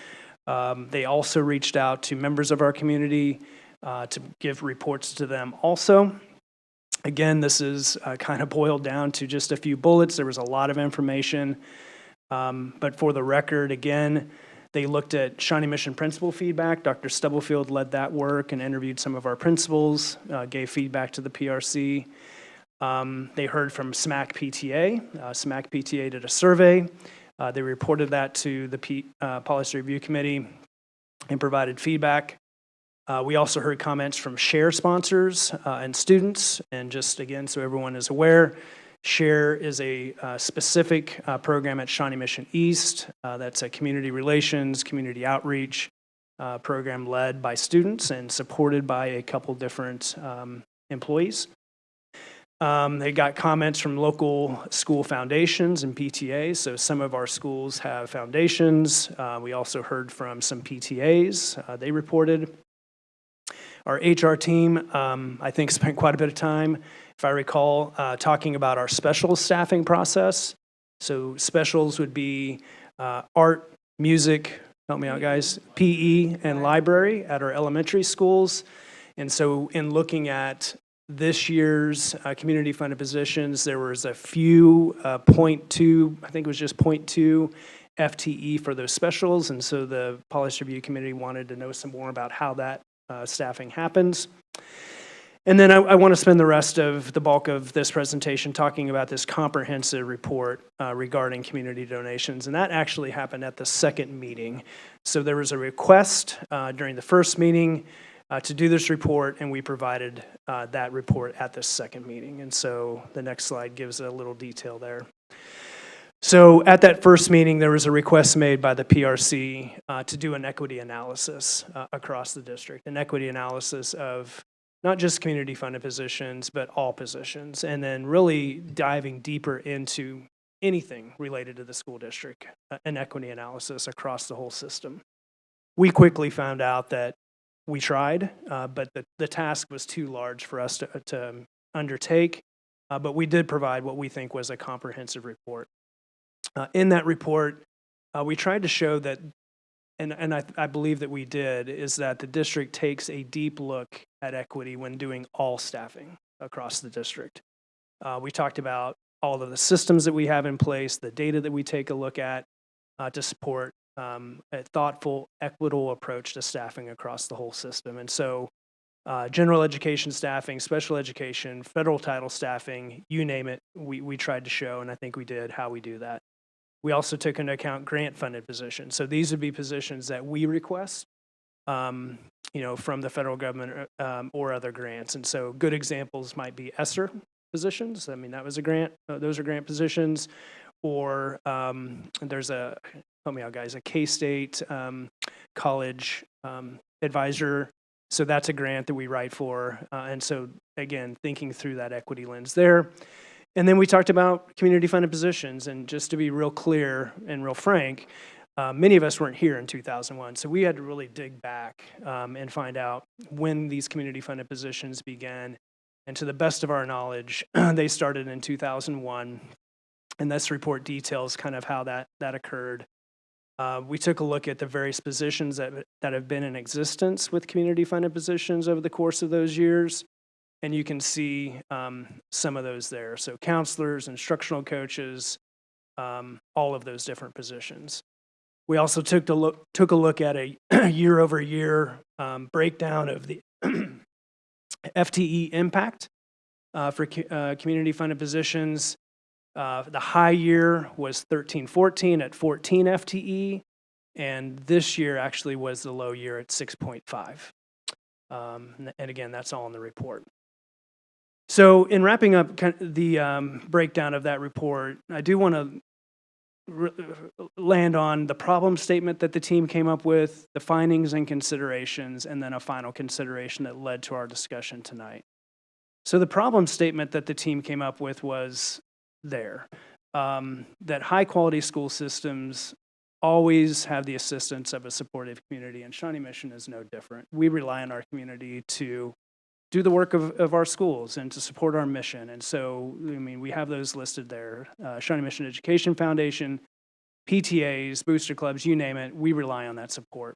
They also reached out to members of our community to give reports to them also. Again, this is kind of boiled down to just a few bullets. There was a lot of information, but for the record, again, they looked at Shawnee Mission principal feedback. Dr. Stubblefield led that work and interviewed some of our principals, gave feedback to the PRC. They heard from SMAC PTA. SMAC PTA did a survey. They reported that to the Policy Review Committee and provided feedback. We also heard comments from SHARE sponsors and students. And just again, so everyone is aware, SHARE is a specific program at Shawnee Mission East that's a community relations, community outreach program led by students and supported by a couple different employees. They got comments from local school foundations and PTAs, so some of our schools have foundations. We also heard from some PTAs. They reported. Our HR team, I think, spent quite a bit of time, if I recall, talking about our special staffing process. So specials would be art, music, help me out guys, PE, and library at our elementary schools. And so in looking at this year's community-funded positions, there was a few 0.2, I think it was just 0.2 FTE for those specials. And so the Policy Review Committee wanted to know some more about how that staffing happens. And then I want to spend the rest of the bulk of this presentation talking about this comprehensive report regarding community donations. And that actually happened at the second meeting. So there was a request during the first meeting to do this report, and we provided that report at the second meeting. And so the next slide gives a little detail there. So at that first meeting, there was a request made by the PRC to do an equity analysis across the district, an equity analysis of not just community-funded positions, but all positions, and then really diving deeper into anything related to the school district, an equity analysis across the whole system. We quickly found out that we tried, but the task was too large for us to undertake. but we did provide what we think was a comprehensive report. In that report, we tried to show that, and I believe that we did, is that the district takes a deep look at equity when doing all staffing across the district. We talked about all of the systems that we have in place, the data that we take a look at to support a thoughtful, equitable approach to staffing across the whole system. And so general education staffing, special education, federal title staffing, you name it, we tried to show, and I think we did, how we do that. We also took into account grant-funded positions. So these would be positions that we request, from the federal government or other grants. And so good examples might be ESSER positions. I mean, that was a grant. Those are grant positions. Or there's help me out, guys, a K-State college advisor. So that's a grant that we write for. And so, again, thinking through that equity lens there. And then we talked about community-funded positions. And just to be real clear and real frank, many of us weren't here in 2001. So we had to really dig back and find out when these community-funded positions began. And to the best of our knowledge, they started in 2001. And this report details kind of how that occurred. We took a look at the various positions that have been in existence with community-funded positions over the course of those years. And you can see some of those there. So counselors, instructional coaches, all of those different positions. We also took a look at a year-over-year breakdown of the FTE impact for community-funded positions. The high year was 13-14 at 14 FTE, and this year actually was the low year at 6.5. And again, that's all in the report. So in wrapping up the breakdown of that report, I do want to land on the problem statement that the team came up with, the findings and considerations, and then a final consideration that led to our discussion tonight. So the problem statement that the team came up with was that high-quality school systems always have the assistance of a supportive community, and Shawnee Mission is no different. We rely on our community to do the work of our schools and to support our mission. And so, I mean, we have those listed there. Shawnee Mission Education Foundation, PTAs, booster clubs, you name it, we rely on that support.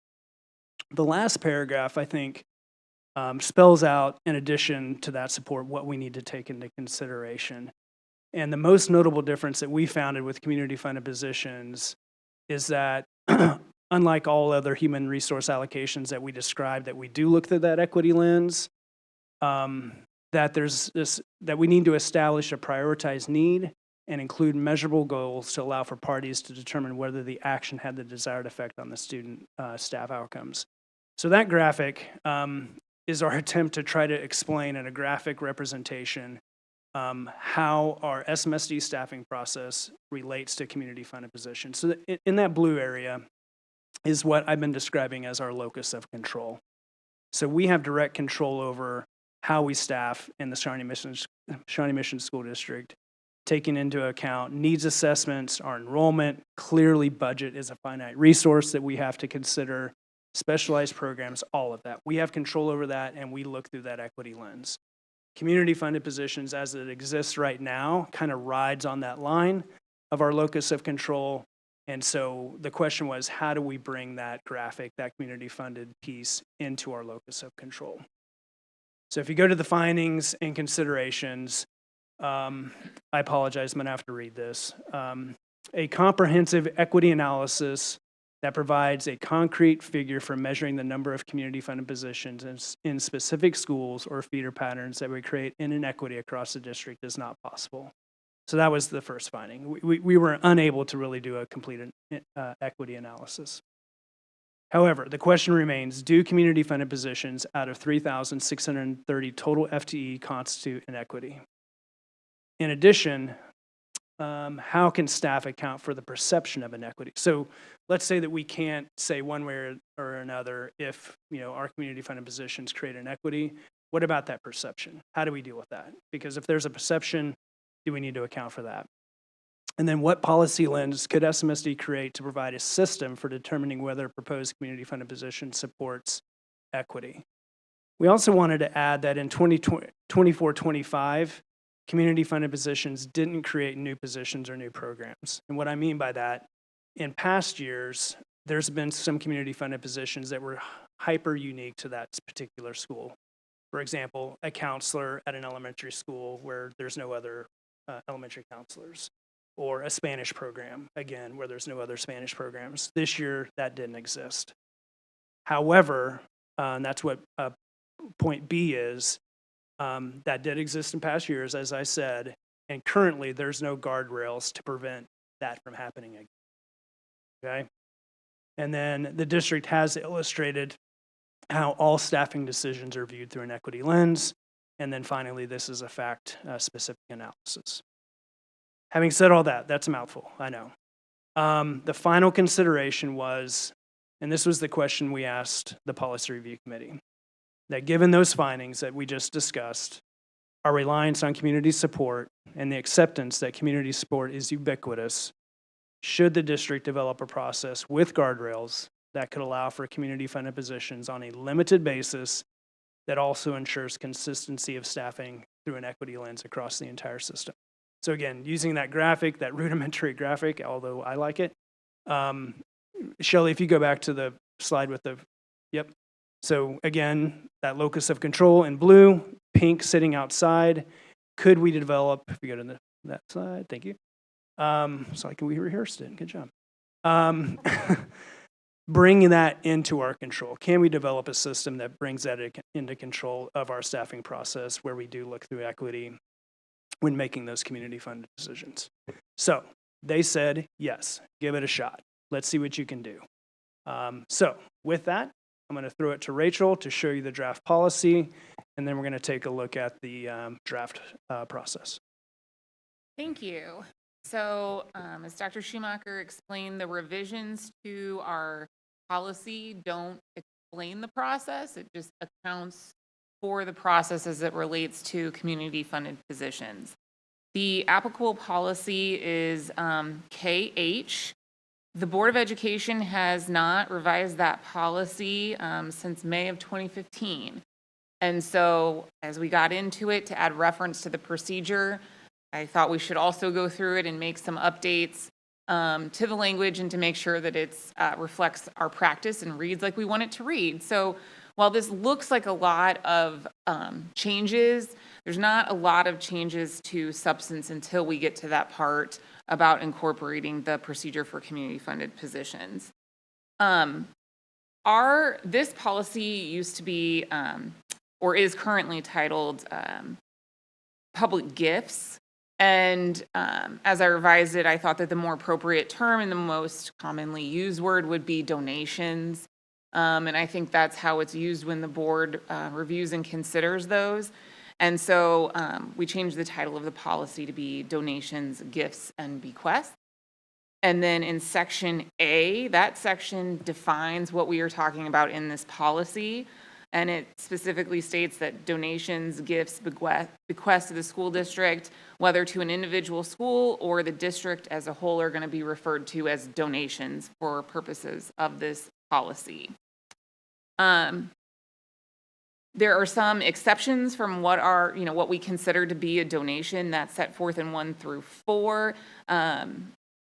The last paragraph, I think, spells out, in addition to that support, what we need to take into consideration. And the most notable difference that we found with community-funded positions is that unlike all other human resource allocations that we described, that we do look through that equity lens, that we need to establish a prioritized need and include measurable goals to allow for parties to determine whether the action had the desired effect on the student staff outcomes. So that graphic is our attempt to try to explain in a graphic representation how our SMSD staffing process relates to community-funded positions. So in that blue area is what I've been describing as our locus of control. So we have direct control over how we staff in the Shawnee Mission School District, taking into account needs assessments, our enrollment. Clearly, budget is a finite resource that we have to consider, specialized programs, all of that. We have control over that, and we look through that equity lens. Community-funded positions, as it exists right now, kind of rides on that line of our locus of control. And so the question was, how do we bring that graphic, that community-funded piece, into our locus of control? So if you go to the findings and considerations, I apologize, I'm going to have to read this. A comprehensive equity analysis that provides a concrete figure for measuring the number of community-funded positions in specific schools or feeder patterns that would create an inequity across the district is not possible. So that was the first finding. We were unable to really do a complete equity analysis. However, the question remains, do community-funded positions out of 3,630 total FTE constitute inequity? In addition, how can staff account for the perception of inequity? So let's say that we can't say one way or another if our community-funded positions create inequity. What about that perception? How do we deal with that? Because if there's a perception, do we need to account for that? And then what policy lens could SMSD create to provide a system for determining whether a proposed community-funded position supports equity? We also wanted to add that in 2024-25, community-funded positions didn't create new positions or new programs. And what I mean by that, in past years, there's been some community-funded positions that were hyper unique to that particular school. For example, a counselor at an elementary school where there's no other elementary counselors, or a Spanish program, again, where there's no other Spanish programs. This year, that didn't exist. However, and that's what point B is, that did exist in past years, as I said, and currently there's no guardrails to prevent that from happening again. Okay? And then the district has illustrated how all staffing decisions are viewed through an equity lens. And then finally, this is a fact-specific analysis. Having said all that, that's a mouthful, I know. The final consideration was, and this was the question we asked the Policy Review Committee, that given those findings that we just discussed, our reliance on community support and the acceptance that community support is ubiquitous, should the district develop a process with guardrails that could allow for community-funded positions on a limited basis that also ensures consistency of staffing through an equity lens across the entire system. So again, using that graphic, that rudimentary graphic, although I like it. Shelley, if you go back to the slide with the, yep. So again, that locus of control in blue, pink sitting outside. Could we develop, if you go to that slide, thank you. So we rehearsed it, good job. Bringing that into our control. Can we develop a system that brings that into control of our staffing process where we do look through equity when making those community-funded decisions? So they said, yes, give it a shot. Let's see what you can do. So with that, I'm going to throw it to Rachel to show you the draft policy, and then we're going to take a look at the draft process. Thank you. So as Dr. Schumacher explained, the revisions to our policy don't explain the process. It just accounts for the process as it relates to community-funded positions. The applicable policy is KH. The Board of Education has not revised that policy since May of 2015. And so as we got into it to add reference to the procedure, I thought we should also go through it and make some updates to the language and to make sure that it reflects our practice and reads like we want it to read. So while this looks like a lot of changes, there's not a lot of changes to substance until we get to that part about incorporating the procedure for community-funded positions. This policy used to be, or is currently titled, public gifts. And as I revised it, I thought that the more appropriate term and the most commonly used word would be donations. And I think that's how it's used when the board reviews and considers those. And so we changed the title of the policy to be donations, gifts, and bequests. And then in section A, that section defines what we are talking about in this policy. And it specifically states that donations, gifts, bequests to the school district, whether to an individual school or the district as a whole, are going to be referred to as donations for purposes of this policy. There are some exceptions from what we consider to be a donation that's set forth in 1 through 4.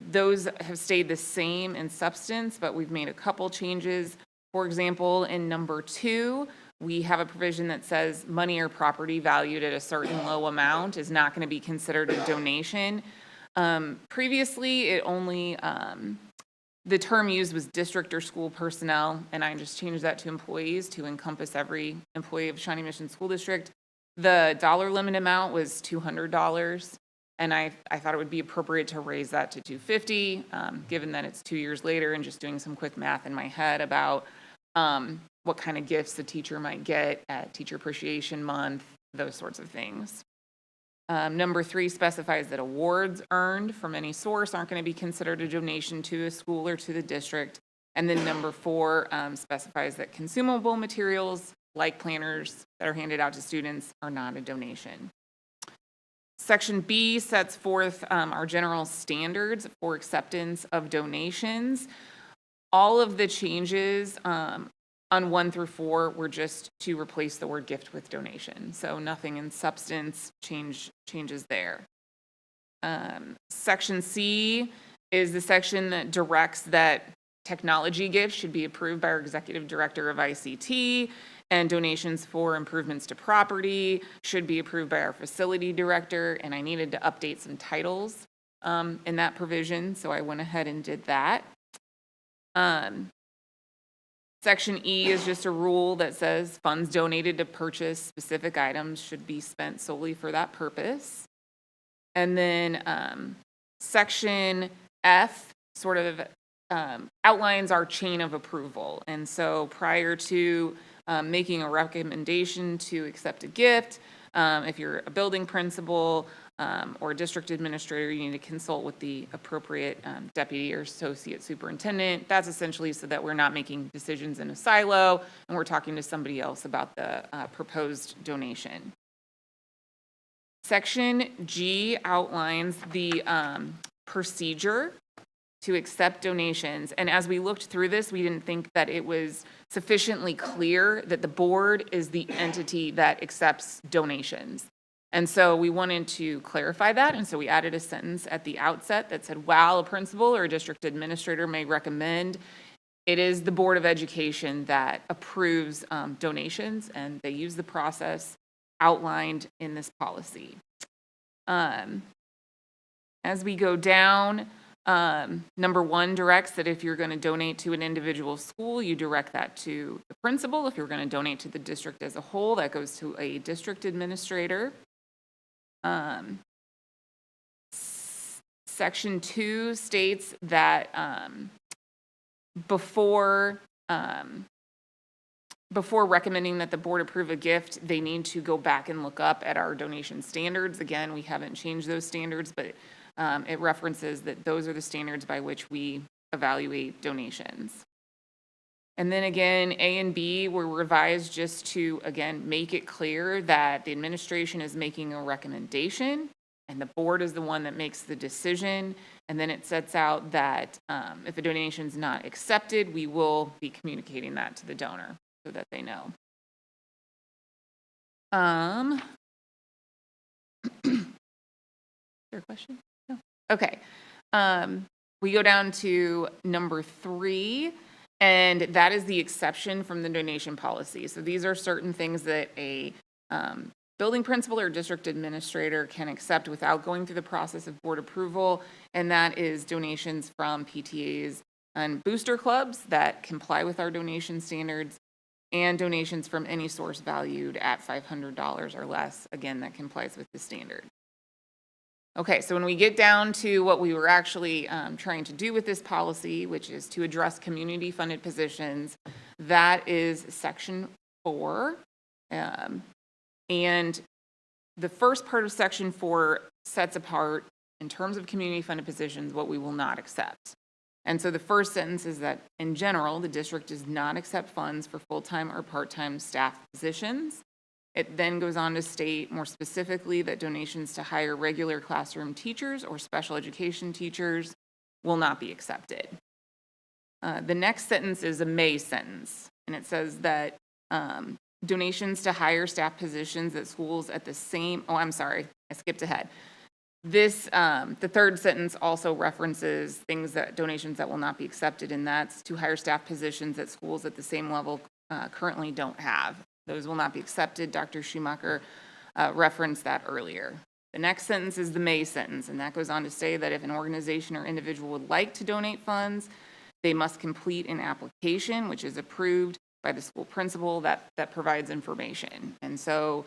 Those have stayed the same in substance, but we've made a couple changes. For example, in number 2, we have a provision that says money or property valued at a certain low amount is not going to be considered a donation. Previously, it only, the term used was district or school personnel, and I just changed that to employees to encompass every employee of Shawnee Mission School District. The dollar limit amount was $200, and I thought it would be appropriate to raise that to $250, given that it's 2 years later, and just doing some quick math in my head about what kind of gifts the teacher might get at Teacher Appreciation Month, those sorts of things. Number 3 specifies that awards earned from any source aren't going to be considered a donation to a school or to the district. And then number 4 specifies that consumable materials like planners that are handed out to students are not a donation. Section B sets forth our general standards for acceptance of donations. All of the changes On 1 through 4, we're just to replace the word gift with donation. So nothing in substance changes there. Section C is the section that directs that technology gifts should be approved by our executive director of ICT, and donations for improvements to property should be approved by our facility director, and I needed to update some titles in that provision, so I went ahead and did that. Section E is just a rule that says funds donated to purchase specific items should be spent solely for that purpose. And then Section F sort of outlines our chain of approval. And so prior to making a recommendation to accept a gift, if you're a building principal or a district administrator, you need to consult with the appropriate deputy or associate superintendent. That's essentially so that we're not making decisions in a silo and we're talking to somebody else about the proposed donation. Section G outlines the procedure to accept donations. And as we looked through this, we didn't think that it was sufficiently clear that the board is the entity that accepts donations. And so we wanted to clarify that. And so we added a sentence at the outset that said, while a principal or a district administrator may recommend, it is the Board of Education that approves donations, and they use the process outlined in this policy. As we go down, number 1 directs that if you're going to donate to an individual school, you direct that to the principal. If you're going to donate to the district as a whole, that goes to a district administrator. Section 2 states that before recommending that the board approve a gift, they need to go back and look up at our donation standards. Again, we haven't changed those standards, but it references that those are the standards by which we evaluate donations. And then again, A and B were revised just to, again, make it clear that the administration is making a recommendation and the board is the one that makes the decision. And then it sets out that if a donation is not accepted, we will be communicating that to the donor so that they know. Is there a question? No. Okay. We go down to number 3. And that is the exception from the donation policy. So these are certain things that a building principal or district administrator can accept without going through the process of board approval. And that is donations from PTAs and booster clubs that comply with our donation standards, and donations from any source valued at $500 or less, again, that complies with the standard. Okay, so when we get down to what we were actually trying to do with this policy, which is to address community-funded positions, that is Section 4. And the first part of Section 4 sets apart, in terms of community-funded positions, what we will not accept. And so the first sentence is that, in general, the district does not accept funds for full-time or part-time staff positions. It then goes on to state more specifically that donations to hire regular classroom teachers or special education teachers will not be accepted. The next sentence is a may sentence, and it says that donations to higher staff positions at schools at the same, oh, I'm sorry, I skipped ahead. This, the third sentence also references things that donations that will not be accepted, and that's to higher staff positions at schools at the same level currently don't have. Those will not be accepted. Dr. Schumacher referenced that earlier. The next sentence is the may sentence, and that goes on to say that if an organization or individual would like to donate funds, they must complete an application, which is approved by the school principal that provides information. And so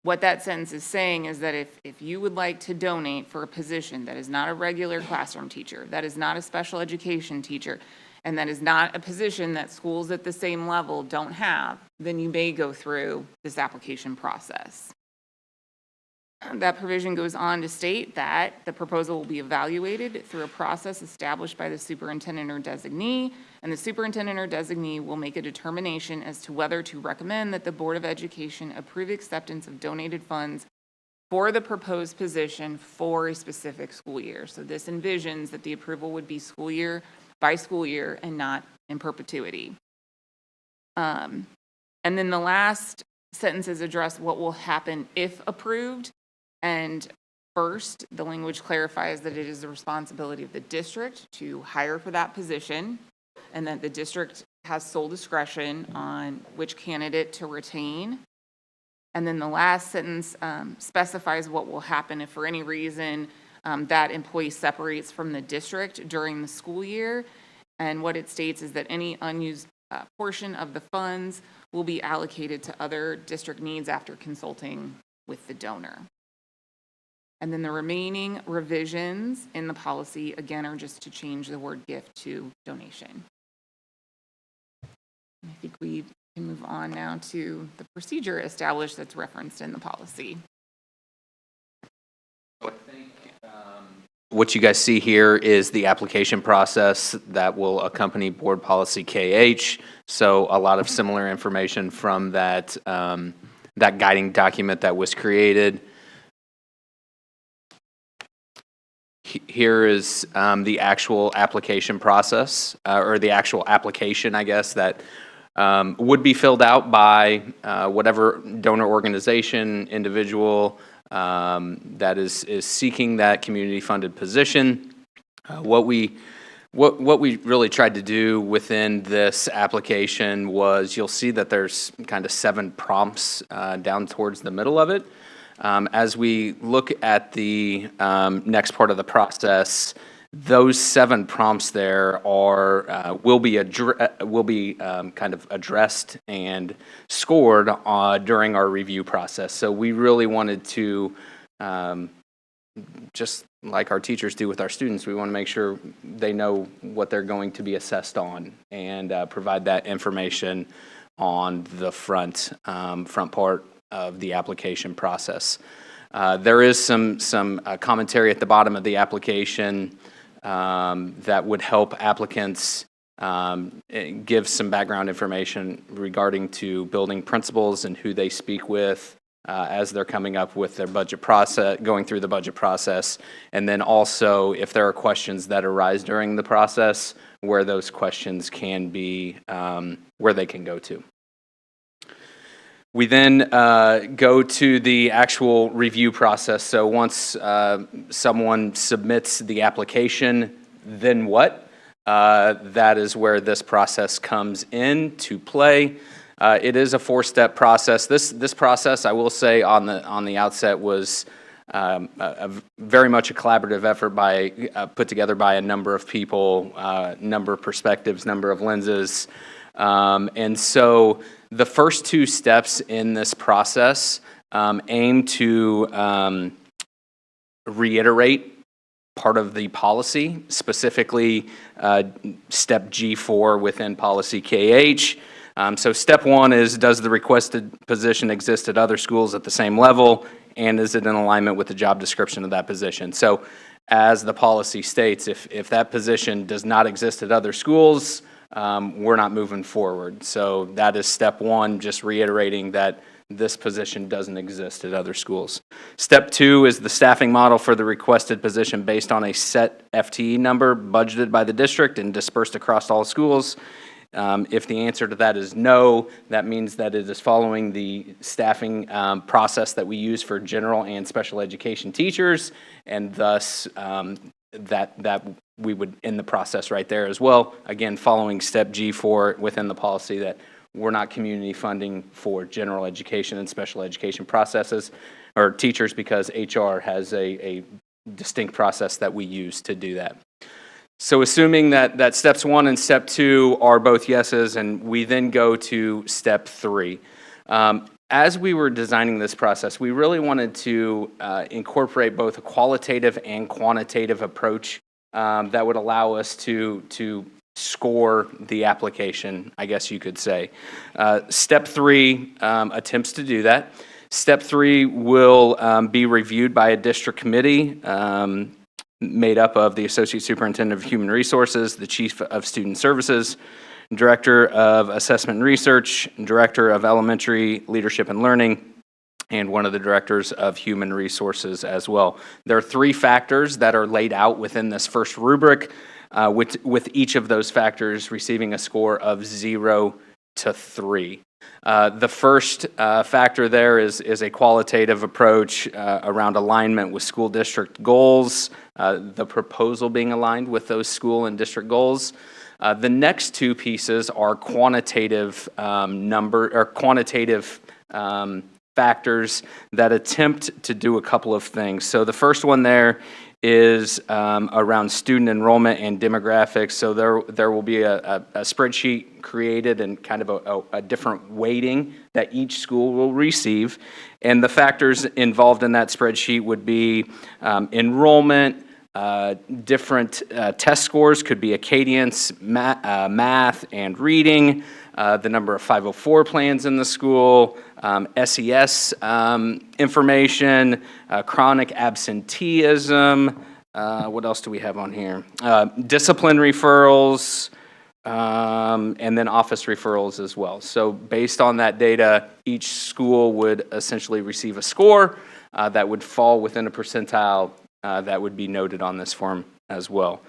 what that sentence is saying is that if you would like to donate for a position that is not a regular classroom teacher, that is not a special education teacher, and that is not a position that schools at the same level don't have, then you may go through this application process. That provision goes on to state that the proposal will be evaluated through a process established by the superintendent or designee, and the superintendent or designee will make a determination as to whether to recommend that the Board of Education approve acceptance of donated funds for the proposed position for a specific school year. So this envisions that the approval would be school year by school year and not in perpetuity. And then the last sentences address what will happen if approved. And first, the language clarifies that it is the responsibility of the district to hire for that position, and that the district has sole discretion on which candidate to retain. And then the last sentence specifies what will happen if for any reason that employee separates from the district during the school year. And what it states is that any unused portion of the funds will be allocated to other district needs after consulting with the donor. And then the remaining revisions in the policy, again, are just to change the word gift to donation. I think we can move on now to the procedure established that's referenced in the policy. What you guys see here is the application process that will accompany Board Policy KH. So a lot of similar information from that, that guiding document that was created. Here is the actual application process, or the actual application, I guess, that would be filled out by whatever donor organization, individual that is seeking that community-funded position. What we really tried to do within this application was, you'll see that there's kind of 7 prompts down towards the middle of it. As we look at the next part of the process, those 7 prompts there are will be kind of addressed and scored during our review process. So we really wanted to, just like our teachers do with our students, we want to make sure they know what they're going to be assessed on, and provide that information on the front part of the application process. There is some commentary at the bottom of the application that would help applicants give some background information regarding to building principals and who they speak with as they're coming up with their budget process, going through the budget process, and then also if there are questions that arise during the process, where those questions can be, where they can go to. We then go to the actual review process. So once someone submits the application, then what? That is where this process comes into play. It is a 4-step process. This process, I will say on the outset, was very much a collaborative effort put together by a number of people, number of perspectives, number of lenses. And so the first 2 steps in this process aim to reiterate part of the policy, specifically step G4 within policy KH. So step 1 is, does the requested position exist at other schools at the same level, and is it in alignment with the job description of that position? So as the policy states, if that position does not exist at other schools, we're not moving forward. So that is step 1, just reiterating that this position doesn't exist at other schools. Step 2 is the staffing model for the requested position based on a set FTE number budgeted by the district and dispersed across all schools. If the answer to that is no, that means that it is following the staffing process that we use for general and special education teachers, and thus that we would end the process right there as well. Again, following step G4 within the policy, that we're not community funding for general education and special education processes or teachers, because HR has a distinct process that we use to do that. So assuming that steps 1 and step 2 are both yeses, and we then go to step 3. As we were designing this process, we really wanted to incorporate both a qualitative and quantitative approach that would allow us to score the application, I guess you could say. Step 3 attempts to do that. Step 3 will be reviewed by a district committee made up of the Associate Superintendent of Human Resources, the Chief of Student Services, Director of Assessment and Research, Director of Elementary Leadership and Learning, and one of the Directors of Human Resources as well. There are 3 factors that are laid out within this first rubric. with each of those factors receiving a score of 0 to 3. The first factor there is a qualitative approach around alignment with school district goals, the proposal being aligned with those school and district goals. The next two pieces are quantitative factors that attempt to do a couple of things. So the first one there is around student enrollment and demographics. So there will be a spreadsheet created and kind of a different weighting that each school will receive. And the factors involved in that spreadsheet would be enrollment, different test scores, could be Acadience, math, and reading, the number of 504 plans in the school, SES information, chronic absenteeism, what else do we have on here? Discipline referrals, and then office referrals as well. So based on that data, each school would essentially receive a score that would fall within a percentile that would be noted on this form as well.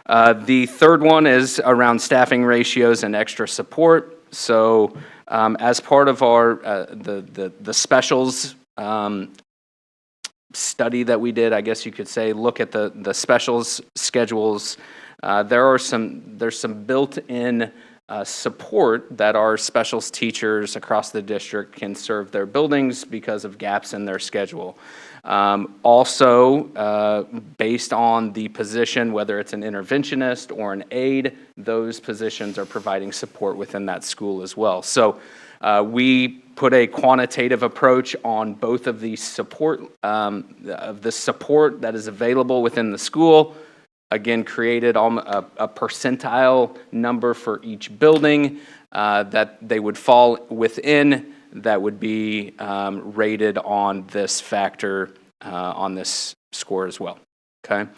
The third one is around staffing ratios and extra support. So as part of our the specials study that we did, I guess you could say, look at the specials schedules. There's some built-in support that our specials teachers across the district can serve their buildings because of gaps in their schedule. Also, based on the position, whether it's an interventionist or an aide, those positions are providing support within that school as well. So we put a quantitative approach on both of these support, of the support that is available within the school. Again, created a percentile number for each building that they would fall within that would be rated on this factor, on this score as well, okay?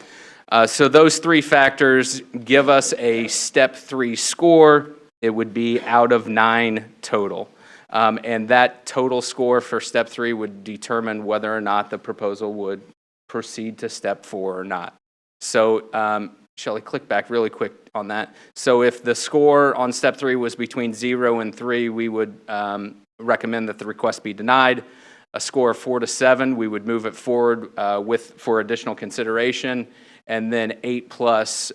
So those three factors give us a step 3 score. It would be out of 9 total. And that total score for step 3 would determine whether or not the proposal would proceed to step 4 or not. So, Shelley, click back really quick on that. So if the score on step 3 was between 0 and 3, we would recommend that the request be denied. A score of 4 to 7, we would move it forward for additional consideration. And then 8 plus,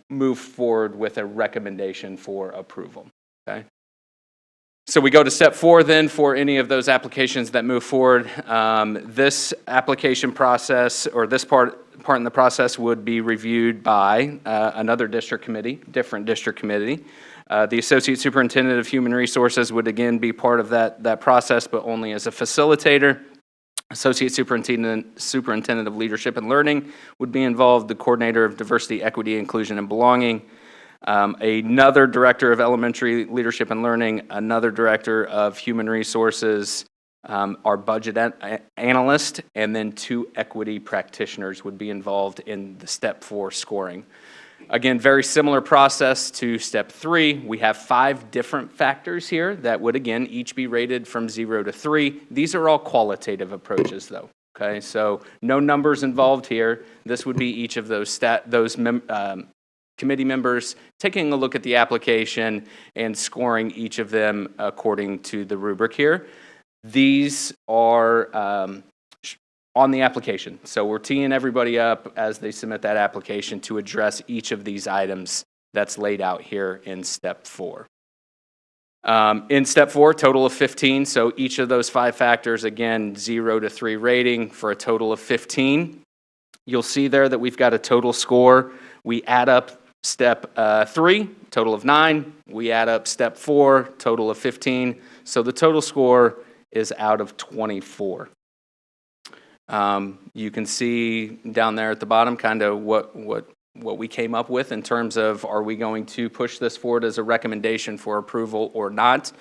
move forward with a recommendation for approval, okay? So we go to step 4 then for any of those applications that move forward. This application process, or this part in the process, would be reviewed by another district committee, different district committee. The Associate Superintendent of Human Resources would again be part of that process, but only as a facilitator. Associate Superintendent of Leadership and Learning would be involved, the Coordinator of Diversity, Equity, Inclusion, and Belonging, another Director of Elementary Leadership and Learning, another Director of Human Resources, our budget analyst, and then 2 equity practitioners would be involved in the step 4 scoring. Again, very similar process to step 3. We have 5 different factors here that would, again, each be rated from 0 to 3. These are all qualitative approaches, though, okay? So no numbers involved here. This would be each of those committee members taking a look at the application and scoring each of them according to the rubric here. These are on the application. So we're teeing everybody up as they submit that application to address each of these items that's laid out here in step 4. In step 4, total of 15. So each of those 5 factors, again, 0 to 3 rating for a total of 15. You'll see there that we've got a total score. We add up step 3, total of 9. We add up step 4, total of 15. So the total score is out of 24. You can see down there at the bottom kind of what we came up with in terms of, are we going to push this forward as a recommendation for approval or not?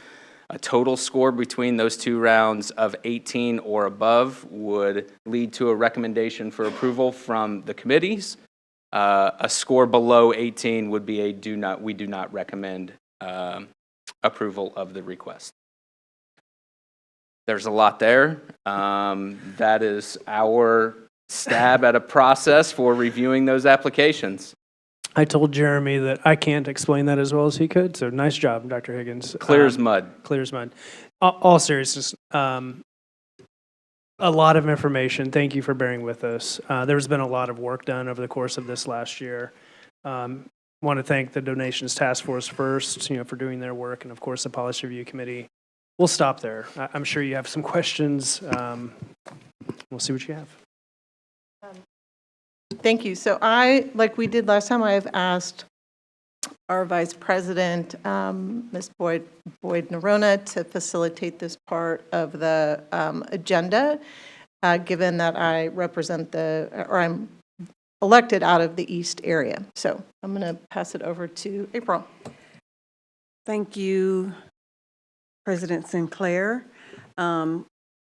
A total score between those 2 rounds of 18 or above would lead to a recommendation for approval from the committees. A score below 18 would be we do not recommend approval of the request. There's a lot there. That is our stab at a process for reviewing those applications. I told Jeremy that I can't explain that as well as he could, so nice job, Dr. Higgins. Clear as mud. Clear as mud. All seriousness, a lot of information. Thank you for bearing with us. There's been a lot of work done over the course of this last year. Want to thank the Donations Task Force first, for doing their work, and of course the Policy Review Committee. We'll stop there. I'm sure you have some questions. We'll see what you have. Thank you. So like we did last time, I've asked our Vice President, Ms. Boyd Nerona, to facilitate this part of the agenda, given that I represent I'm elected out of the East area. So I'm going to pass it over to April. Thank you, President Sinclair. I'll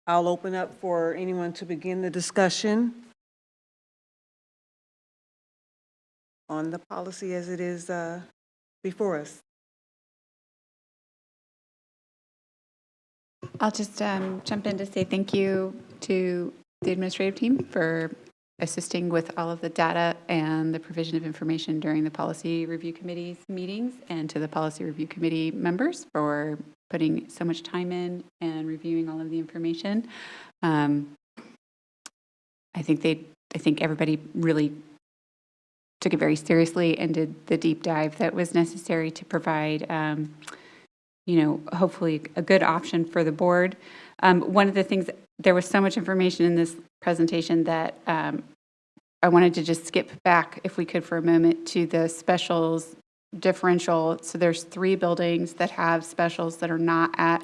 open up for anyone to begin the discussion on the policy as it is before us. I'll just jump in to say thank you to the administrative team for assisting with all of the data and the provision of information during the Policy Review Committee's meetings, and to the Policy Review Committee members for putting so much time in and reviewing all of the information. I think everybody really took it very seriously and did the deep dive that was necessary to provide, hopefully a good option for the board. One of the things, there was so much information in this presentation that I wanted to just skip back, if we could, for a moment, to the specials differential. So there's 3 buildings that have specials that are not at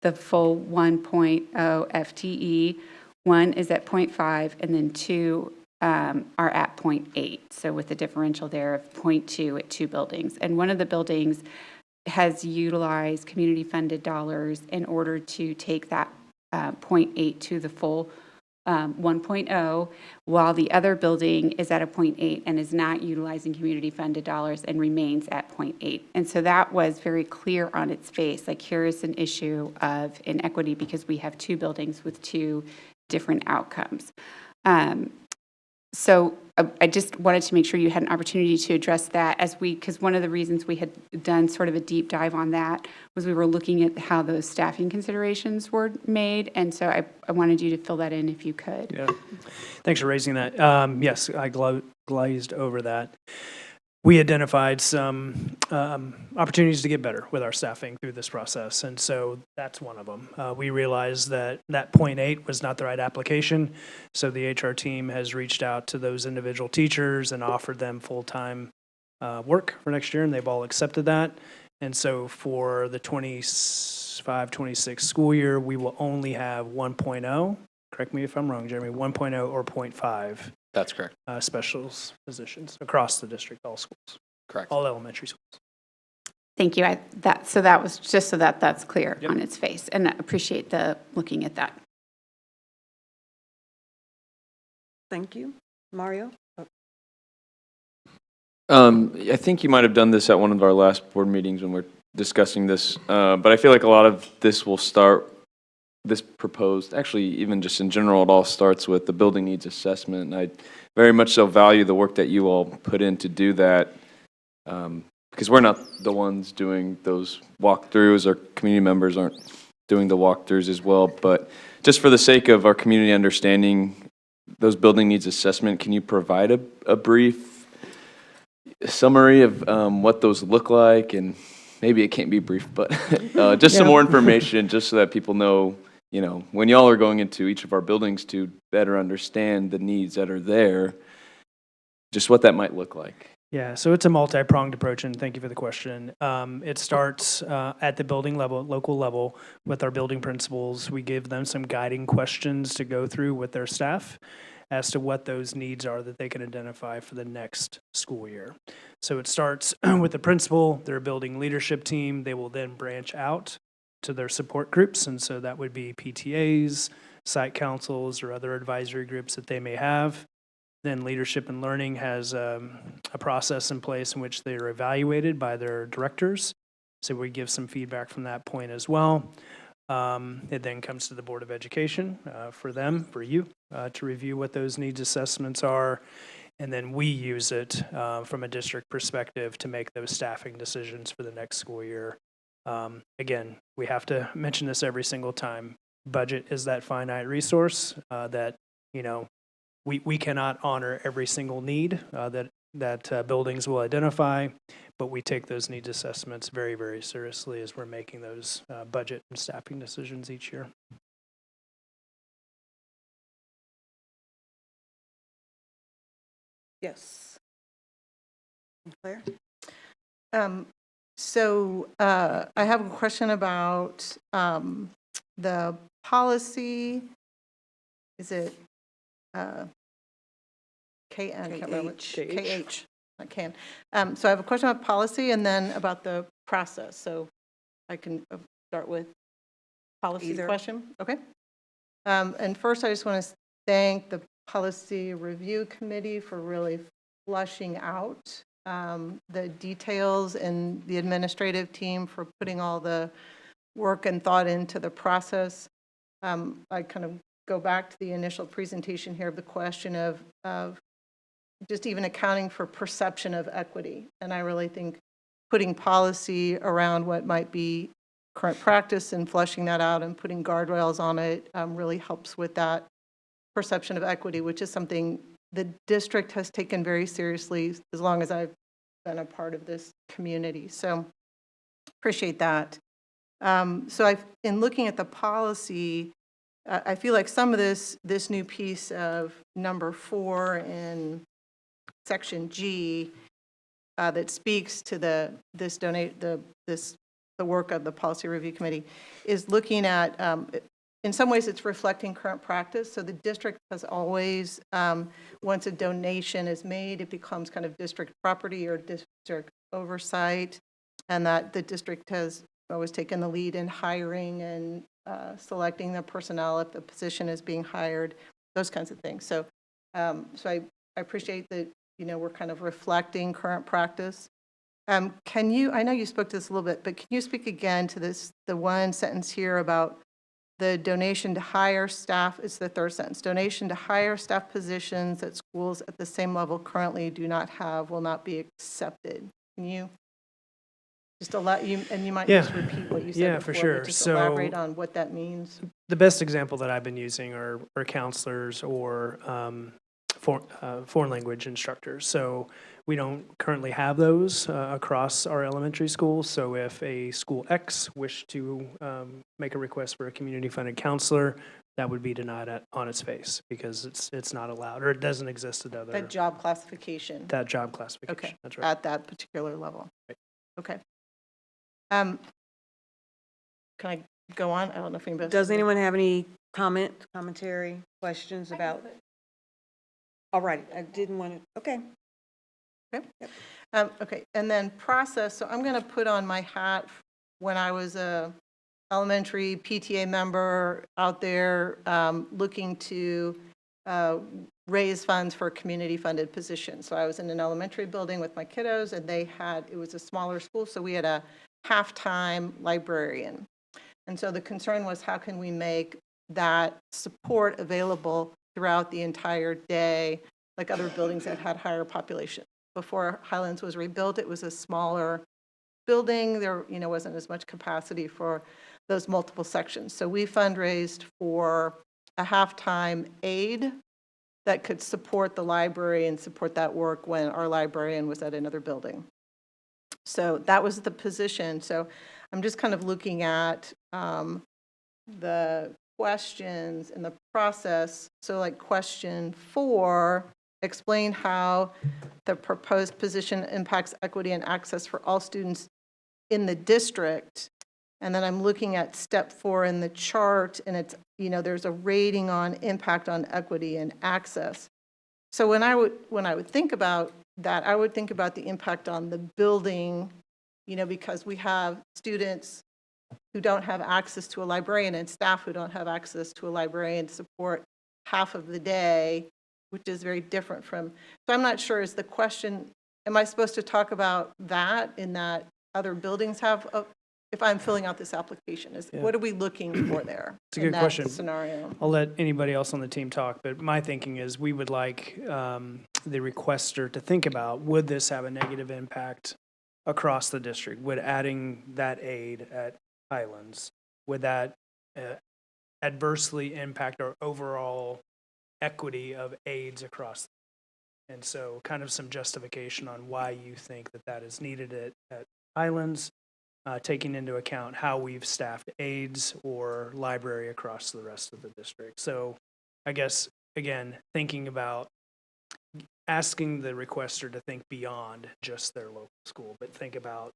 the full 1.0 FTE. One is at 0.5, and then 2 are at 0.8. So with the differential there of 0.2 at 2 buildings. And one of the buildings has utilized community funded dollars in order to take that 0.8 to the full 1.0, while the other building is at a 0.8 and is not utilizing community funded dollars and remains at 0.8. And so that was very clear on its face, like here is an issue of inequity because we have 2 buildings with 2 different outcomes. So I just wanted to make sure you had an opportunity to address that because one of the reasons we had done sort of a deep dive on that was we were looking at how those staffing considerations were made. And so I wanted you to fill that in if you could. Yeah, thanks for raising that. Yes, I glazed over that. We identified some opportunities to get better with our staffing through this process, and so that's one of them. We realized that 0.8 was not the right application, so the HR team has reached out to those individual teachers and offered them full-time work for next year, and they've all accepted that. And so for the 25-26 school year, we will only have 1.0, correct me if I'm wrong, Jeremy, 1.0 or 0.5. That's correct. Specials positions across the district, all schools. Correct. All elementary schools. Thank you. So that was just so that that's clear on its face, and I appreciate the looking at that. Thank you. Mario? I think you might have done this at one of our last board meetings when we're discussing this, but I feel like a lot of this will start, this proposed, actually even just in general, it all starts with the building needs assessment. And I very much so value the work that you all put in to do that, because we're not the ones doing those walkthroughs. Our community members aren't doing the walkthroughs as well. But just for the sake of our community understanding those building needs assessment, can you provide a brief summary of what those look like? And maybe it can't be brief, but just some more information just so that people know, when y'all are going into each of our buildings to better understand the needs that are there, just what that might look like. Yeah, so it's a multi-pronged approach, and thank you for the question. It starts at the building level, local level, with our building principals. We give them some guiding questions to go through with their staff as to what those needs are that they can identify for the next school year. So it starts with the principal, their building leadership team. They will then branch out to their support groups, and so that would be PTAs, site councils, or other advisory groups that they may have. Then Leadership and Learning has a process in place in which they are evaluated by their directors. So we give some feedback from that point as well. It then comes to the Board of Education for you, to review what those needs assessments are. and then we use it from a district perspective to make those staffing decisions for the next school year. Again, we have to mention this every single time. Budget is that finite resource that, we cannot honor every single need that buildings will identify, but we take those needs assessments very, very seriously as we're making those budget and staffing decisions each year. Yes. Claire? I have a question about the policy. Is it KN? I can't remember. KH. Not KN. So I have a question about policy and then about the process. So I can start with policy question. Okay. And first, I just want to thank the Policy Review Committee for really flushing out the details, and the administrative team for putting all the work and thought into the process. I kind of go back to the initial presentation here of the question of just even accounting for perception of equity. And I really think putting policy around what might be current practice and flushing that out and putting guardrails on it really helps with that perception of equity, which is something the district has taken very seriously as long as I've been a part of this community. So appreciate that. In looking at the policy, I feel like some of this new piece of number 4 in section G that speaks to the work of the Policy Review Committee is looking at, in some ways it's reflecting current practice. So the district has always, once a donation is made, it becomes kind of district property or district oversight, and that the district has always taken the lead in hiring and selecting the personnel if the position is being hired, those kinds of things. So, I appreciate that, we're kind of reflecting current practice. Can you, I know you spoke to this a little bit, but can you speak again to the one sentence here about the donation to hire staff? It's the third sentence. Donation to hire staff positions that schools at the same level currently do not have will not be accepted. Can you just you might just repeat what you said before, for sure. But just So elaborate on what that means. the best example that I've been using are counselors or foreign language instructors. So we don't currently have those across our elementary schools. So if a school X wished to make a request for a community-funded counselor, that would be denied on its face because it's not allowed, or it doesn't exist at other. That job classification. That job classification. Okay. That's right. At that particular level. Right. Okay. Can I go on? I don't know if anybody. Does anyone have any commentary, questions about? All right, I didn't want to, okay. Okay. Yep. Okay, and then process. So I'm going to put on my hat when I was a elementary PTA member out there looking to raise funds for a community-funded position. So I was in an elementary building with my kiddos, and it was a smaller school, so we had a half-time librarian. And so the concern was, how can we make that support available throughout the entire day, like other buildings that had higher population? Before Highlands was rebuilt, it was a smaller building. There, wasn't as much capacity for those multiple sections. So we fundraised for a half-time aide that could support the library and support that work when our librarian was at another building. So that was the position. So I'm just kind of looking at the questions in the process. So like question 4, explain how the proposed position impacts equity and access for all students in the district. And then I'm looking at step 4 in the chart, and it's, there's a rating on impact on equity and access. So when I would think about that, I would think about the impact on the building, because we have students who don't have access to a librarian and staff who don't have access to a librarian to support half of the day, which is very different from, so I'm not sure, is the question, am I supposed to talk about that in that other buildings have, if I'm filling out this application, what are we looking for there? It's a good question. Scenario. I'll let anybody else on the team talk, but my thinking is we would like the requester to think about, would this have a negative impact across the district? Would adding that aid at Highlands, would that adversely impact our overall equity of aids across? And so kind of some justification on why you think that that is needed at Highlands, taking into account how we've staffed aids or library across the rest of the district. So I guess, again, thinking about asking the requester to think beyond just their local school, but think about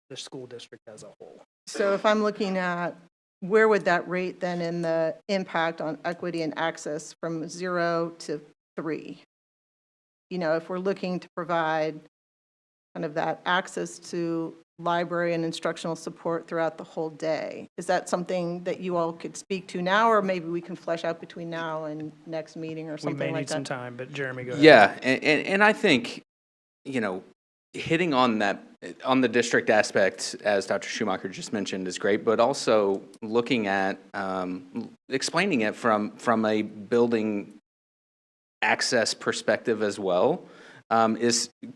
the school district as a whole. So if I'm looking at where would that rate then in the impact on equity and access from 0 to 3? You know, if we're looking to provide kind of that access to library and instructional support throughout the whole day, is that something that you all could speak to now, or maybe we can flesh out between now and next meeting or We something may like need that? some time, but Jeremy, go ahead. Yeah, and I think, you know, hitting on that, on the district aspect, as Dr. Schumacher just mentioned, is great, but also looking at, explaining it from a building access perspective as well,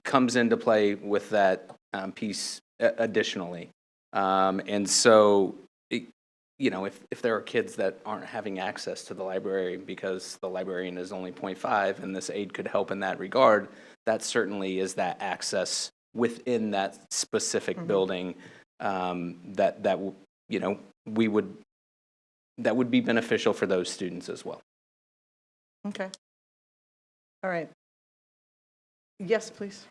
comes into play with that piece additionally. And so, you know, if there are kids that aren't having access to the library because the librarian is only 0.5 and this aid could help in that regard, that certainly is that access within that specific building that you know, that would be beneficial for those students as well. Okay. All right. Yes, please.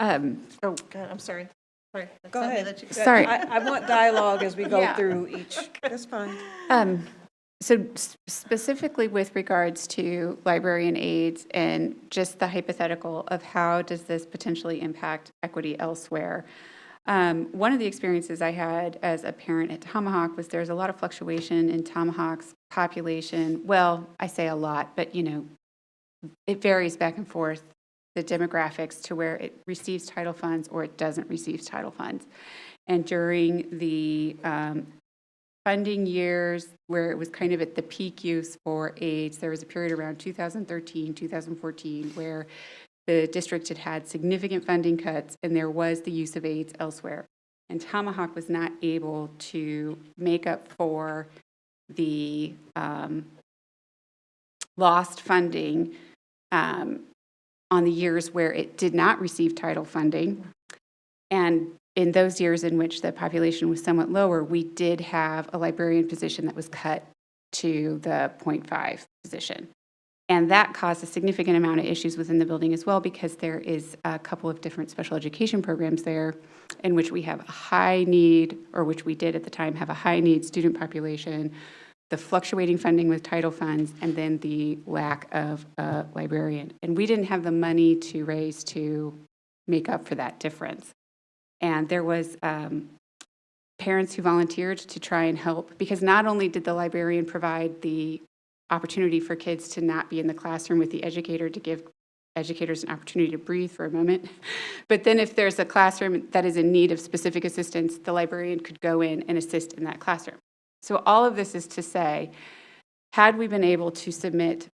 Oh, God, I'm sorry. Sorry. Go ahead. Sorry. I want dialogue as we go Yeah. through each. That's fine. So specifically with regards to librarian aides and just the hypothetical of how does this potentially impact equity elsewhere, one of the experiences I had as a parent at Tomahawk was there's a lot of fluctuation in Tomahawk's population. Well, I say a lot, but you know, it varies back and forth, the demographics to where it receives title funds or it doesn't receive title funds. And during the funding years where it was kind of at the peak use for aids, there was a period around 2013, 2014, where the district had had significant funding cuts and there was the use of aids elsewhere. And Tomahawk was not able to make up for the lost funding on the years where it did not receive title funding. And in those years in which the population was somewhat lower, we did have a librarian position that was cut to the 0.5 position. And that caused a significant amount of issues within the building as well, because there is a couple of different special education programs there in which we have a high need, or which we did at the time have a high need student population, the fluctuating funding with title funds, and then the lack of a librarian. And we didn't have the money to raise to make up for that difference. And there was parents who volunteered to try and help, because not only did the librarian provide the opportunity for kids to not be in the classroom with the educator to give educators an opportunity to breathe for a moment, but then if there's a classroom that is in need of specific assistance, the librarian could go in and assist in that classroom. So all of this is to say, had we been able to submit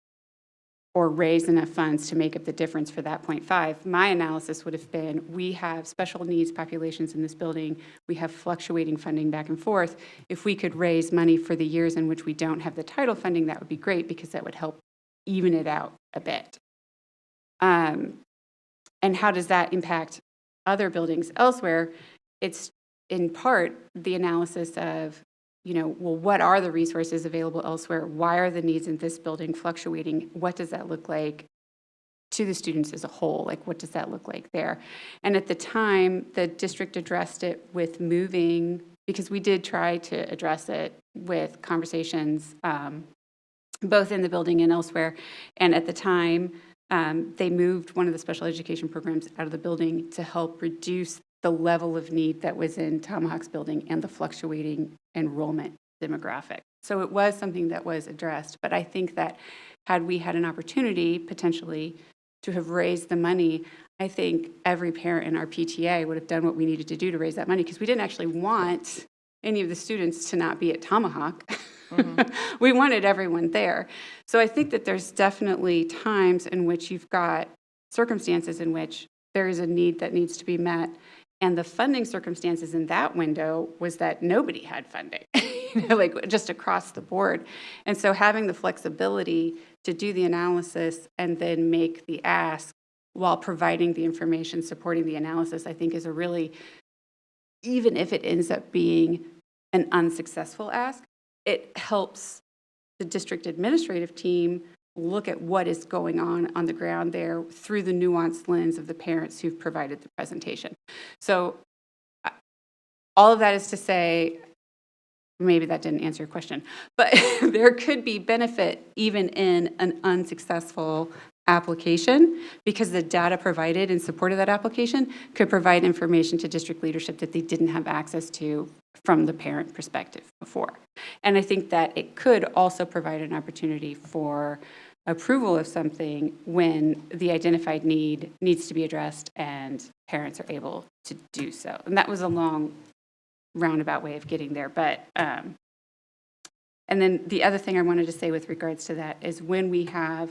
or raise enough funds to make up the difference for that 0.5, my analysis would have been, we have special needs populations in this building, we have fluctuating funding back and forth. If we could raise money for the years in which we don't have the title funding, that would be great, because that would help even it out a bit. And how does that impact other buildings elsewhere? It's in part the analysis of, you know, well, what are the resources available elsewhere? Why are the needs in this building fluctuating? What does that look like to the students as a whole? Like, what does that look like there? And at the time, the district addressed it with moving, because we did try to address it with conversations, both in the building and elsewhere. And at the time, they moved one of the special education programs out of the building to help reduce the level of need that was in Tomahawk's building and the fluctuating enrollment demographic. So it was something that was addressed, but I think that had we had an opportunity potentially to have raised the money, I think every parent in our PTA would have done what we needed to do to raise that money, because we didn't actually want any of the students to not be at Tomahawk. Mm-hmm. We wanted everyone there. So I think that there's definitely times in which you've got circumstances in which there is a need that needs to be met. And the funding circumstances in that window was that nobody had funding, like just across the board. And so having the flexibility to do the analysis and then make the ask while providing the information supporting the analysis, I think is a really, even if it ends up being an unsuccessful ask, it helps the district administrative team look at what is going on the ground there through the nuanced lens of the parents who've provided the presentation. So all of that is to say, maybe that didn't answer your question, but there could be benefit even in an unsuccessful application because the data provided in support of that application could provide information to district leadership that they didn't have access to from the parent perspective before. And I think that it could also provide an opportunity for approval of something when the identified need needs to be addressed and parents are able to do so. And that was a long roundabout way of getting there. But and then the other thing I wanted to say with regards to that is when we have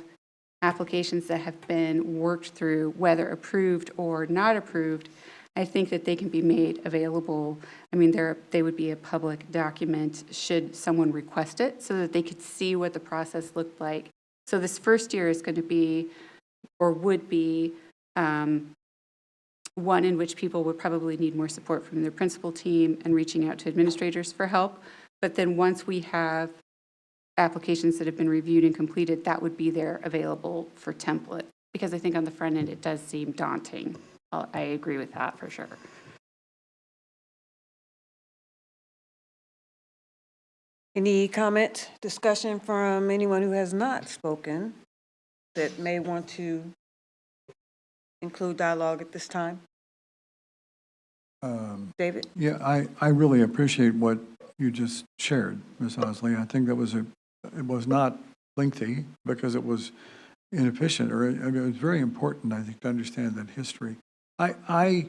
applications that have been worked through, whether approved or not approved, I think that they can be made available. I mean, they would be a public document should someone request it so that they could see what the process looked like. So this first year is going to be, or would be, one in which people would probably need more support from their principal team and reaching out to administrators for help. But then once we have applications that have been reviewed and completed, that would be there available for template. Because I think on the front end, it does seem daunting. I agree with that for sure. Any comment, discussion from anyone who has not spoken that may want to include dialogue at this time? David? Yeah, I really appreciate what you just shared, Ms. Osley. I think that it was not lengthy because it was inefficient, or it was very important, I think, to understand that history. I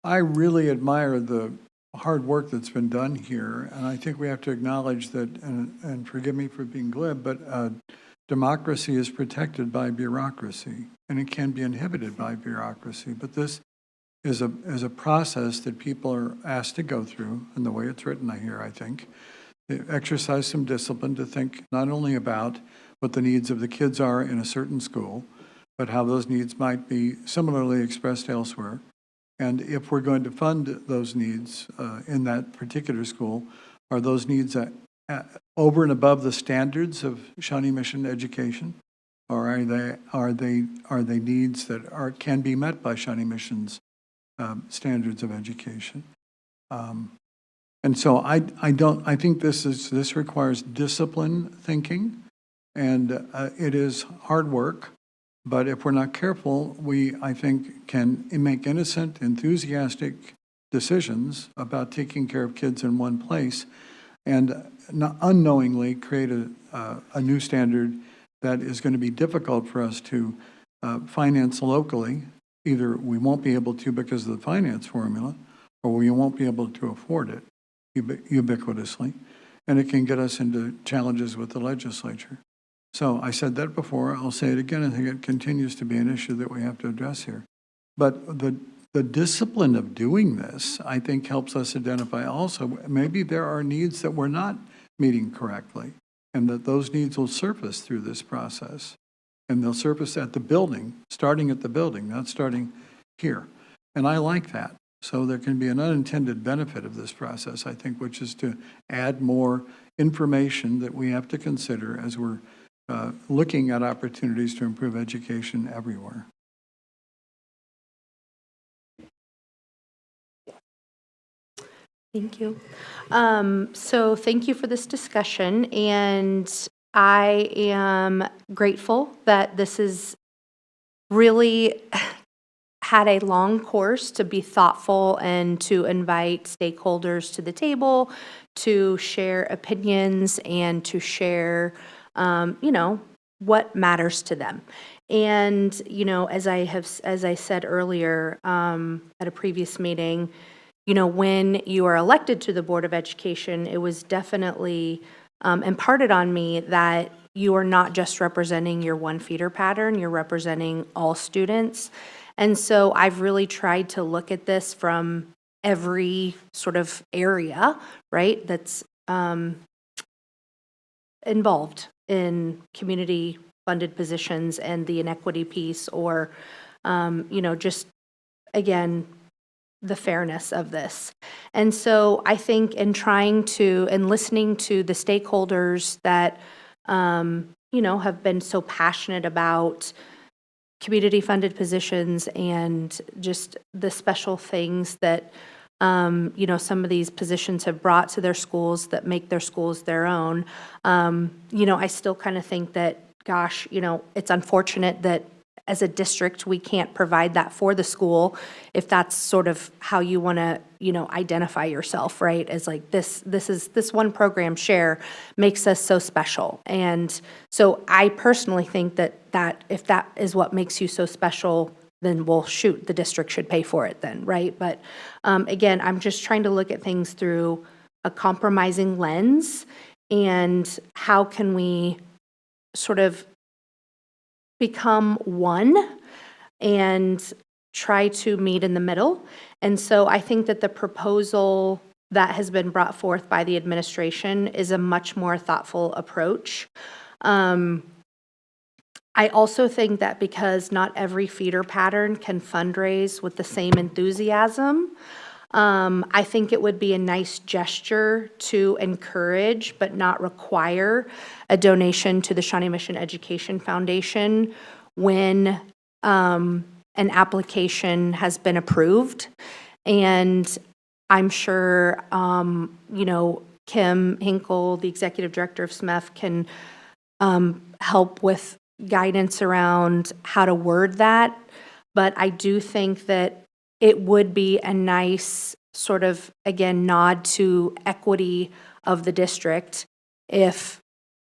really admire the hard work that's been done here, and I think we have to acknowledge that, and forgive me for being glib, but democracy is protected by bureaucracy, and it can be inhibited by bureaucracy. But this is a process that people are asked to go through, and the way it's written here, I think, they exercise some discipline to think not only about what the needs of the kids are in a certain school, but how those needs might be similarly expressed elsewhere. And if we're going to fund those needs in that particular school, are those needs over and above the standards of Shawnee Mission education, or are they needs that can be met by Shawnee Mission's standards of education? And so I think this requires disciplined thinking, and it is hard work. But if we're not careful, I think, can make innocent, enthusiastic decisions about taking care of kids in one place and unknowingly create a new standard that is going to be difficult for us to finance locally. Either we won't be able to because of the finance formula, or we won't be able to afford it ubiquitously. And it can get us into challenges with the legislature. So I said that before, I'll say it again. I think it continues to be an issue that we have to address here. But the discipline of doing this, I think, helps us identify also maybe there are needs that we're not meeting correctly, and that those needs will surface through this process. And they'll surface at the building, starting at the building, not starting here. And I like that. So there can be an unintended benefit of this process, I think, which is to add more information that we have to consider as we're looking at opportunities to improve education everywhere. Thank you. So thank you for this discussion, and I am grateful that this is really had a long course to be thoughtful and to invite stakeholders to the table to share opinions and to share what matters to them. And, as I said earlier at a previous meeting, when you are elected to the Board of Education, it was definitely imparted on me that you are not just representing your one feeder pattern, you're representing all students. And so I've really tried to look at this from every sort of area, right, that's involved in community-funded positions and the inequity piece, or, just, again, the fairness of this. And so I think in trying to, and listening to the stakeholders that, have been so passionate about community-funded positions and just the special things that, some of these positions have brought to their schools that make their schools their own. I still kind of think that, gosh, it's unfortunate that as a district, we can't provide that for the school if that's sort of how you want to, identify yourself, right? As like this one program share makes us so special. And so I personally think that if that is what makes you so special, then well, shoot, the district should pay for it then, right? But again, I'm just trying to look at things through a compromising lens, and how can we sort of become one and try to meet in the middle. And so I think that the proposal that has been brought forth by the administration is a much more thoughtful approach. I also think that because not every feeder pattern can fundraise with the same enthusiasm, I think it would be a nice gesture to encourage but not require a donation to the Shawnee Mission Education Foundation when an application has been approved. And I'm sure, Kim Hinkle, the executive director of SMEF, can help with guidance around how to word that. But I do think that it would be a nice sort of, again, nod to equity of the district if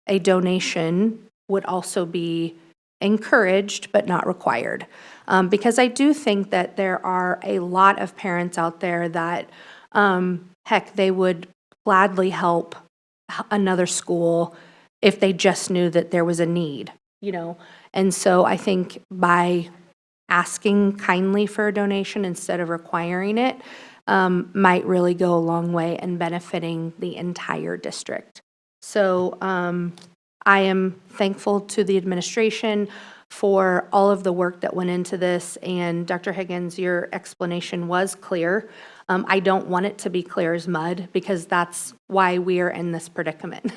a donation would also be encouraged but not required. Because I do think that there are a lot of parents out there that, they would gladly help another school if they just knew that there was a need, And so I think by asking kindly for a donation instead of requiring it might really go a long way in benefiting the entire district. So I am thankful to the administration for all of the work that went into this. And Dr. Higgins, your explanation was clear. I don't want it to be clear as mud, because that's why we are in this predicament.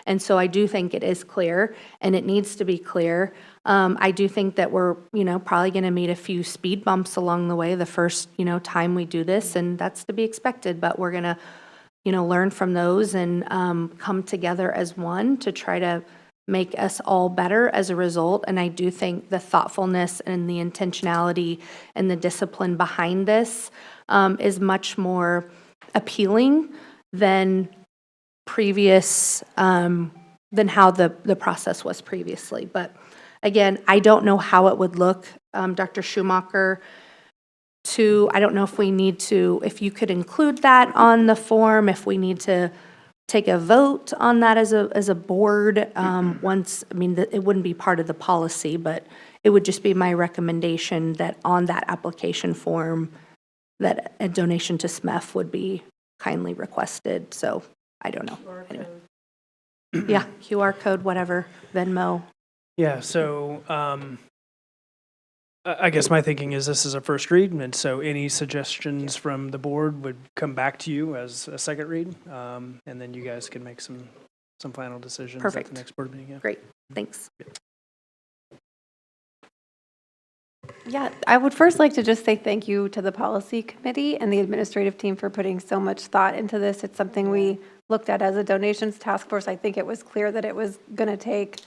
And so I do think it is clear, and it needs to be clear. I do think that we're, probably going to meet a few speed bumps along the way the first, time we do this, and that's to be expected. But we're going to, learn from those and come together as one to try to make us all better as a result. And I do think the thoughtfulness and the intentionality and the discipline behind this is much more appealing than previous, than how the process was previously. But again, I don't know how it would look, Dr. Schumacher, I don't know if we need to, if you could include that on the form, if we need to take a vote on that as a board it wouldn't be part of the policy, but it would just be my recommendation that on that application form, that a donation to SMEF would be kindly requested. So I don't know. Anyway. Yeah, QR code, whatever, Venmo. Yeah, so I guess my thinking is this is a first read, and so any suggestions from the board would come back to you as a second read, and then you guys can make some final decisions at the next board meeting. Yeah. Great, thanks. Yeah, I would first like to just say thank you to the policy committee and the administrative team for putting so much thought into this. It's something we looked at as a donations task force. I think it was clear that it was going to take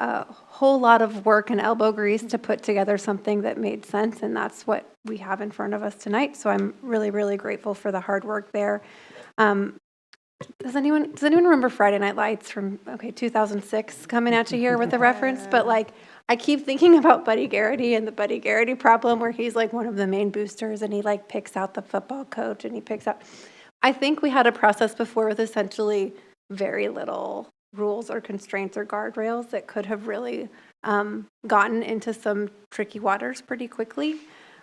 a whole lot of work and elbow grease to put together something that made sense, and that's what we have in front of us tonight. So I'm really, really grateful for the hard work there. Does anyone remember Friday Night Lights from 2006 coming at you here with the reference? But I keep thinking about Buddy Garrity and the Buddy Garrity problem, where he's one of the main boosters, and he picks out the football coach, and he picks out. I think we had a process before with essentially very little rules or constraints or guardrails that could have really gotten into some tricky waters pretty quickly.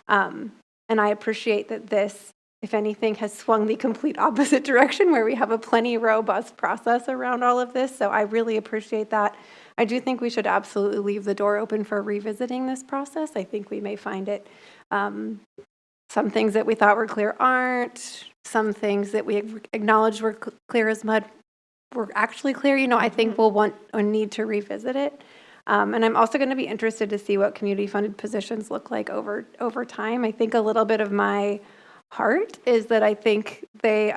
And I appreciate that this, if anything, has swung the complete opposite direction where we have a plenty robust process around all of this. So I really appreciate that. I do think we should absolutely leave the door open for revisiting this process. I think we may find it, some things that we thought were clear aren't, some things that we acknowledged were clear as mud were actually clear. You know, I think we'll want or need to revisit it. And I'm also going to be interested to see what community-funded positions look like over time. I think a little bit of my heart is that I think they,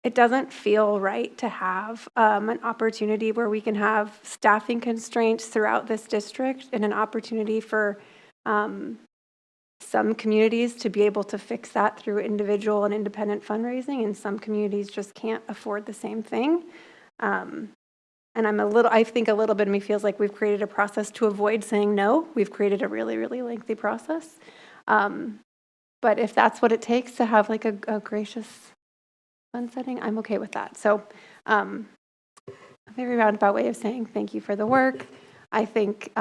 it doesn't feel right to have an opportunity where we can have staffing constraints throughout this district and an opportunity for some communities to be able to fix that through individual and independent fundraising, and some communities just can't afford the same thing. And I think a little bit of me feels like we've created a process to avoid saying no. We've created a really, really lengthy process. But if that's what it takes to have like a gracious sunsetting, I'm okay with that. So a very roundabout way of saying thank you for the work. I think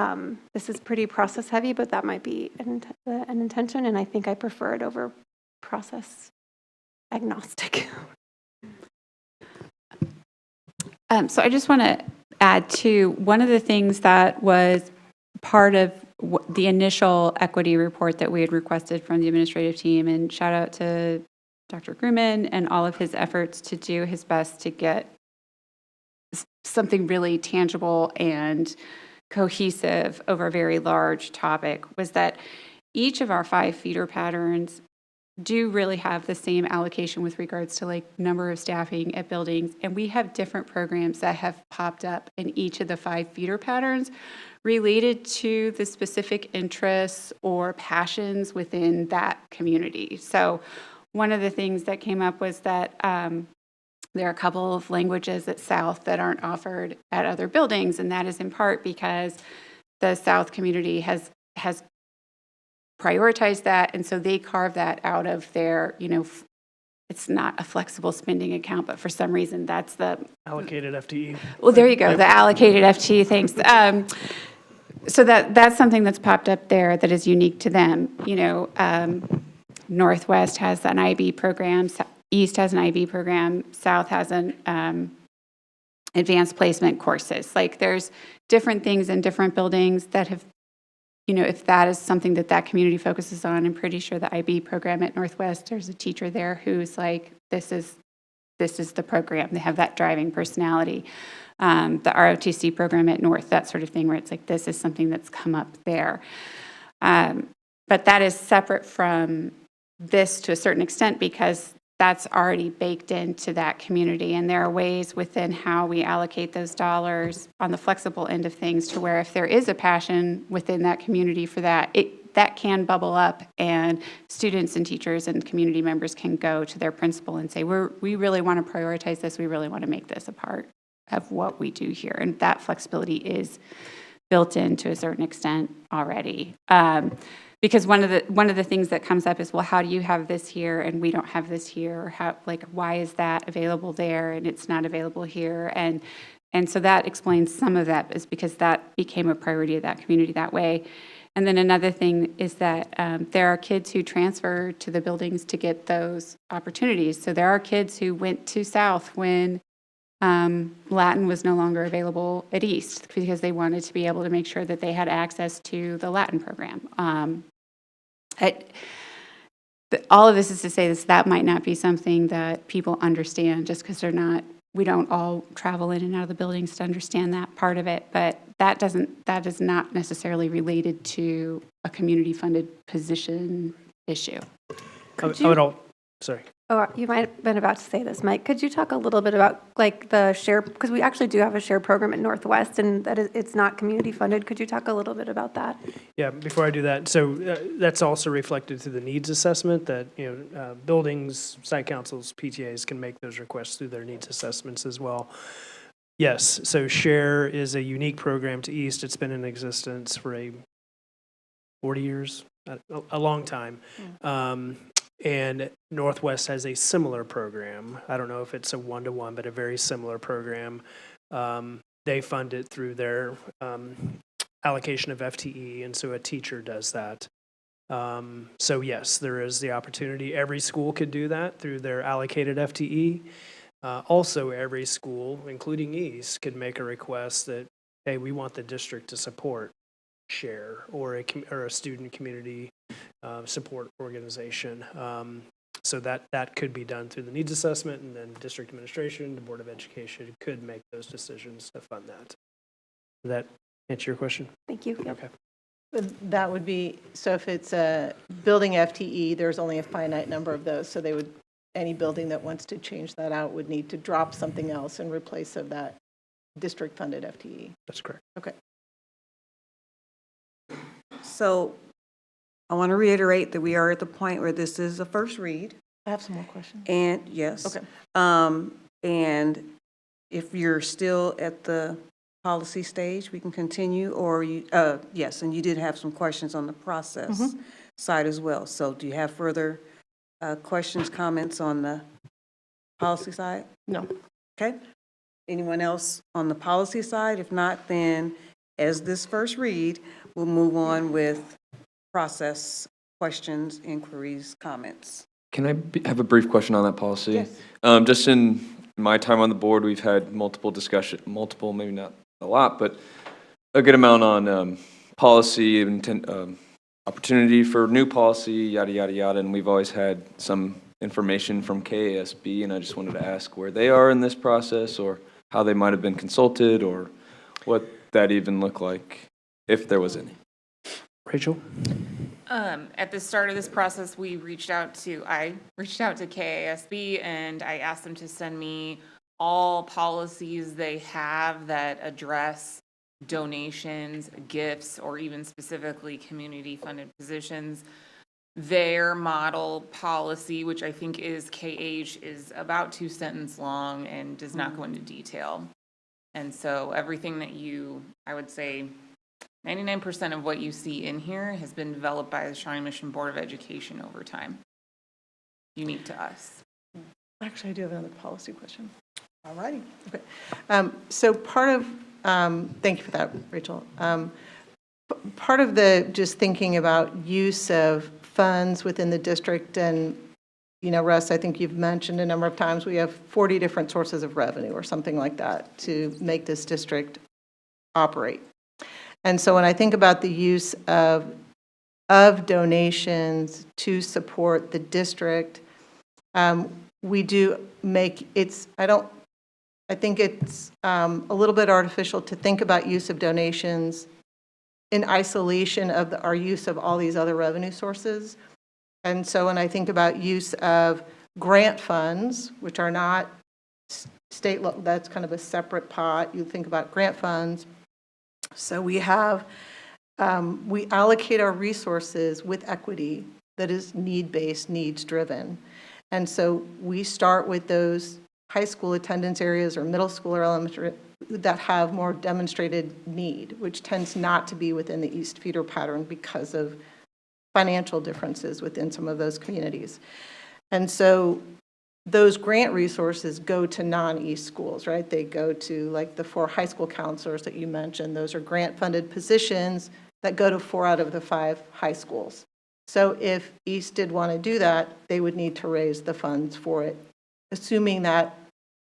this is pretty process heavy, but that might be an intention, and I think I prefer it over process agnostic. So I just want to add to one of the things that was part of the initial equity report that we had requested from the administrative team, and shout out to Dr. Grumman and all of his efforts to do his best to get something really tangible and cohesive over a very large topic, was that each of our 5 feeder patterns do really have the same allocation with regards to like number of staffing at buildings. And we have different programs that have popped up in each of the 5 feeder patterns related to the specific interests or passions within that community. So one of the things that came up was that there are a couple of languages at South that aren't offered at other buildings, and that is in part because the South community has prioritized that, and so they carve that out of their, it's not a flexible spending account, but for some reason that's the Allocated FTE. Well, there you go, the allocated FTE, thanks. So that's something that's popped up there that is unique to them. Northwest has an IB program, East has an IB program, South has an advanced placement courses. Like there's different things in different buildings that have, if that is something that community focuses on, I'm pretty sure the IB program at Northwest, there's a teacher there who's like, this is the program. They have that driving personality. The ROTC program at North, that sort of thing, where it's like, this is something that's come up there. But that is separate from this to a certain extent because that's already baked into that community. And there are ways within how we allocate those dollars on the flexible end of things to where if there is a passion within that community for that, that can bubble up and students and teachers and community members can go to their principal and say, we really want to prioritize this. We really want to make this a part of what we do here. And that flexibility is built in to a certain extent already. Because one of the things that comes up is, well, how do you have this here and we don't have this here? Or why is that available there and it's not available here? And so that explains some of that, is because that became a priority of that community that way. And then another thing is that there are kids who transfer to the buildings to get those opportunities. So there are kids who went to South when Latin was no longer available at East because they wanted to be able to make sure that they had access to the Latin program. All of this is to say that might not be something that people understand just because we don't all travel in and out of the buildings to understand that part of it, but that is not necessarily related to a community-funded position issue. Sorry. Oh, you might have been about to say this, Mike. Could you talk a little bit about the share, because we actually do have a share program at Northwest and it's not community funded. Could you talk a little bit about that? Yeah, before I do that, so that's also reflected through the needs assessment that, buildings, site councils, PTAs can make those requests through their needs assessments as well. Yes, so SHARE is a unique program to East. It's been in existence for 40 years, a long time. And Northwest has a similar program. I don't know if it's a one-to-one, but a very similar program. They fund it through their allocation of FTE, and so a teacher does that. So yes, there is the opportunity. Every school could do that through their allocated FTE. Also, every school, including East, could make a request that, hey, we want the district to support SHARE or a student community support organization. So that could be done through the needs assessment, and then district administration, the Board of Education could make those decisions to fund that. Does that answer your question? Thank you. Okay. That would be, so if it's a building FTE, there's only a finite number of those, so they would, any building that wants to change that out would need to drop something else in replace of that district-funded FTE. That's correct. Okay. So I want to reiterate that we are at the point where this is a first read. I have some more questions. And yes. Okay. And if you're still at the policy stage, we can continue, or you, yes, and you did have some questions on the process side as well. So do you have further questions, comments on the policy side? No. Okay. Anyone else on the policy side? If not, then as this first read, we'll move on with process questions, inquiries, comments. Can I have a brief question on that policy? Yes. Just in my time on the board, we've had multiple, maybe not a lot, but a good amount on policy, opportunity for new policy, yada, yada, yada, and we've always had some information from KASB, and I just wanted to ask where they are in this process, or how they might have been consulted, or what that even looked like, if there was any. Rachel? At the start of this process, I reached out to KASB, and I asked them to send me all policies they have that address donations, gifts, or even specifically community-funded positions. Their model policy, which I think is KH, is about 2 sentences long and does not go into detail. And so everything that I would say 99% of what you see in here has been developed by the Shawnee Mission Board of Education over time, unique to us. Actually, I do have another policy question. All righty. Okay. So part of, thank you for that, Rachel. Part of the just thinking about use of funds within the district, and Russ, I think you've mentioned a number of times we have 40 different sources of revenue or something like that to make this district operate. And so when I think about the use of donations to support the district, we do make I think it's a little bit artificial to think about use of donations in isolation of our use of all these other revenue sources. And so when I think about use of grant funds, which are not state, that's kind of a separate pot. You think about grant funds. So we have, we allocate our resources with equity that is need-based, needs-driven. And so we start with those high school attendance areas or middle school or elementary that have more demonstrated need, which tends not to be within the East feeder pattern because of financial differences within some of those communities. And so those grant resources go to non-East schools, right? They go to like the 4 high school counselors that you mentioned. Those are grant-funded positions that go to 4 out of the 5 high schools. So if East did want to do that, they would need to raise the funds for it, assuming that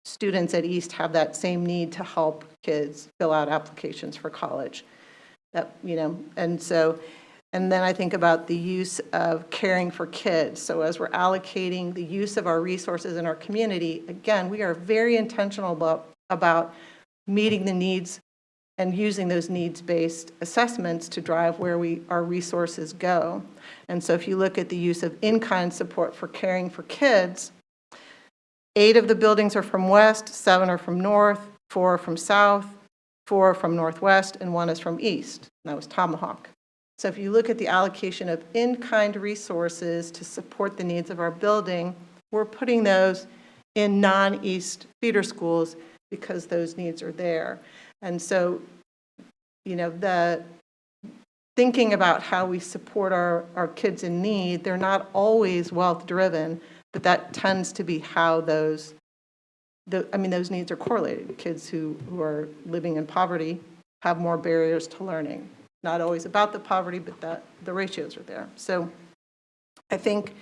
students at East have that same need to help kids fill out applications for college. And then I think about the use of caring for kids. So as we're allocating the use of our resources in our community, again, we are very intentional about meeting the needs and using those needs-based assessments to drive where our resources go. And so if you look at the use of in-kind support for caring for kids, 8 of the buildings are from West, 7 are from North, 4 are from South, 4 are from Northwest, and 1 is from East. And that was Tomahawk. So if you look at the allocation of in-kind resources to support the needs of our building, we're putting those in non-East feeder schools because those needs are there. And so, thinking about how we support our kids in need, they're not always wealth-driven, but that tends to be how those needs are correlated. Kids who are living in poverty have more barriers to learning. Not always about the poverty, but the ratios are there. So I think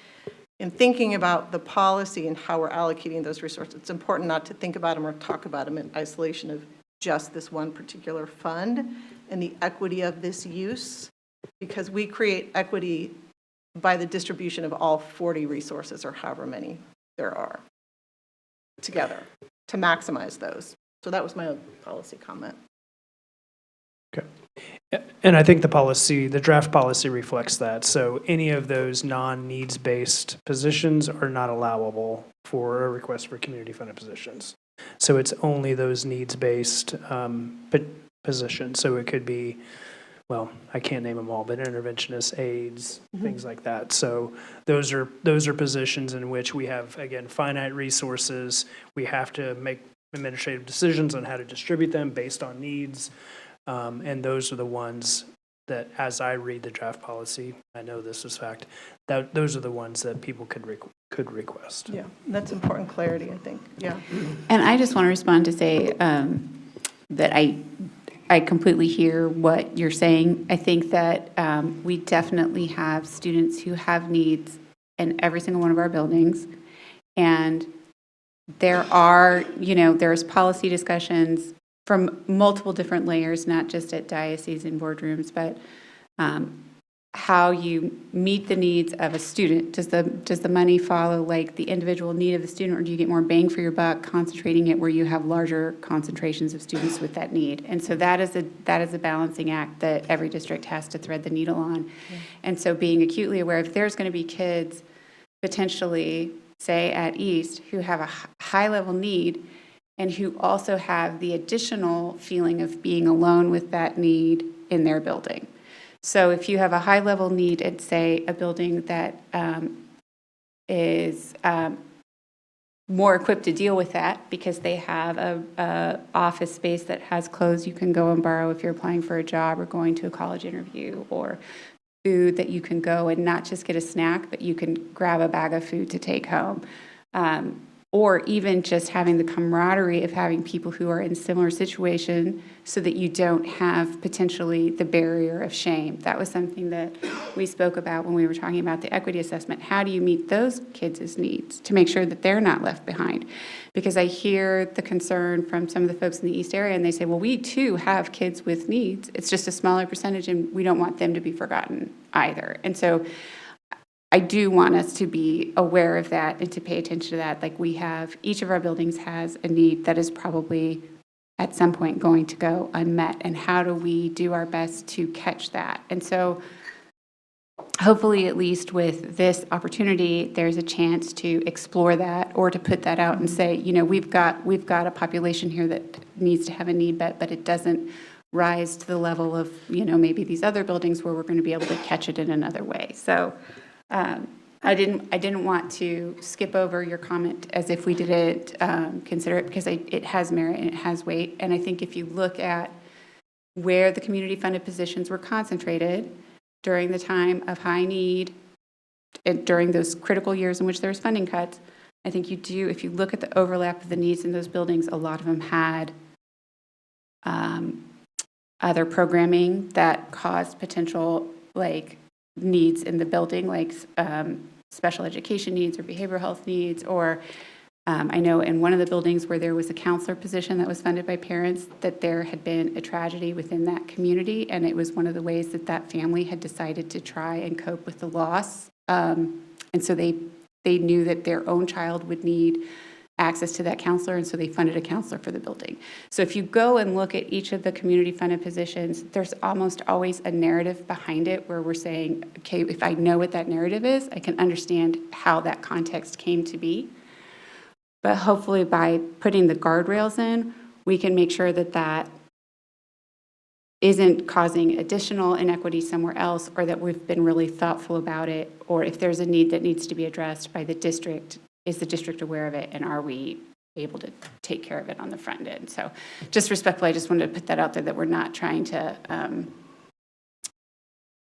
in thinking about the policy and how we're allocating those resources, it's important not to think about them or talk about them in isolation of just this one particular fund and the equity of this use, because we create equity by the distribution of all 40 resources or however many there are together to maximize those. So that was my policy comment. Okay. And I think the draft policy reflects that. So any of those non-needs-based positions are not allowable for a request for community-funded positions. So it's only those needs-based positions. So it could be, well, I can't name them all, but interventionists, aides, things like that. So those are positions in which we have, again, finite resources. We have to make administrative decisions on how to distribute them based on needs. And those are the ones that, as I read the draft policy, I know this is fact, that those are the ones that people could request. Yeah, that's important clarity, I think. Yeah. And I just want to respond to say that I completely hear what you're saying. I think that we definitely have students who have needs in every single one of our buildings. And there's policy discussions from multiple different layers, not just at diocese and boardrooms, but how you meet the needs of a student. Does the money follow like the individual need of the student, or do you get more bang for your buck concentrating it where you have larger concentrations of students with that need? And so that is a balancing act that every district has to thread the needle on. Yeah. And so being acutely aware, if there's going to be kids potentially, say at East, who have a high level need and who also have the additional feeling of being alone with that need in their building. So if you have a high-level need at, say, a building that is more equipped to deal with that because they have a office space that has clothes you can go and borrow if you're applying for a job or going to a college interview, or food that you can go and not just get a snack, but you can grab a bag of food to take home. Or even just having the camaraderie of having people who are in similar situation so that you don't have potentially the barrier of shame. That was something that we spoke about when we were talking about the equity assessment. How do you meet those kids' needs to make sure that they're not left behind? Because I hear the concern from some of the folks in the East area, and they say, well, we too have kids with needs. It's just a smaller percentage, and we don't want them to be forgotten either. And so I do want us to be aware of that and to pay attention to that. Like each of our buildings has a need that is probably at some point going to go unmet. And how do we do our best to catch that? And so hopefully, at least with this opportunity, there's a chance to explore that or to put that out and say, we've got a population here that needs to have a need met, but it doesn't rise to the level of, maybe these other buildings where we're going to be able to catch it in another way. So I didn't want to skip over your comment as if we didn't consider it, because it has merit and it has weight. And I think if you look at where the community funded positions were concentrated during the time of high need, during those critical years in which there was funding cuts, I think if you look at the overlap of the needs in those buildings, a lot of them had other programming that caused potential needs in the building, like special education needs or behavioral health needs, or I know in one of the buildings where there was a counselor position that was funded by parents, that there had been a tragedy within that community, and it was one of the ways that family had decided to try and cope with the loss. And so they knew that their own child would need access to that counselor, and so they funded a counselor for the building. So if you go and look at each of the community funded positions, there's almost always a narrative behind it where we're saying, okay, if I know what that narrative is, I can understand how that context came to be. But hopefully by putting the guardrails in, we can make sure that isn't causing additional inequity somewhere else, or that we've been really thoughtful about it, or if there's a need that needs to be addressed by the district, is the district aware of it, and are we able to take care of it on the front end? So just respectfully, I just wanted to put that out there, that we're not trying to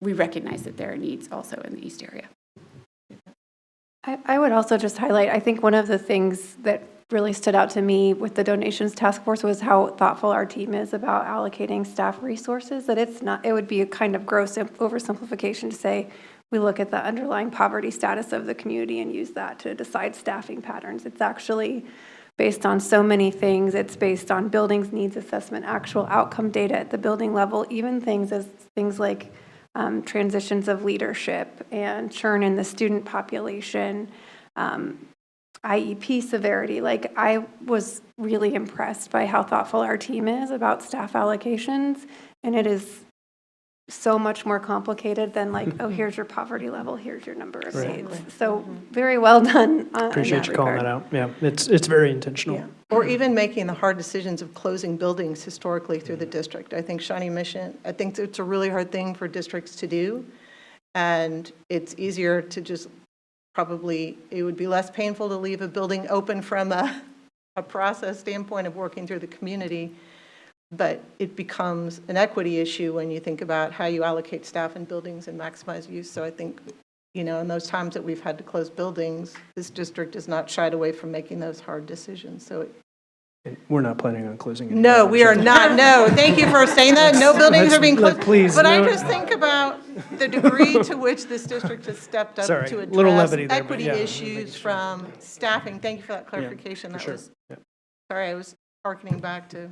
we recognize that there are needs also in the East area. I would also just highlight, I think one of the things that really stood out to me with the donations task force was how thoughtful our team is about allocating staff resources, that it's not, it would be a kind of gross oversimplification to say, we look at the underlying poverty status of the community and use that to decide staffing patterns. It's actually based on so many things. It's based on buildings needs assessment, actual outcome data at the building level, even things like transitions of leadership and churn in the student population, IEP severity. Like, I was really impressed by how thoughtful our team is about staff allocations, and it is so much more complicated than like, oh, here's your poverty level, here's your number of Right. aides. So very well done. Appreciate you calling that out. Yeah, it's very intentional. Yeah. Or even making the hard decisions of closing buildings historically through the district. I think Shawnee Mission, I think it's a really hard thing for districts to do. And it's easier to just probably, it would be less painful to leave a building open from a process standpoint of working through the community. But it becomes an equity issue when you think about how you allocate staff in buildings and maximize use. So I think, in those times that we've had to close buildings, this district is not shied away from making those hard decisions. So We're not planning on closing any no, buildings. we are not. No, thank you for saying that. No buildings are being closed. Please, but I no. just think about the degree to which this district has stepped up Sorry, to little address levity there, but equity yeah, issues from staffing. Thank you for that Yeah, clarification. for That sure. was Yeah. sorry, I was hearkening back to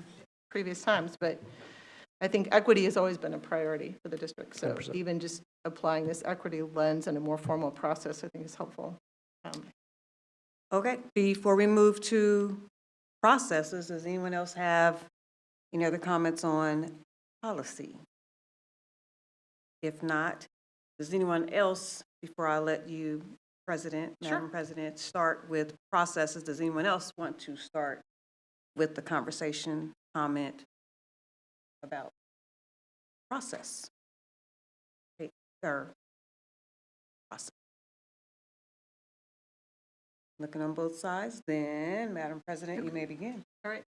previous times, but I think equity has always been a priority for the district. So 100%. even just applying this equity lens in a more formal process, I think is helpful. Okay, before we move to processes, does anyone else have any other comments on policy? If not, does anyone else, before I let you, Madam President, start with processes, does anyone else want to start with the conversation, comment about process? Or process. Looking on both sides, then, Madam President, you may begin. All right.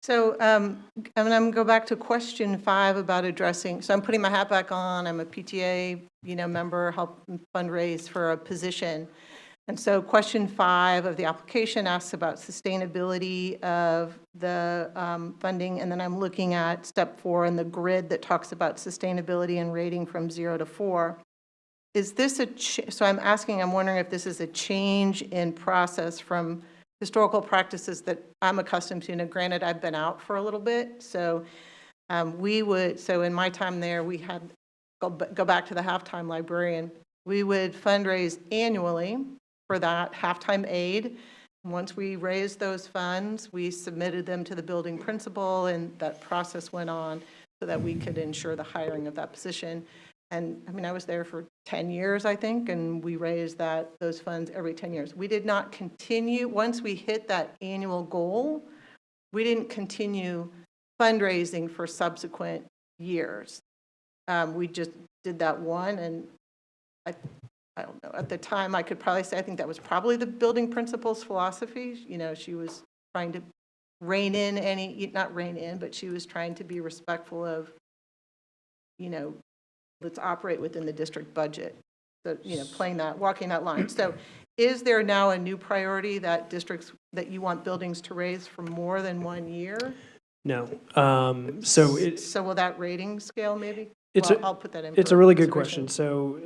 So I'm going to go back to question 5 about addressing, so I'm putting my hat back on. I'm a PTA, member, help fundraise for a position. And so question 5 of the application asks about sustainability of the funding. And then I'm looking at step 4 in the grid that talks about sustainability and rating from 0 to 4. Is this so I'm wondering if this is a change in process from historical practices that I'm accustomed to. Now, granted, I've been out for a little bit, so so in my time there, we had, go back to the halftime librarian, we would fundraise annually for that halftime aid. Once we raised those funds, we submitted them to the building principal, and that process went on so that we could ensure the hiring of that position. And I was there for 10 years, I think, and we raised those funds every 10 years. We did not continue, once we hit that annual goal, we didn't continue fundraising for subsequent years. We just did that one, and I don't know, at the time, I could probably say, I think that was probably the building principal's philosophy. She was trying to rein in not rein in, but she was trying to be respectful of, let's operate within the district budget. So, walking that line. So is there now a new priority that you want buildings to raise for more than 1 year? No. So will that rating scale maybe? I'll put that in. It's a really good question. So,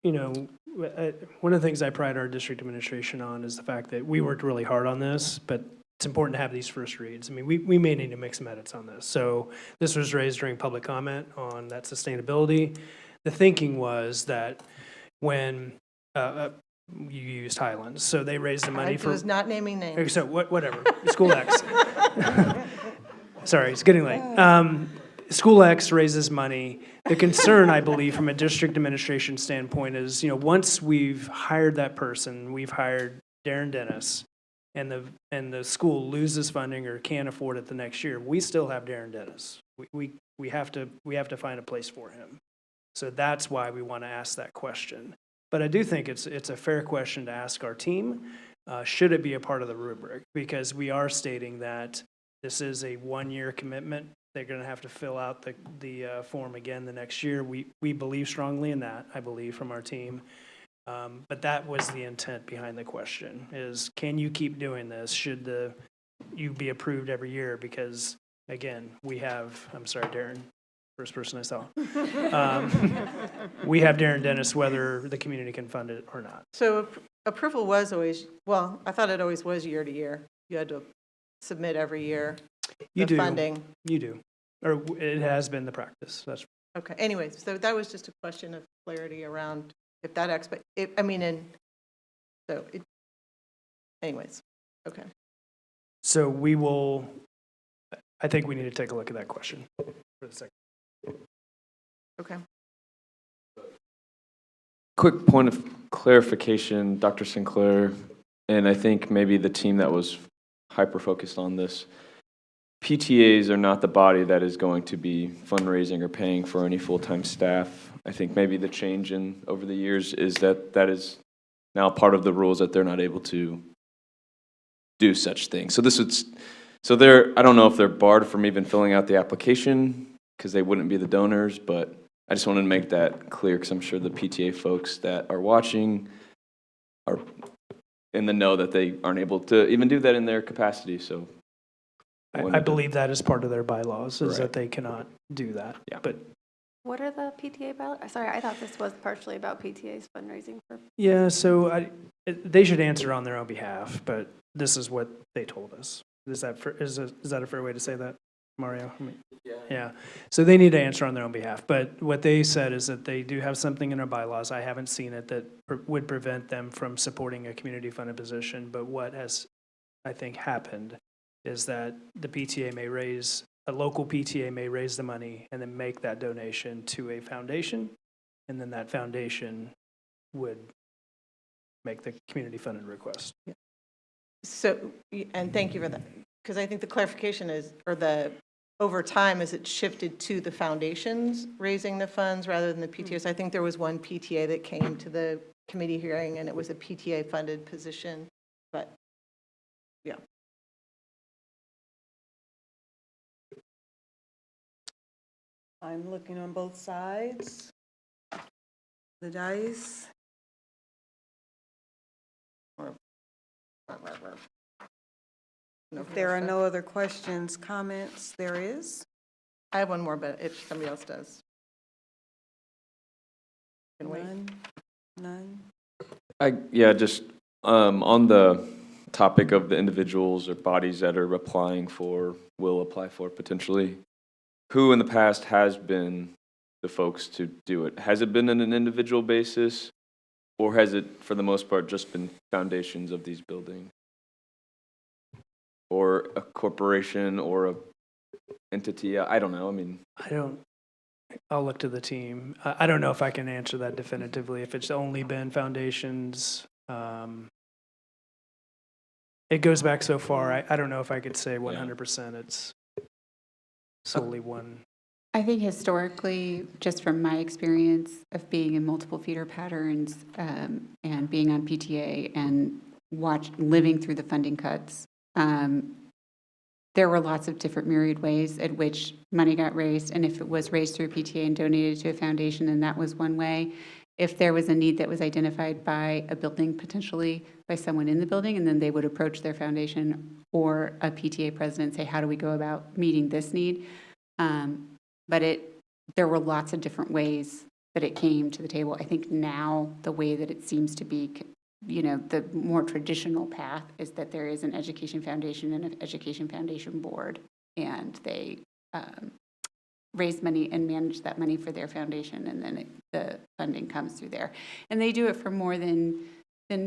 one of the things I pride our district administration on is the fact that we worked really hard on this, but it's important to have these first reads. We may need to make some edits on this. So this was raised during public comment on that sustainability. The thinking was that when you used Highlands, so they raised the money for. I was not naming names. So whatever, School X. Sorry, it's getting late. School X raises money. The concern, I believe, from a district administration standpoint is, once we've hired that person, we've hired Darren Dennis, and the school loses funding or can't afford it the next year, we still have Darren Dennis. We have to find a place for him. So that's why we want to ask that question. But I do think it's a fair question to ask our team. Should it be a part of the rubric? Because we are stating that this is a 1-year commitment they're going to have to fill out the form again the next year. We believe strongly in that, I believe, from our team. But that was the intent behind the question, is can you keep doing this? Should you be approved every year? Because, again, I'm sorry, Darren, first person I saw. We have Darren Dennis whether the community can fund it or not. So approval was always, well, I thought it always was year to year. You had to submit every year You the do. funding. You do. Or it has been the practice. That's Okay, anyways, so that was just a question of clarity around if that anyways, okay. So I think we need to take a look at that question for a second. Okay. Quick point of clarification, Dr. Sinclair, and I think maybe the team that was hyper-focused on this. PTAs are not the body that is going to be fundraising or paying for any full-time staff. I think maybe the change over the years is that is now part of the rules that they're not able to do such things. I don't know if they're barred from even filling out the application because they wouldn't be the donors, but I just wanted to make that clear because I'm sure the PTA folks that are watching are in the know that they aren't able to even do that in their capacity. So I believe that is part of their bylaws, is Right. that they cannot do that. Yeah. But What are the PTA bylaws? Sorry, I thought this was partially about PTA's fundraising for. yeah, so they should answer on their own behalf, but this is what they told us. Is that a fair way to say that, Mario? Yeah. So they need to answer on their own behalf. But what they said is that they do have something in our bylaws. I haven't seen it that would prevent them from supporting a community-funded position. But what has, I think, happened is that a local PTA may raise the money and then make that donation to a foundation, and then that foundation would make the community-funded request. Yeah. So, and thank you for that, because I think the clarification over time, as it shifted to the foundations raising the funds rather than the PTAs. I think there was one PTA that came to the committee hearing, and it was a PTA-funded position, but, yeah. I'm looking on both sides. The dice. If there are no other questions, comments, there is. I have one more, but if somebody else does. Can wait. None? Just on the topic of the individuals or bodies that are will apply for potentially, who in the past has been the folks to do it? Has it been on an individual basis, or has it, for the most part, just been foundations of these buildings? Or a corporation or a entity? I don't know. I'll look to the team. I don't know if I can answer that definitively. If it's only been foundations, it goes back so far. I don't know if I could say 100% it's solely one. I think historically, just from my experience of being in multiple feeder patterns and being on PTA and living through the funding cuts, there were lots of different myriad ways at which money got raised. And if it was raised through PTA and donated to a foundation, then that was one way. If there was a need that was identified by a building, potentially by someone in the building, and then they would approach their foundation or a PTA president and say, how do we go about meeting this need? But there were lots of different ways that it came to the table. I think now the way that it seems to be, the more traditional path is that there is an education foundation and an education foundation board, and they raise money and manage that money for their foundation, and then the funding comes through there. And they do it for more than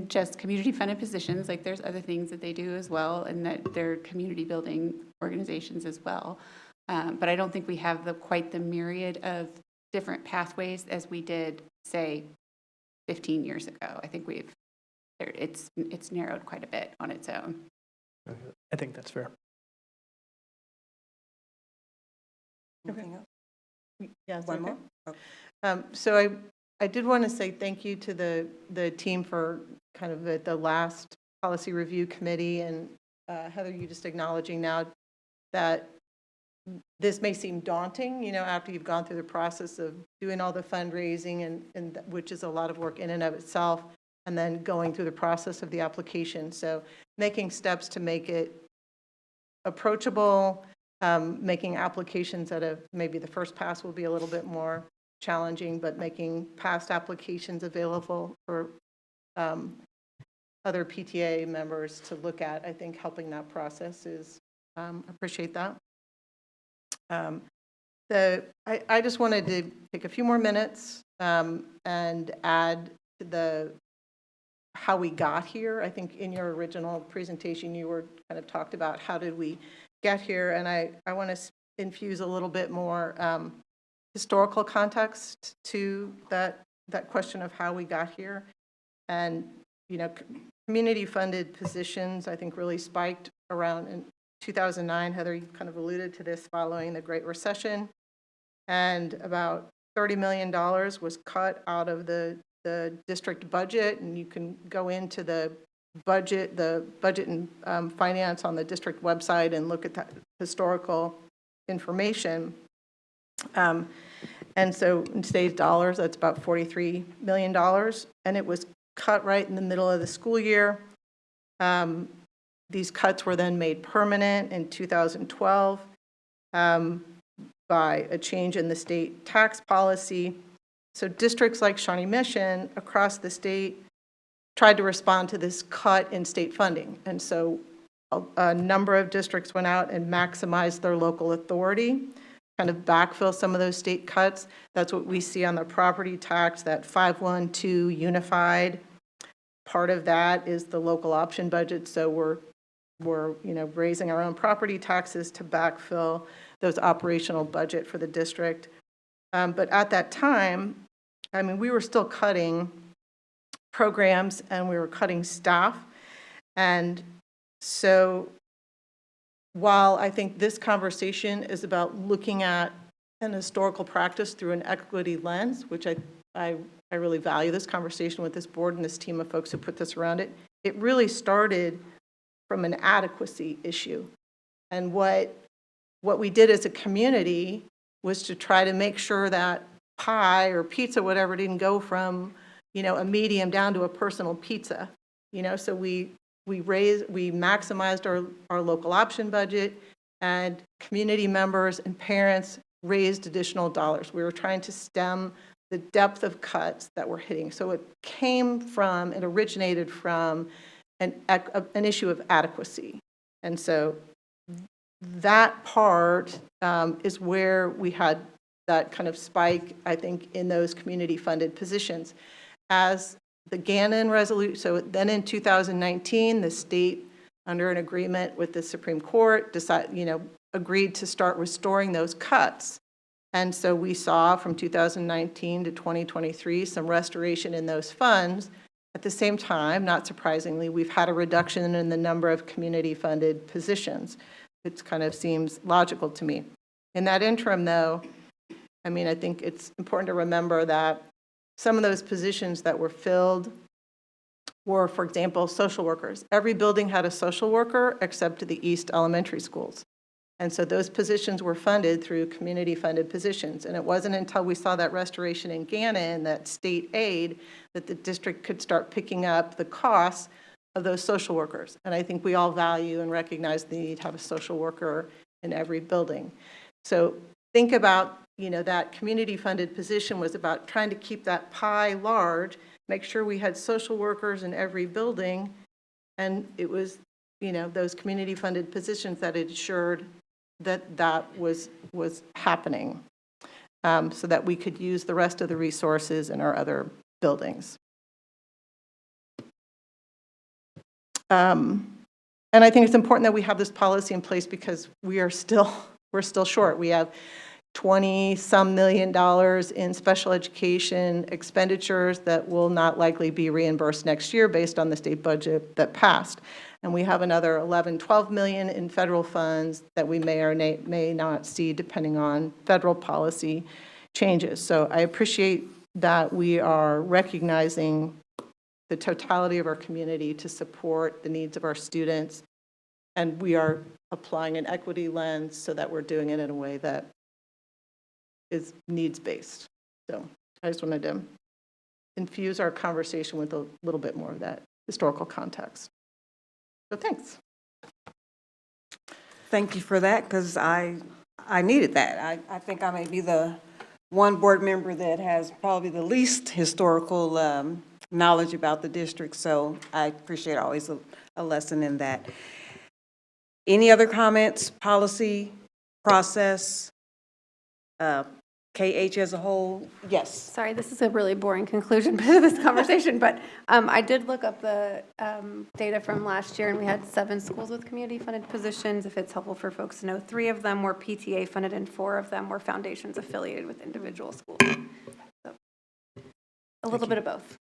just community funded positions. Like there's other things that they do as well, and that they're community building organizations as well. But I don't think we have quite the myriad of different pathways as we did, say, 15 years ago. I think it's narrowed quite a bit on its own. I think that's fair. Anything else? Yeah, One more? Oh. So I did want to say thank you to the team for kind of the last policy review committee, and Heather, you just acknowledging now that this may seem daunting, after you've gone through the process of doing all the fundraising and which is a lot of work in and of itself, and then going through the process of the application. So making steps to make it approachable, making applications maybe the first pass will be a little bit more challenging, but making past applications available for other PTA members to look at, I think helping that process is, appreciate that. I just wanted to take a few more minutes and add to how we got here. I think in your original presentation, you were kind of talked about how did we get here, and I want to infuse a little bit more historical context to that question of how we got here. And, community-funded positions, I think, really spiked around in 2009. Heather, you kind of alluded to this following the Great Recession. And about $30 million was cut out of the district budget. And you can go into the budget and finance on the district website and look at that historical information. And so in today's dollars, that's about $43 million. And it was cut right in the middle of the school year. These cuts were then made permanent in 2012 by a change in the state tax policy. So districts like Shawnee Mission across the state tried to respond to this cut in state funding. And so a number of districts went out and maximized their local authority, kind of backfill some of those state cuts. That's what we see on the property tax, that 512 unified. Part of that is the local option budget. So we're raising our own property taxes to backfill those operational budget for the district. But at that time, we were still cutting programs and we were cutting staff. And so while I think this conversation is about looking at an historical practice through an equity lens, which I really value this conversation with this board and this team of folks who put this around it, it really started from an adequacy issue. And what we did as a community was to try to make sure that pie or pizza, whatever, didn't go from, a medium down to a personal pizza. So we maximized our local option budget, and community members and parents raised additional dollars. We were trying to stem the depth of cuts that were hitting. So it originated from an issue of adequacy. And so that part is where we had that kind of spike, I think, in those community-funded positions. As the Gannon resolution, so then in 2019, the state, under an agreement with the Supreme Court, agreed to start restoring those cuts. And so we saw from 2019 to 2023 some restoration in those funds. At the same time, not surprisingly, we've had a reduction in the number of community-funded positions. It kind of seems logical to me. In that interim, though, I think it's important to remember that some of those positions that were filled were, for example, social workers. Every building had a social worker except the East Elementary schools. And so those positions were funded through community-funded positions. And it wasn't until we saw that restoration in Gannon, that state aid, that the district could start picking up the costs of those social workers. And I think we all value and recognize the need to have a social worker in every building. So think about, that community-funded position was about trying to keep that pie large, make sure we had social workers in every building, and it was, those community-funded positions that ensured that was happening, so that we could use the rest of the resources in our other buildings. And I think it's important that we have this policy in place because we're still short. We have $20-some million in special education expenditures that will not likely be reimbursed next year based on the state budget that passed. And we have another $11-12 million in federal funds that we may or may not see depending on federal policy changes. So I appreciate that we are recognizing the totality of our community to support the needs of our students and we are applying an equity lens so that we're doing it in a way that is needs-based. So I just wanted to infuse our conversation with a little bit more of that historical context. So thanks. Thank you for that, because I needed that. I think I may be the one board member that has probably the least historical knowledge about the district, so I appreciate always a lesson in that. Any other comments, policy, process, KH as a whole? Yes. Sorry, this is a really boring conclusion to this conversation, but I did look up the data from last year, and we had 7 schools with community-funded positions. If it's helpful for folks to know, 3 of them were PTA-funded, and 4 of them were foundations affiliated with individual schools. So, a little bit of both.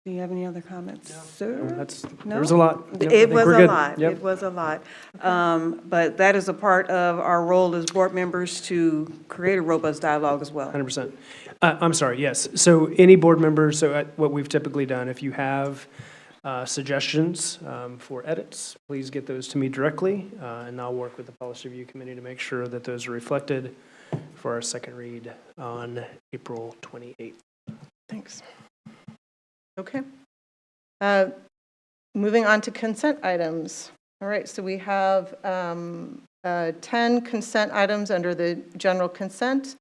Do you have any other comments, sir? There was a lot. Yep, It was a lot. Yep. It was a lot. But that is a part of our role as board members to create a robust dialogue as well. 100%. I'm sorry, yes. So any board members, what we've typically done, if you have suggestions for edits, please get those to me directly, and I'll work with the policy review committee to make sure that those are reflected for our second read on April 28th. Thanks. Okay. Moving on to consent items. All right, so we have 10 consent items under the general consent.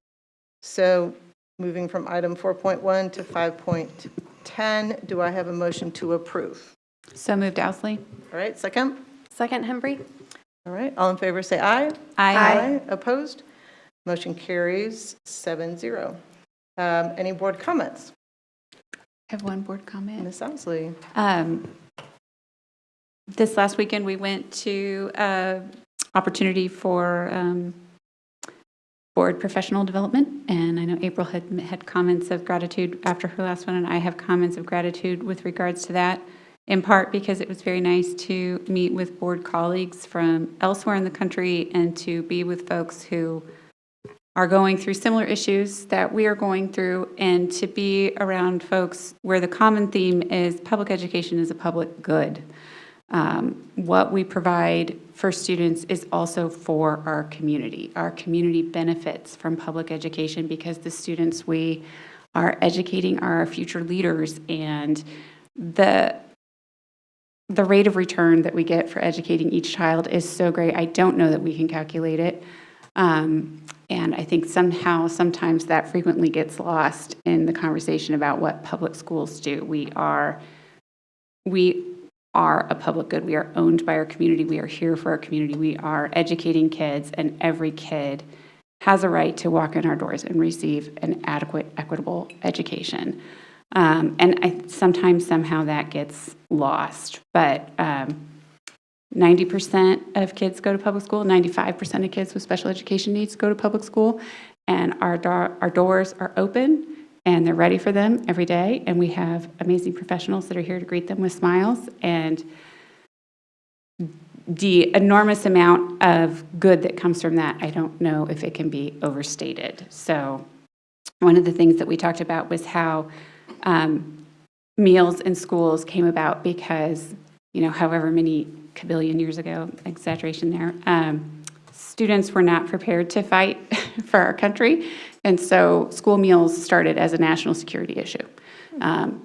So moving from item 4.1 to 5.10, do I have a motion to approve? So moved, Owsley. All right, second? Second, Hembry. All right, all in favor say aye. Aye. Opposed? Motion carries 7-0. Any board comments? I have one board comment. Ms. Owsley. This last weekend, we went to opportunity for board professional development, and I know April had comments of gratitude after her last one, and I have comments of gratitude with regards to that, in part because it was very nice to meet with board colleagues from elsewhere in the country and to be with folks who are going through similar issues that we are going through, and to be around folks where the common theme is public education is a public good. What we provide for students is also for our community. Our community benefits from public education because the students we are educating are our future leaders, and the rate of return that we get for educating each child is so great. I don't know that we can calculate it. And I think sometimes that frequently gets lost in the conversation about what public schools do. We are a public good. We are owned by our community. We are here for our community. We are educating kids, and every kid has a right to walk in our doors and receive an adequate, equitable education. And sometimes somehow that gets lost. But 90% of kids go to public school, 95% of kids with special education needs go to public school, and our doors are open and they're ready for them every day, and we have amazing professionals that are here to greet them with smiles, and the enormous amount of good that comes from that, I don't know if it can be overstated. So one of the things that we talked about was how meals in schools came about because, however many kabillion years ago, exaggeration there, students were not prepared to fight for our country, and so school meals started as a national security issue.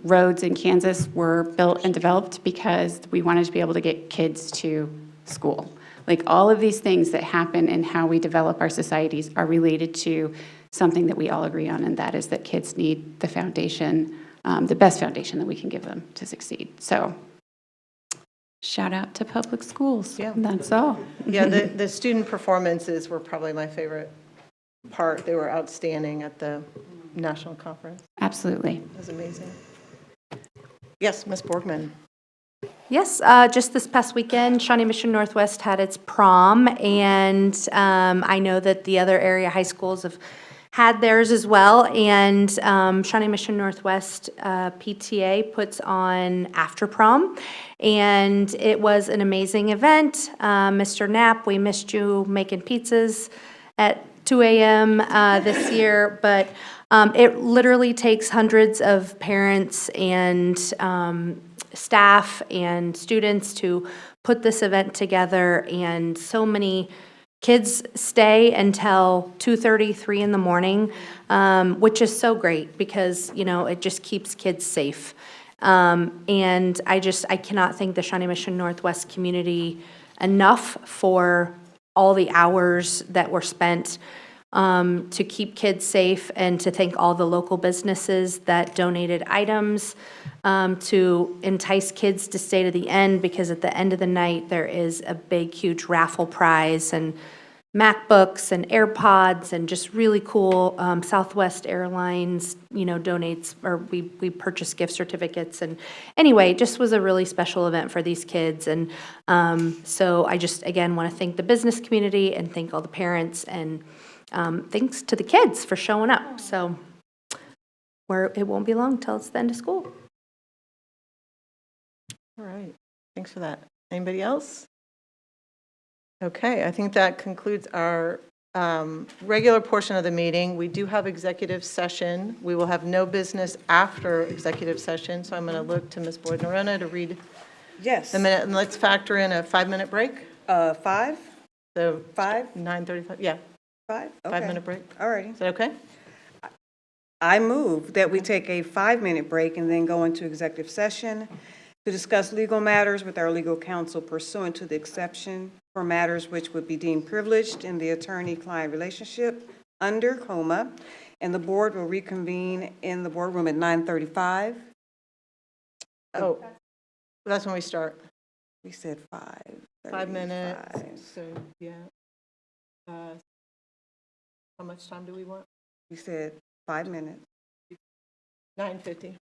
Roads in Kansas were built and developed because we wanted to be able to get kids to school. Like, all of these things that happen in how we develop our societies are related to something that we all agree on, and that is that kids need the foundation, the best foundation that we can give them to succeed. So shout out to public schools. Yeah. That's all. Yeah, the student performances were probably my favorite part. They were outstanding at the national conference. Absolutely. It was amazing. Yes, Ms. Borgman. Yes, just this past weekend, Shawnee Mission Northwest had its prom, and I know that the other area high schools have had theirs as well, and Shawnee Mission Northwest PTA puts on after prom, and it was an amazing event. Mr. Knapp, we missed you making pizzas at 2 a.m. This year, but it literally takes hundreds of parents and staff and students to put this event together, and so many kids stay until 2:30, 3 in the morning, which is so great because, you know, it just keeps kids safe. And I cannot thank the Shawnee Mission Northwest community enough for all the hours that were spent to keep kids safe, and to thank all the local businesses that donated items to entice kids to stay to the end, because at the end of the night, there is a big, huge raffle prize and MacBooks and AirPods and just really cool. Southwest Airlines, you know, donates, or we purchase gift certificates. And anyway, it just was a really special event for these kids. And so I just, again, want to thank the business community and thank all the parents, and thanks to the kids for showing up. So it won't be long till it's the end of school. All right, thanks for that. Anybody else? Okay, I think that concludes our regular portion of the meeting. We do have executive session. We will have no business after executive session, so I'm going to look to Ms. Boyd-Norona to read Yes. the minute, and let's factor in a 5-minute break. 5? So 5? 9:35, yeah, 5? Okay. 5-minute break. All righty. Is that okay? I move that we take a 5-minute break and then go into executive session to discuss legal matters with our legal counsel pursuant to the exception for matters which would be deemed privileged in the attorney-client relationship under COMA, and the board will reconvene in the boardroom at 9:35. Oh, that's when we start. We said 5. 5 minutes, so, yeah. How much time do we want? We said 5 minutes. 9:50.